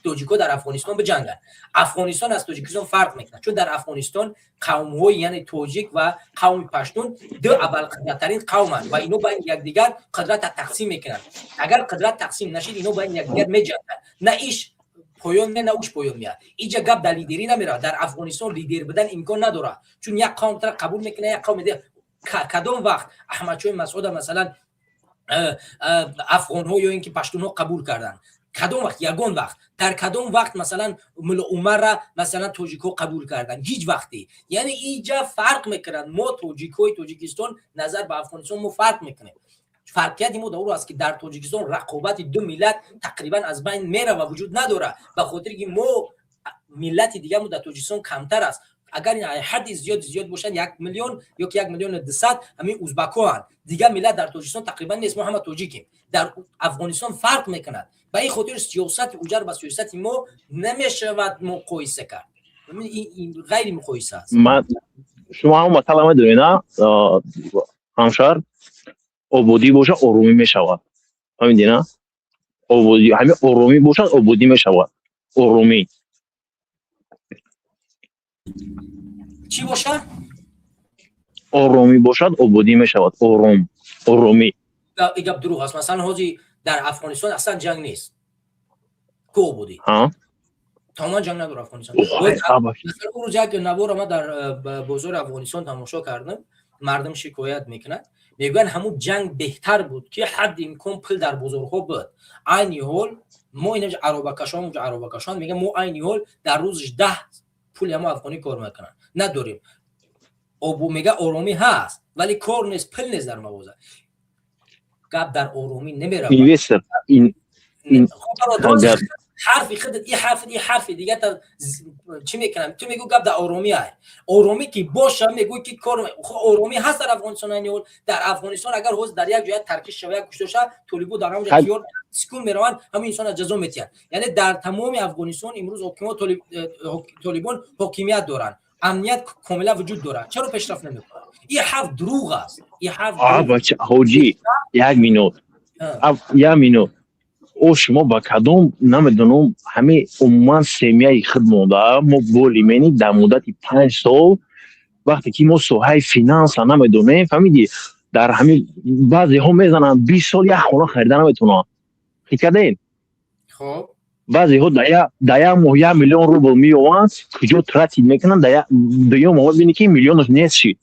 تاجیکا در افغانستان بجنگن. افغانستان از تاجیکستان فرق میکنه چون در افغانستان قوم‌های یعنی تاجیک و قوم پشتون دو ابوالقدرترین قومن و اینو بین یکدیگر قدرت تقسیم میکنن. اگر قدرت تقسیم نشید اینو بین یکدیگر میجنگن. نه ایش پایان نه اوش پایان میاد. اینجا گپ در لیدری نمیره. در افغانستان لیدر بدن امکان نداره چون یک قوم طرف قبول میکنه یک قوم دیگه. کدام وقت احمدشاه مسعود مثلا افغان ها یا اینکه پشتون ها قبول کردن؟ کدام وقت؟ یگان وقت. در کدام وقت مثلا ملا عمر را مثلا تاجیک ها قبول کردن؟ هیچ وقتی. یعنی اینجا فرق میکنن. ما تاجیکستان نظر به افغانستان ما فرق میکنه. فرقیت ما دور است که در تاجیکستان رقابت دو ملت تقریبا از بین میره و وجود نداره به خاطر که ما ملت دیگه ما در تاجیکستان کمتر است. اگر این حد زیاد باشن 1 میلیون یا 1,200,000 همین ازبکان دیگه ملت در تاجیکستان تقریبا نیست. ما همه تاجیکیم. در افغانستان فرق میکنند. به این خاطر سیاست اوجر با سیاست ما نمیشود مقایسه کرد. این غیر مقایسه است. شما هم مطلب دارین نه همشهر آبادی باشه آرومی میشود. همین دینا آبادی همین آرومی باشه آبادی میشود. آرومی چی باشد؟ آرومی باشد آبادی میشود. آرومی این گپ دروغ است. مثلا حاجی در افغانستان اصلا جنگ نیست. کو بودی؟ ها؟ تمام جنگ نداره افغانستان. مثلا اون روز یک نوار ما در بازار افغانستان تماشا کردم. مردم شکایت میکنند. میگن همون جنگ بهتر بود که حد امکان پول در بازارها بود. عین حال ما اینجا عربکشان میگن ما عین حال در روزش 10 پول ما افغانی کار میکنن. نداریم. ابو میگه آرومی هست ولی کار نیست پول نیست در مغازه. گپ در آرومی نمیره. حرفی خودت این حرف دیگه تا چی میکنم تو میگو گپ در آرومی های آرومی که باشه میگو که کار آرومی هست در افغانستان نیول در افغانستان اگر حوز در یک جای ترکیش شوی کشته شه طالبو در اونجا کیور سکون میروند همین انسان از جزا میتین یعنی در تمام افغانستان امروز حکومت طالبان حاکمیت دارن امنیت کاملا وجود داره چرا پیشرفت نمیکنه این حرف دروغ است این حرف بچه حاجی یک مینوت او شما با کدام نمیدونم همه عموما سمیه خود مونده ما بولی منی در مدت 5 سال وقتی که ما سوهای فینانس نمیدونیم فهمیدی در همین بعضی ها میزنن 20 سال یک خونه خریدن نمیتونن خیلی کردین خب بعضی ها در یک ماه 1 میلیون روبل میوان کجا ترتیب میکنن در یک ماه بینی که میلیونش نیست شید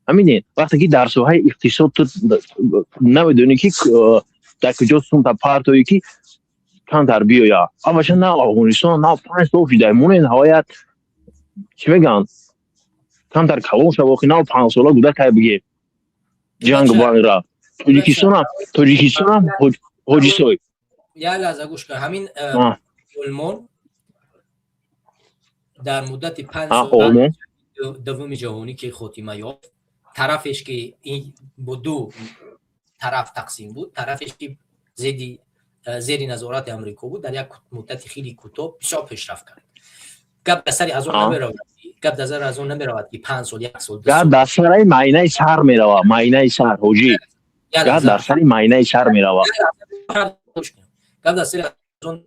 همینه وقتی که در سوهای اقتصاد تو نمیدونی که در کجا سون تا پارتویی که کم در بیایا اما نه افغانستان نه 5 سال شده مون نهایت چی میگن کم در کلام شباخی نه 5 سال بوده که بگه جنگ بان را تاجیکستان حاجی سوی یا لحظه گوش کن همین علمان در مدت 5 سال دوم جهانی که خاتمه یافت طرفش که این دو طرف تقسیم بود طرفش که زیر نظارت امریکا بود در یک مدت خیلی کوتاه بسیار پیشرفت کرد گپ دسری از اون نمیرود گپ دسری از اون نمیرود که 5 سال 1 سال گپ دسری معینه شهر میرود معینه شهر حاجی گپ دسری معینه شهر میرود گپ دسری از اون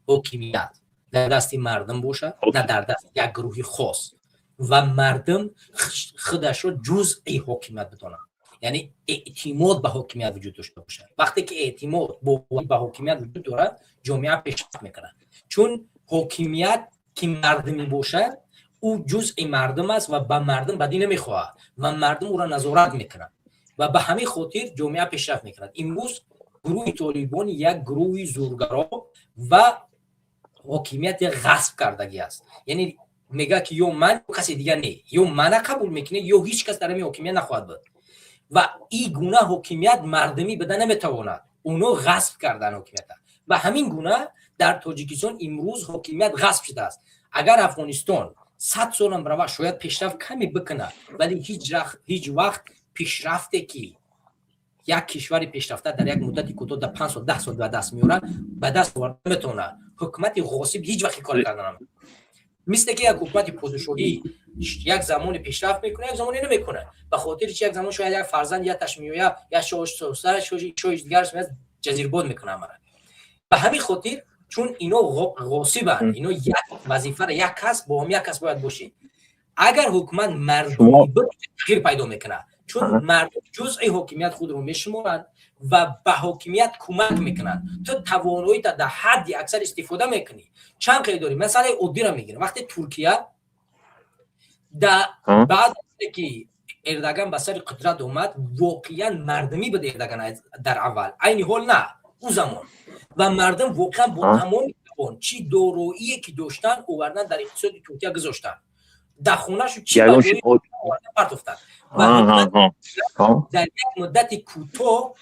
حکومت در دست مردم باشه نه در دست یک گروه خاص و مردم خودش رو جزئی حکومت بدونن یعنی اعتماد به حکومت وجود داشته باشه وقتی که اعتماد به حکومت وجود داره جامعه پیشرفت میکنه چون حکومت که مردمی باشه او جزء مردم است و به مردم بدی نمیخواه و مردم او را نظارت میکنن و به همین خاطر جامعه پیشرفت میکنه امروز گروه طالبان یک گروه زورگرا و حکومت غصب کردگی است یعنی میگه که یا من کسی دیگه نه یا من قبول میکنه یا هیچ کس در این حکومت نخواهد بود و این گونه حکومت مردمی بدن نمیتواند اونو غصب کردن حکومت و همین گونه در تاجیکستان امروز حکومت غصب شده است اگر افغانستان 100 سال هم برای شاید پیشرفت کمی بکنه ولی هیچ وقت پیشرفته که یک کشور پیشرفته در یک مدتی کوتاه در 5 سال 10 سال به دست میاره به دست آورد نمیتونه حکومت غاصب هیچ وقت کار کردن نمیتونه مثل که یک حکومت پادشاهی یک زمان پیشرفت میکنه یک زمانی نمیکنه به خاطر چی یک زمان شاید یک فرزند یا تشمیه یا شوهرش دیگرش مثل جزیرباد میکنه امر به همین خاطر چون اینا غاصبن اینا یک وظیفه یک کس با هم یک کس باید باشه اگر حکومت مردمی بود تغییر پیدا میکنه چون مردم جزء حکومت خود رو میشمارن و به حکومت کمک میکنن تو توانایی تا در حدی اکثر استفاده میکنی چند قید داری مثلا عادی رو میگیرم وقتی ترکیه بعد که اردوغان به سر قدرت اومد واقعا مردمی بود اردوغان در اول عین حال نه اون زمان و مردم واقعا با تمام چی دارایی که داشتن آوردن در اقتصاد ترکیه گذاشتن در خونه‌شو چی پرتافتن و در یک مدت کوتاه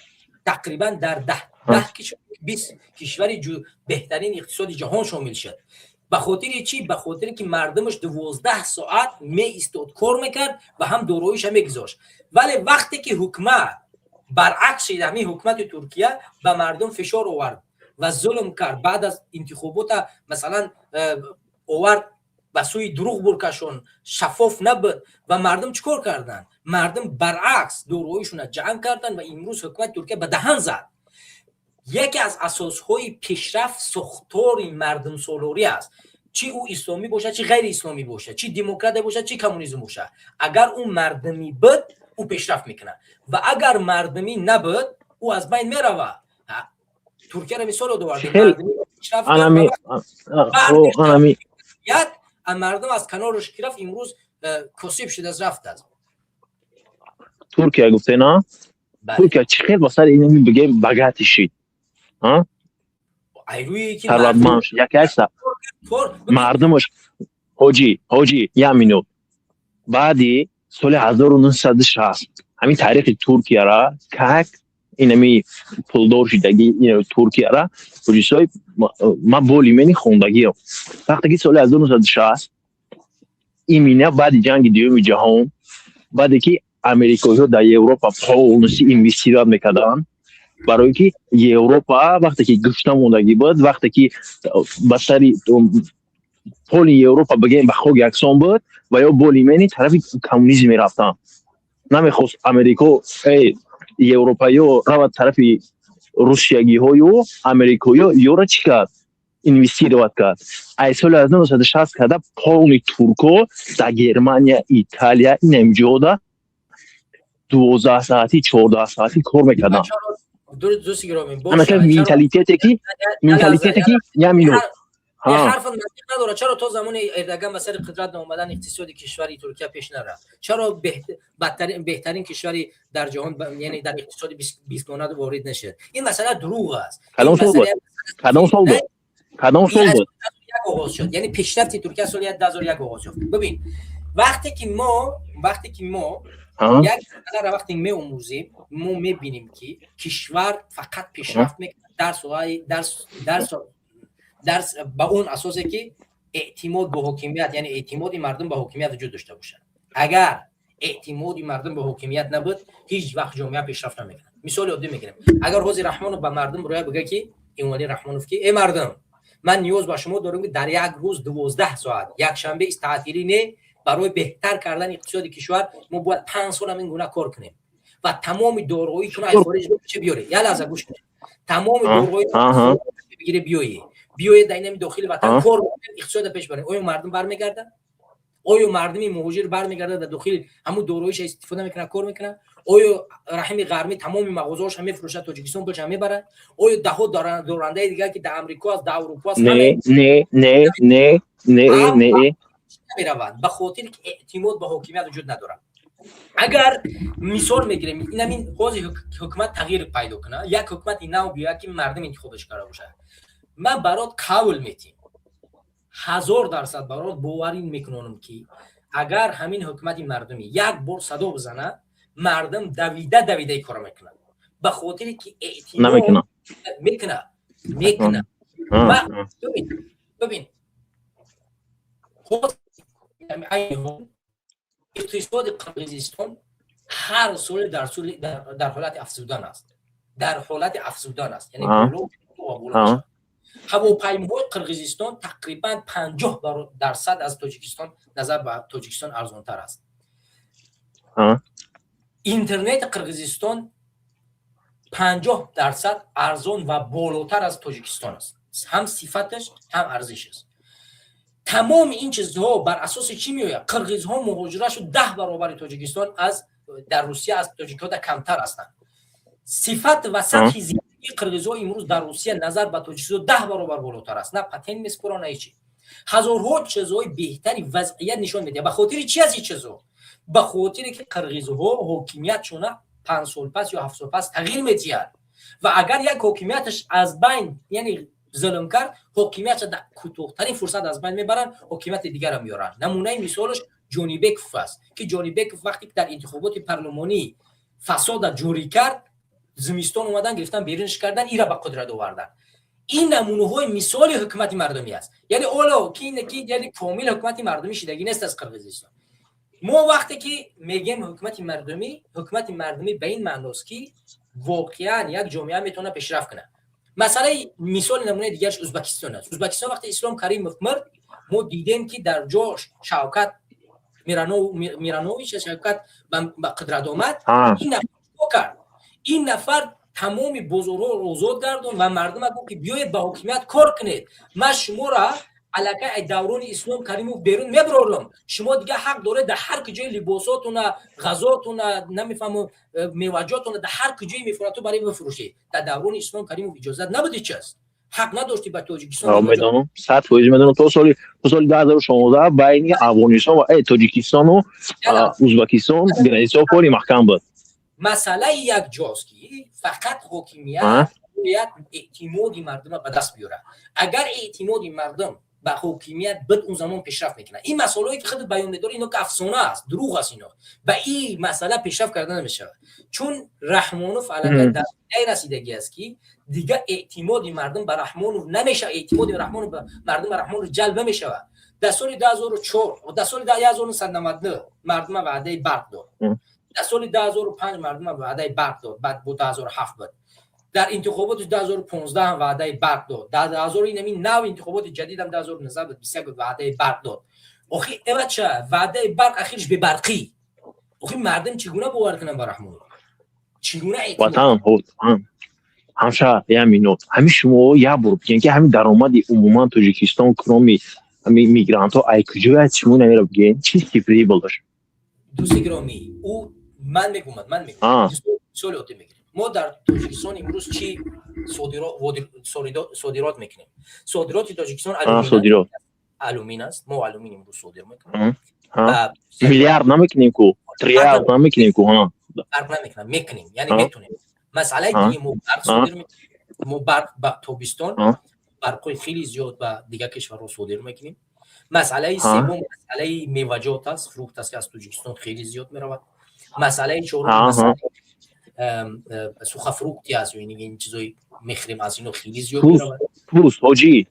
تقریبا در 10 کشور 20 کشور بهترین اقتصاد جهان شامل شد به خاطر چی به خاطر که مردمش 12 ساعت می ایستاد کار میکرد و هم داراییش هم میگذاشت ولی وقتی که حکومت برعکس همین حکومت ترکیه به مردم فشار آورد و ظلم کرد بعد از انتخابات مثلا آورد و سوی دروغ برکشون شفاف نبود و مردم چیکار کردن مردم برعکس داراییشون جمع کردن و امروز حکومت ترکیه به دهن زد یکی از اساسهای پیشرفت ساختار مردم سالاری است چی او اسلامی باشه چی غیر اسلامی باشه چی دموکرات باشه چی کمونیسم باشه اگر اون مردمی بود او پیشرفت میکنه و اگر مردمی نبود او از بین میره ترکیه رو مثال آوردیم مردمی پیشرفت مردم از کنارش گرفت امروز کاسب شده از رفت از ترکیه گفته نه ترکیه چه خیلی واسه اینو میگیم بغاتی شید ها ایروی که ثروتمندش یکی هست مردمش حاجی یامینو بعدی سال 1960 همین تاریخ ترکیه را که اینمی پولدار شدگی این ترکیه را پولیسای ما بولیمنی خوندگی وقتی که سال 1960 ایمینه بعد جنگ دوم جهان بعد که امریکایی‌ها در اروپا پولنسی اینوستیرات میکردن برای که اروپا وقتی که گشته موندگی بود وقتی که بسری پول اروپا بگیم به خود یکسان بود و یا بولیمنی طرف کمونیسم رفتن نمیخواست امریکا اروپایی رو طرف روسیایی ها و امریکایی ها را چی کرد اینوستیرات کرد ای سال 1960 کرده پول ترکو در گرمانیا ایتالیا این امجاده 12 ساعتی 14 ساعتی کار میکردن دوست گرامی اما که منتالیتیتی که یمینو یه حرف منطق نداره. چرا تا زمان اردوغان به سر قدرت اومدن اقتصاد کشوری ترکیه پیش نرفت؟ چرا بهترین کشوری در جهان یعنی در اقتصاد 20 وارد نشد؟ این مسئله دروغ است. کدام سال بود آغاز شد. یعنی پیشرفت ترکیه سال 2001 آغاز شد. ببین وقتی که ما وقتی می‌آموزیم ما می‌بینیم که کشور فقط پیشرفت می‌کنه درس با اون اساسی که اعتماد به حاکمیت یعنی اعتماد مردم به حاکمیت وجود داشته باشه. اگر اعتماد مردم به حاکمیت نبود هیچ وقت جامعه پیشرفت نمی‌کنه. مثال عادی میگیریم. اگر حوزه رحمانوف به مردم روی بگه که این ولی رحمانوف که ای مردم من نیاز به شما دارم که در یک روز 12 ساعت یک شنبه است تعطیلی نه برای بهتر کردن اقتصاد کشور ما باید 5 سال این گونه کار کنیم و تمام داراییتون از خارج چه بیاره. یه لحظه گوش کنید. تمام داراییتون بگیره بیایید در این داخل وطن کار اقتصاد پیش ببرید. آیا مردم برمیگردن؟ آیا مردمی مهاجر برمیگرده در داخل همون داراییش استفاده میکنه کار میکنه؟ آیا رحیم غرمی تمام مغازه‌اش هم میفروشه تاجیکستان پولش هم میبره؟ آیا ده ها دارنده دیگه که در امریکا است در اروپا است نه میروند به خاطر که اعتماد به حاکمیت وجود نداره. اگر مثال میگیریم این حوزه حکومت تغییر پیدا کنه یک حکومت نو بیاد که مردم انتخابش کرده باشه من برات قول میتیم 1000% برات باوری میکنم که اگر همین حکومت مردمی یک بار صدا بزنه مردم دویده کار میکنه به خاطر که اعتماد میکنه ببین اقتصاد قرقیزستان هر سال در حالت افزودن است یعنی بالا هواپیماهای قرقیزستان تقریبا 50% از تاجیکستان نظر به تاجیکستان ارزانتر است. اینترنت قرقیزستان 50% ارزان و بالاتر از تاجیکستان است. هم صفتش هم ارزشش است. تمام این چیزها بر اساس چی میآید؟ قرقیزها مهاجرتشون 10 برابر تاجیکستان از در روسیه از تاجیک‌ها کمتر هستند. صفت و سطح زندگی قرقیزها امروز در روسیه نظر به تاجیکستان 10 برابر بالاتر است. نه پتن میسپرن نه چی. هزارها چیزهای بهتری وضعیت نشون میده. به خاطر چی از این چیزها؟ به خاطر که قرقیزها حاکمیتشون 5 سال پس یا 7 سال پس تغییر می‌دهد و اگر یک حاکمیتش از بین یعنی ظلم کرد حاکمیت در کوتاه‌ترین فرصت از بین میبرن حاکمیت دیگر رو میارن. نمونه مثالش جانی بیکوف است که جانی بیکوف وقتی در انتخابات پارلمانی فساد جوری کرد زمستان اومدن گرفتن بیرونش کردن ایرا به قدرت آوردن. این نمونه های مثال حکومت مردمی است. یعنی اولا که یعنی کامل حکومت مردمی شدگی نیست از قرقیزستان. ما وقتی که میگیم حکومت مردمی به این معنی است که واقعا یک جامعه میتونه پیشرفت کنه. مثلا مثال نمونه دیگرش ازبکستان است. ازبکستان وقتی اسلام کریموف مرد ما دیدیم که در جاش شوکت میرانوویچ شوکت به قدرت آمد این نفر تمام بزرگ‌ها رو آزاد گردون و مردم گفت که بیایید با حکومت کار کنید. من شما را علاقه دوران اسلام کریموف بیرون میبرم. شما دیگه حق داره در هر کجای لباساتون غذاتون نمیفهمم میوه‌جاتون در هر کجای میفروتو برای بفروشید. در دوران اسلام کریموف اجازه نبودی چیز حق نداشتی به تاجیکستان. میدونم 100% میدونم تو سال 2016 بین افغانستان و تاجیکستان و ازبکستان گرایش‌ها پوری محکم بود. مسئله یک جاست که فقط حاکمیت باید اعتماد مردم به دست بیاره. اگر اعتماد مردم به حاکمیت بد اون زمان پیشرفت میکنه. این مسائلی که خودت بیان می‌داری اینا که افسانه است، دروغ است اینا. و این مسئله پیشرفت کردن نمیشه چون رحمانوف علاقه در رسیدگی است که دیگه اعتماد مردم به رحمانوف نمیشه، اعتماد مردم به رحمانوف جلب نمیشه. در سال 2004 و در سال 1999 مردم وعده برق داد. در سال 2005 مردم وعده برق داد. بعد بود 2007 بود. در انتخابات 2015 هم وعده برق داد. در 2009 انتخابات جدید هم 2019 بود 21 وعده برق داد. آخه اینا چه وعده برق اخیرش به برقی. آخه مردم چگونه باور کنن به رحمانوف؟ چگونه وطن خود همشه همینو همین شما یا برو بگین که همین درآمد عموما تاجیکستان کرامی همین میگرانت ها ای کجا شما نمیره بگین چی تفریحی بولش دوست گرامی او من میگم سوال اوتی میگم ما در تاجیکستان امروز چی صادرات میکنیم؟ صادرات تاجیکستان آلومین است. ما آلومین امروز صادر میکنیم. میلیارد نمیکنیم کو تریلیارد نمیکنیم کو ها فرق میکنیم یعنی میتونیم. مسئله دیگه ما برق صادر میکنیم. ما برق با تابستان برقای خیلی زیاد با دیگه کشورها صادر میکنیم. مسئله سوم مسئله میوه‌جات است، فروخت است که از تاجیکستان خیلی زیاد میرود. مسئله چهارم مسئله سوخافروختی است، یعنی این چیزای میخریم از اینو خیلی زیاد میرود. پوست حاجی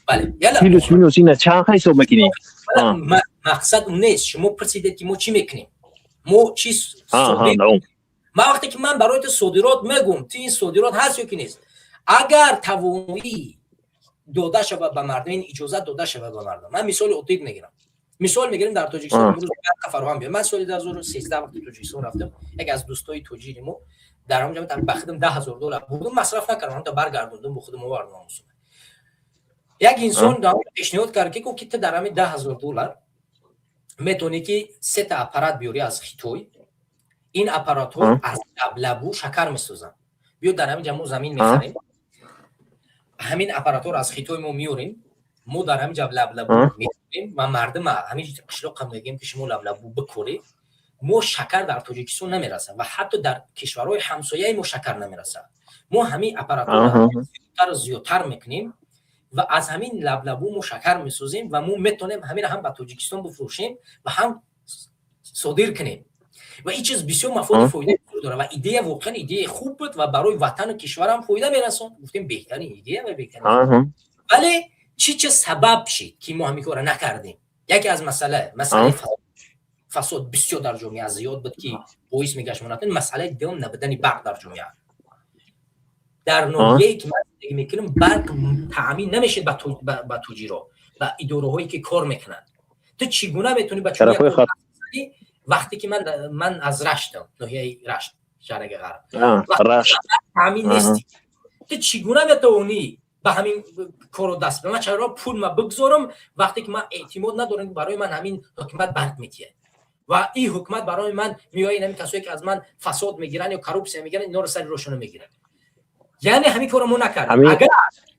بله یلا کیلوش مینوس اینا چند حساب میکنیم؟ مقصد اون نیست. شما پرسیدید که ما چی میکنیم؟ ما چی صادر؟ ما وقتی که من برای تو صادرات میگم تو این صادرات هست یا کی نیست؟ اگر توانایی داده شود به مردم، این اجازه داده شود به مردم. من مثال اوتید میگیرم. مثال میگیریم در تاجیکستان امروز فراهم بیاد. من سال 2013 وقتی تاجیکستان رفتم یک از دوستای تاجیری ما در اونجا بخدم $10,000 بودم مصرف نکردم تا برگردوندم به خودم آوردم. یک انسان دام پیشنهاد کرد که تو در همین $10,000 میتونی که 3 تا اپارات بیاری از خیتوی. این اپارات ها از لبلبو شکر میسازن. بیا در همین جمع زمین میخریم. همین اپاراتور از خیتوی ما میوریم. ما در همین جب لبلبو می‌کنیم و مردم همین قشلاق هم میگیم که شما لبلبو بکوری. ما شکر در تاجیکستان نمیرسه و حتی در کشورهای همسایه ما شکر نمیرسه. ما همین اپاراتور رو زیادتر میکنیم و از همین لبلبو ما شکر میسازیم و ما میتونیم همین هم به تاجیکستان بفروشیم و هم صادر کنیم. و این چیز بسیار مفید فایده داره و ایده واقعا ایده خوب بود و برای وطن و کشورم فایده میرسون. گفتیم بهترین ایده و بهترین. ولی چه سبب شد که ما همین کارو نکردیم؟ یکی از مسئله فساد بسیار در جامعه زیاد بود که باعث میگشت مسئله دوم نبودن برق در جامعه. در ناحیه‌ای که من زندگی میکنم برق تامین نمیشه با تجارا و اداره هایی که کار میکنن. تو چگونه میتونی با چون وقتی که من از رشتم ناحیه رشت شهر غرب رشت تامین نیستی، تو چگونه میتونی با همین کارو دست به من چرا پول ما بگذارم وقتی که من اعتماد ندارم برای من همین حکومت برق میتیه و این حکومت برای من میایه همین کسایی که از من فساد میگیرن یا کاروپسیا میگیرن اینا رو سر روشون میگیرن. یعنی همین کارو ما نکردیم. اگر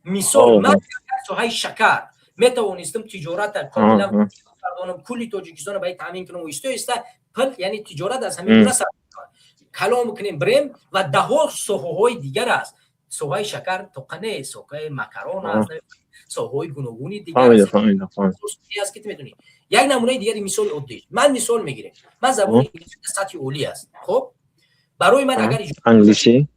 مثال من سوهای شکر میتوانستم تجارت کاملا کلی تاجیکستان رو باید تامین کنم و است پل یعنی تجارت از همین گونه کلام کنیم بریم و ده ها سوهای دیگر است. سوهای شکر توقنه، سوهای مکرون است، سوهای گوناگونی دیگر است. است که میدونی یک نمونه دیگری مثال عادی من مثال میگیرم. من زبان انگلیسی سطح عالی است. خب برای من اگر انگلیسی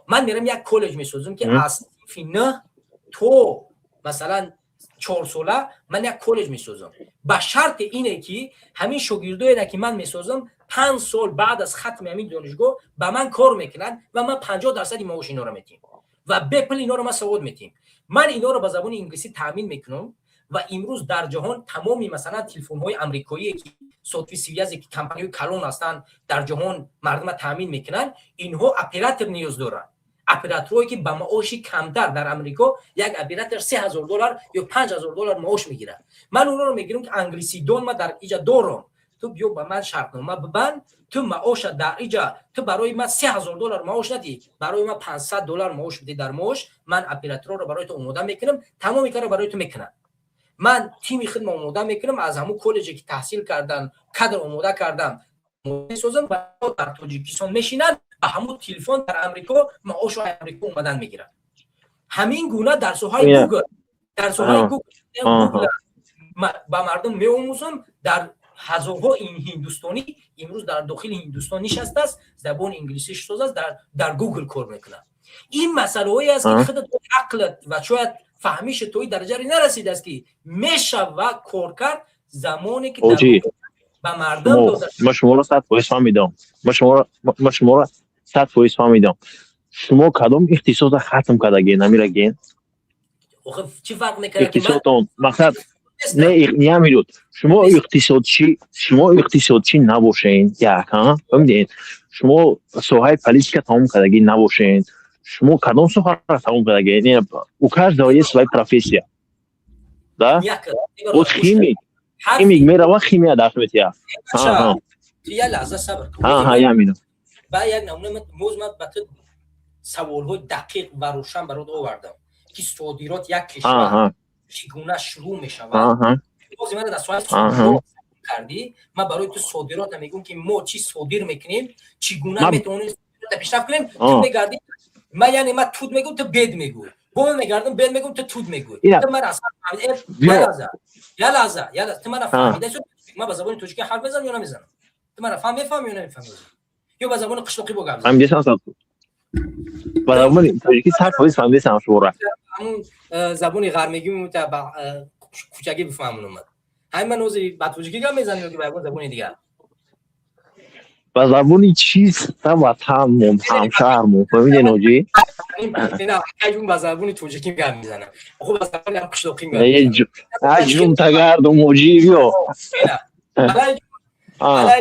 من میرم یک کالج میسازم که از فینه تو مثلا 4 ساله من یک کالج میسازم با شرط اینه که همین شاگردایی که من میسازم 5 سال بعد از ختم همین دانشگاه با من کار میکنن و من 50% معاش اینا رو میدیم و بپل اینا رو ما سواد میدیم. من اینا رو با زبان انگلیسی تامین میکنم و امروز در جهان تمامی مثلا تلفن های آمریکایی که صوتی سیویازی که کمپانی کلون هستن در جهان مردم تامین میکنن اینها اپراتور نیاز دارن. اپراتوری که با معاشی کمتر در امریکا یک اپراتور $3,000 یا $5,000 معاش میگیره. من اونا رو میگیرم که انگلیسی دون ما در اینجا دارم. تو بیا با من شرطنامه ببند، تو معاش در اینجا تو برای من $3,000 معاش ندی، برای من $500 معاش بدی در معاش، من اپراتور رو برای تو آماده میکنم، تمام کارو برای تو میکنم. من تیم خدمت آماده میکنم از همون کالجی که تحصیل کردن کادر آماده کردم میسازم و در تاجیکستان میشینن با همون تلفن در امریکا معاش و امریکا اومدن میگیرن. همین گونه در سوهای گوگل در سوهای گوگل با مردم می‌آموزم. در هزارها این هندوستانی امروز در داخل هندوستان نشسته است، زبان انگلیسیش ساز است، در گوگل کار میکنه. این مسئله‌ای است که خودت عقلت و شاید فهمیش توی درجه نرسیده است که میشه و کار کرد زمانی که به مردم داده. ما شما را 100% فهمیدم. ما شما را 100% فهمیدم. شما کدام اقتصاد ختم کردگی نمیرگین؟ آخه چی فرق میکنه؟ اقتصادتون مقصد نه میرود. شما اقتصادچی نباشین. ها ببینید شما سوهای پلیتیکا تمام کردگی نباشین. شما کدام سوها را تمام کردگی؟ یعنی у каждого есть своя профессия. Да? Вот химик میره خیمیا درس میتیا. یه لحظه صبر کن. یا میدونم. با یک نمونه موضوع بات سوال‌های دقیق و روشن برات آوردم که صادرات یک کشور چگونه شروع میشه و باز من در سوال کردی. من برای تو صادرات میگم که ما چی صادر میکنیم، چگونه میتونیم پیشرفت کنیم. تو میگردی من یعنی من تود میگم تو بد میگوی، بول میگردم بد میگم تو تود میگوی. تو من اصلا یا لحظه تو من فهمیده شد من با زبان تاجیکی حرف بزنم یا نمیزنم؟ تو من فهمیدم یا نمیفهمی؟ یا با زبان قشلاقی بگم؟ من دیگه سانسات با زبان تاجیکی صرف ولی فهمیده سانس شورا. همون زبانی غرمگی میمونه با کوچکی بفهمونم من. همین من اوزی با تاجیکی گم میزنم یا با زبان دیگه؟ با زبانی چیز تا وطن همشهرمون فهمیدی نوجی؟ نه اگه با زبانی تاجیکی گم میزنم. خب با زبانی قشلاقی میگم. اجرم تگرد و موجی بیو. حالا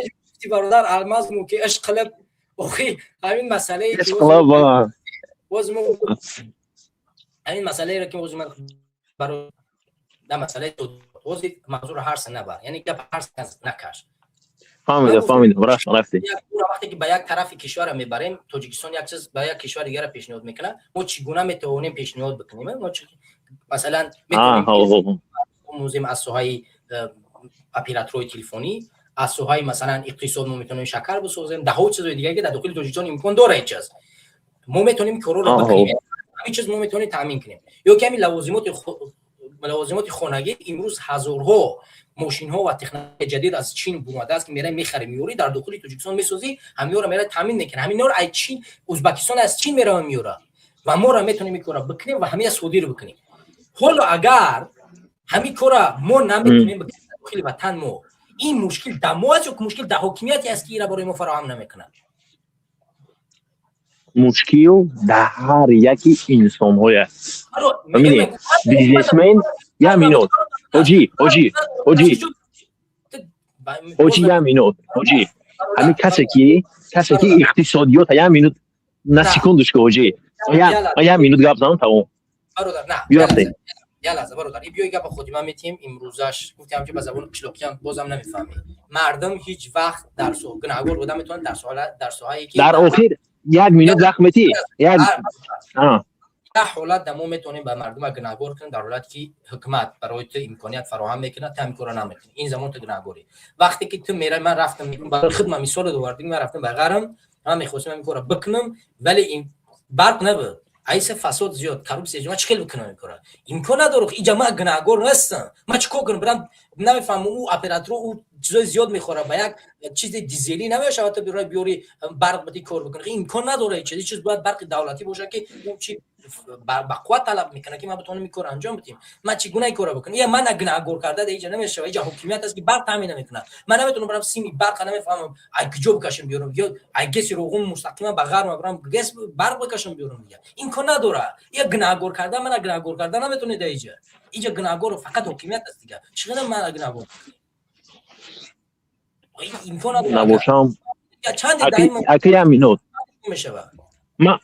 برادر الماس مو که عشق قلب اخی همین مسئله عشق قلب وزمو همین مسئله را که من برای در مسئله تو وزی منظور هر سنه بر یعنی که هر سنه نکش. فهمیدم براش رفتی. وقتی که به یک طرف کشور میبریم تاجیکستان یک چیز به یک کشور دیگه پیشنهاد میکنه ما چگونه میتونیم پیشنهاد بکنیم؟ ما مثلا میتونیم موزیم از سوهای اپراتورهای تلفنی از سوهای مثلا اقتصاد ما میتونیم شکر بسازیم، ده ها چیز دیگه که در داخل تاجیکستان امکان داره این چیز ما میتونیم کارو رو بکنیم، همین چیز ما میتونیم تامین کنیم. یا کمی لوازمات خانگی امروز هزارها ماشین ها و تکنولوژی جدید از چین اومده است که میره میخره میوری در داخل تاجیکستان میسازی، همینا رو میره تامین میکنه، همینا رو از چین ازبکستان از چین میره میوره و ما رو میتونیم این کارا بکنیم و همه صادر بکنیم. حالا اگر همین کارا ما نمیتونیم بکنیم داخل وطن ما، این مشکل دماغ و مشکل ده حکومتی است که ایرا برای ما فراهم نمیکنه. مشکل در هر یکی انسان های است. ببینید بیزنسمن یا مینوت اوجی یا مینوت اوجی همین کسی که اقتصادیات یا مینوت نه سکندش که اوجی یا مینوت گپ زدم تمام برادر نه بیاید یا لحظه برادر این بیای گپ خودی من میتیم امروزش گفتم که با زبان قشلاقی هم بازم نمیفهمی. مردم هیچ وقت در سو گناهگار بودن میتونن در سوهای که در آخر یک مینوت زخمتی یک حالت دمو میتونیم به مردم گناهگار کنیم در حالتی که حکومت برای تو امکانیت فراهم میکنه تام کارا نمیکنه. این زمان تو گناهگاری. وقتی که تو میره من رفتم برای خدمت مثال دوردیم من رفتم به غرم من میخواستم این کارا بکنم ولی این برق نبود. ایس فساد زیاد کاربسیج ما چیکار بکنم این کارا امکان نداره. این جماعت گناهگار نیستن. ما چیکار کنم برام نمیفهمم او اپراتور او چیزای زیاد میخوره با یک چیز دیزلی نمیشه تو برای بیاری برق بدی کار بکنه. این امکان نداره. چیز باید برق دولتی باشه که اون چی با قوت طلب میکنه که ما بتونیم این کار انجام بدیم. ما چگونه این کارا بکنیم؟ یا من گناهگار کرده دیگه نمیشه. اینجا حکومت است که برق تامین نمیکنه. من نمیتونم برام سیمی برق نمیفهمم ای جوب کشم بیارم یا ای گس روغن مستقیما به غرب برام گس برق بکشم بیارم دیگه. این کار نداره. یا گناهگار کرده من گناهگار کرده نمیتونه دیگه. اینجا گناهگار فقط حکومت است دیگه. چقدر من گناهگار این کار نداره. نباشم یا چند دقیقه اکی مینوت میشه ما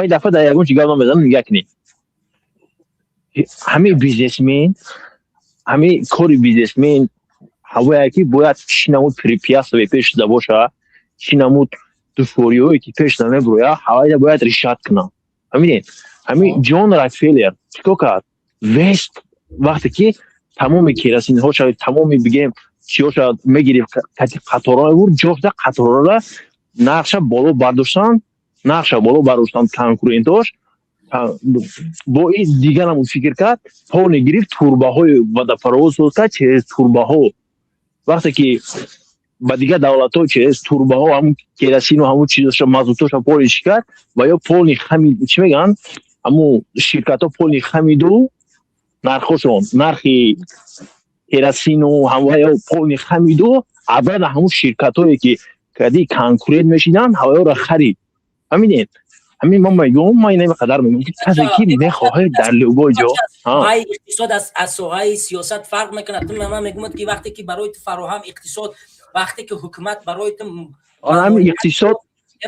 این دفعه در یکون چیگاه بزنم میگه کنی همه بیزنسمن همه کاری بیزنسمن هوایی که باید چی نمود پریپیاس و پیش دباشه چی نمود دشواری که پیش دمه برویه هوایی باید ریشت کنم. همین جان راکفیلر چیکار کرد وست وقتی که تمام کیراسین ها شاید تمامی بگیم چی ها شاید میگیری قطارها بود جفت قطارها را نقشه بالا برداشتن کنکورنتاش با این دیگر هم فکر کرد پا نگرفت توربه های ودپرواز ساز کرد چیز توربه ها وقتی که با دیگه دولت ها چیز توربه ها هم کراسین و همون چیزاش مازوتاش پولش کرد و یا پول خمید چی میگن همون شرکت ها پول خمید و نرخشون نرخی کراسین و هوا پول خمید و عبر همون شرکت هایی که کدی کنکورنت میشیدن هوا را خرید همین ما میگم ما اینه قدر میگم کسی که میخواد در لوبای جا های اقتصاد از سوهای سیاست فرق میکنه. من میگم که وقتی که برای فراهم اقتصاد وقتی که حکومت برای همین اقتصاد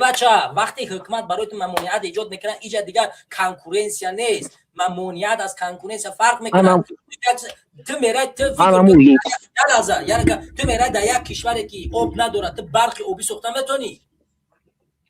بچه وقتی حکومت برای ممنوعیت ایجاد میکنه اینجا دیگه کنکورنسیا نیست ممنوعیت از کنکورنسیا فرق میکنه. تو میره تو میره در یک کشوری که آب نداره تو برق آبی ساخته میتونی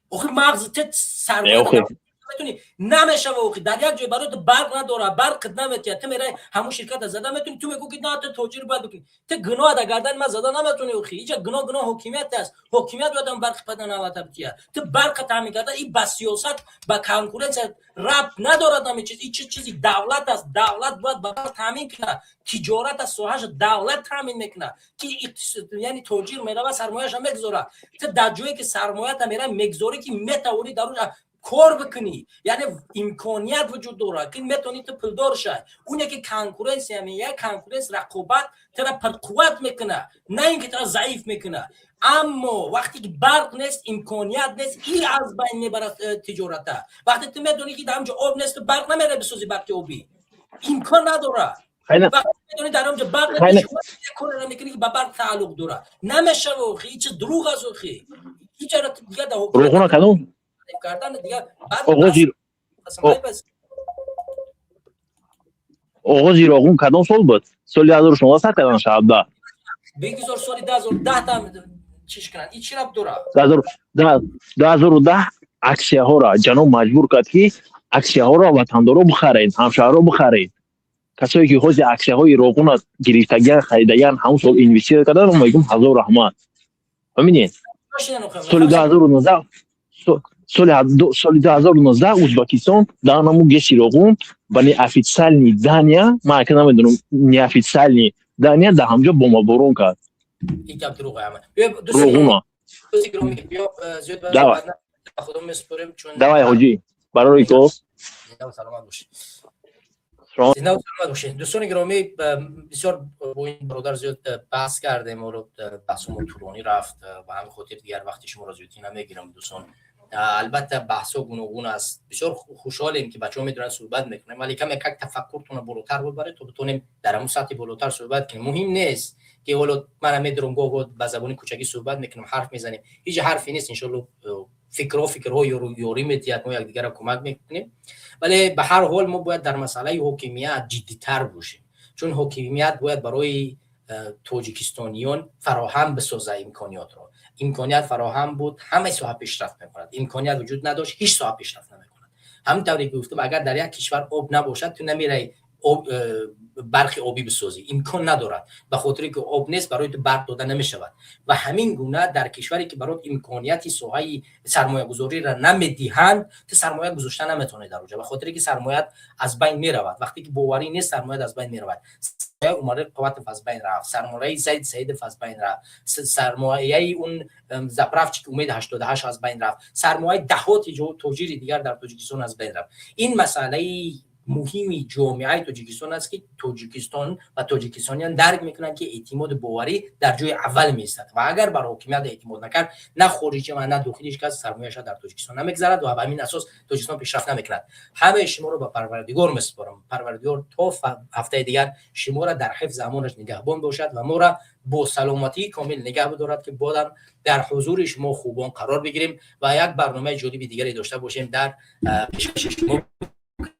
آخه مغز تو سرمایه میتونی نمیشه واقعا در یک جای برای تو برق نداره برق نمیتونی تو میره همون شرکت زده میتونی تو میگو که نه تو تاجر باید بکنی تو گناه در گردن من زده نمیتونی اخی اینجا گناه حکومت است حکومت باید برق پیدا نوات بتیه تو برق تامین کرده این با سیاست با کنکورنس ربط نداره همین چیز این چیزی دولت است دولت باید برق تامین کنه تجارت از سوهاش دولت تامین میکنه که یعنی تاجر میره و سرمایه‌اش میگذاره تو در جایی که سرمایه تا میره میگذاری که میتوانی دروش کار بکنی یعنی امکانیت وجود داره که میتونی تو پولدار شی اونه که کنکورنس یعنی یک کنکورنس رقابت ترا پر قوت میکنه نه اینکه ترا ضعیف میکنه اما وقتی که برق نیست امکانیت نیست این از بین میبره تجارت وقتی تو میدونی که در همونجا آب نیست برق نمیره بسازی برق آبی امکان نداره وقتی میدونی در همونجا برق نیست کار نمیکنی که با برق تعلق داره نمیشه واقعی این چیز دروغ است واقعی هیچ جا دیگه در روغون کدوم کردن دیگه آقا زیراغون کدام سال بود؟ سال 2016 کدام شب ده؟ بگذار سال 2010 تا چیش کنن این چی رب داره؟ 2010 اکسیه ها را جنوب مجبور کرد که اکسیه ها را وطندارا بخرید همشهرها بخرید کسایی که خوز اکسیه های روغون گرفتگیان خریدگیان همون سال اینویستیر کردن رو میگم هزار رحمت ببینید سال 2019 سال 2019 ازبکستان در نمو گشی روغون بنی افیتسالنی دانیا ما که نمیدونم نی افیتسالنی دانیا در همجا بمب بارون کرد این کم دروغه همه روغون دوا خودم میسپرم چون دوا حاجی برای کو سلامت باشید سلامت باشید دوستان گرامی بسیار با این برادر زیاد بحث کردیم و بحثمون طولانی رفت و همین خاطر دیگر وقتی شما را زیادی نمیگیرم دوستان البته بحث و گوناگون است بسیار خوشحالیم که بچه‌ها میدونن صحبت میکنن ولی کم یک تفکرتون بالاتر ببره تا بتونیم در همون سطح بالاتر صحبت کنیم مهم نیست که ولو من میدونم گفت با زبان کوچکی صحبت میکنیم حرف میزنیم هیچ حرفی نیست ان شاء الله فکرها یوری میتیات ما یک دیگر را کمک میکنیم ولی به هر حال ما باید در مسئله حاکمیت جدی‌تر باشیم چون حاکمیت باید برای تاجیکستانیان فراهم بسازه امکانیات را امکانیت فراهم بود همه ساحه پیشرفت می‌کند امکانیت وجود نداشت هیچ ساحه پیشرفت نمی‌کند همونطوری که گفتم اگر در یک کشور آب نباشد تو نمیری برق آبی بسازی امکان ندارد به خاطر که آب نیست برای تو برق داده نمی‌شود و همین گونه در کشوری که برات امکانیتی ساحه سرمایه گذاری را نمیدهند تو سرمایه گذاشته نمیتونی در اونجا به خاطر که سرمایه از بین میرود وقتی که باوری نیست سرمایه از بین میرود عمر قوت از بین رفت سرمایه زید سید از بین رفت سرمایه اون زپرافچی که امید 88 از بین رفت سرمایه دهات تاجر دیگر در تاجیکستان از بین رفت این مسئله مهمی جامعه تاجیکستان است که تاجیکستان و تاجیکستانیان درک میکنن که اعتماد باوری در جای اول میستد و اگر بر حکومت اعتماد نکرد نه خارجی و نه داخلیش کس سرمایه‌اش در تاجیکستان نمیگذارد و به همین اساس تاجیکستان پیشرفت نمیکند همه شما رو به پروردگار میسپارم پروردگار تا هفته دیگر شما را در حفظ امانش نگهبان باشد و ما را با سلامتی کامل نگه بدارد که بعداً در حضور شما خوبان قرار بگیریم و یک برنامه جالب دیگری داشته باشیم در پیشکش شما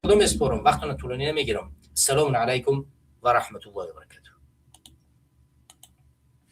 خودم اسپارم وقتتون طولانی نمیگیرم السلام علیکم و رحمت الله و برکاته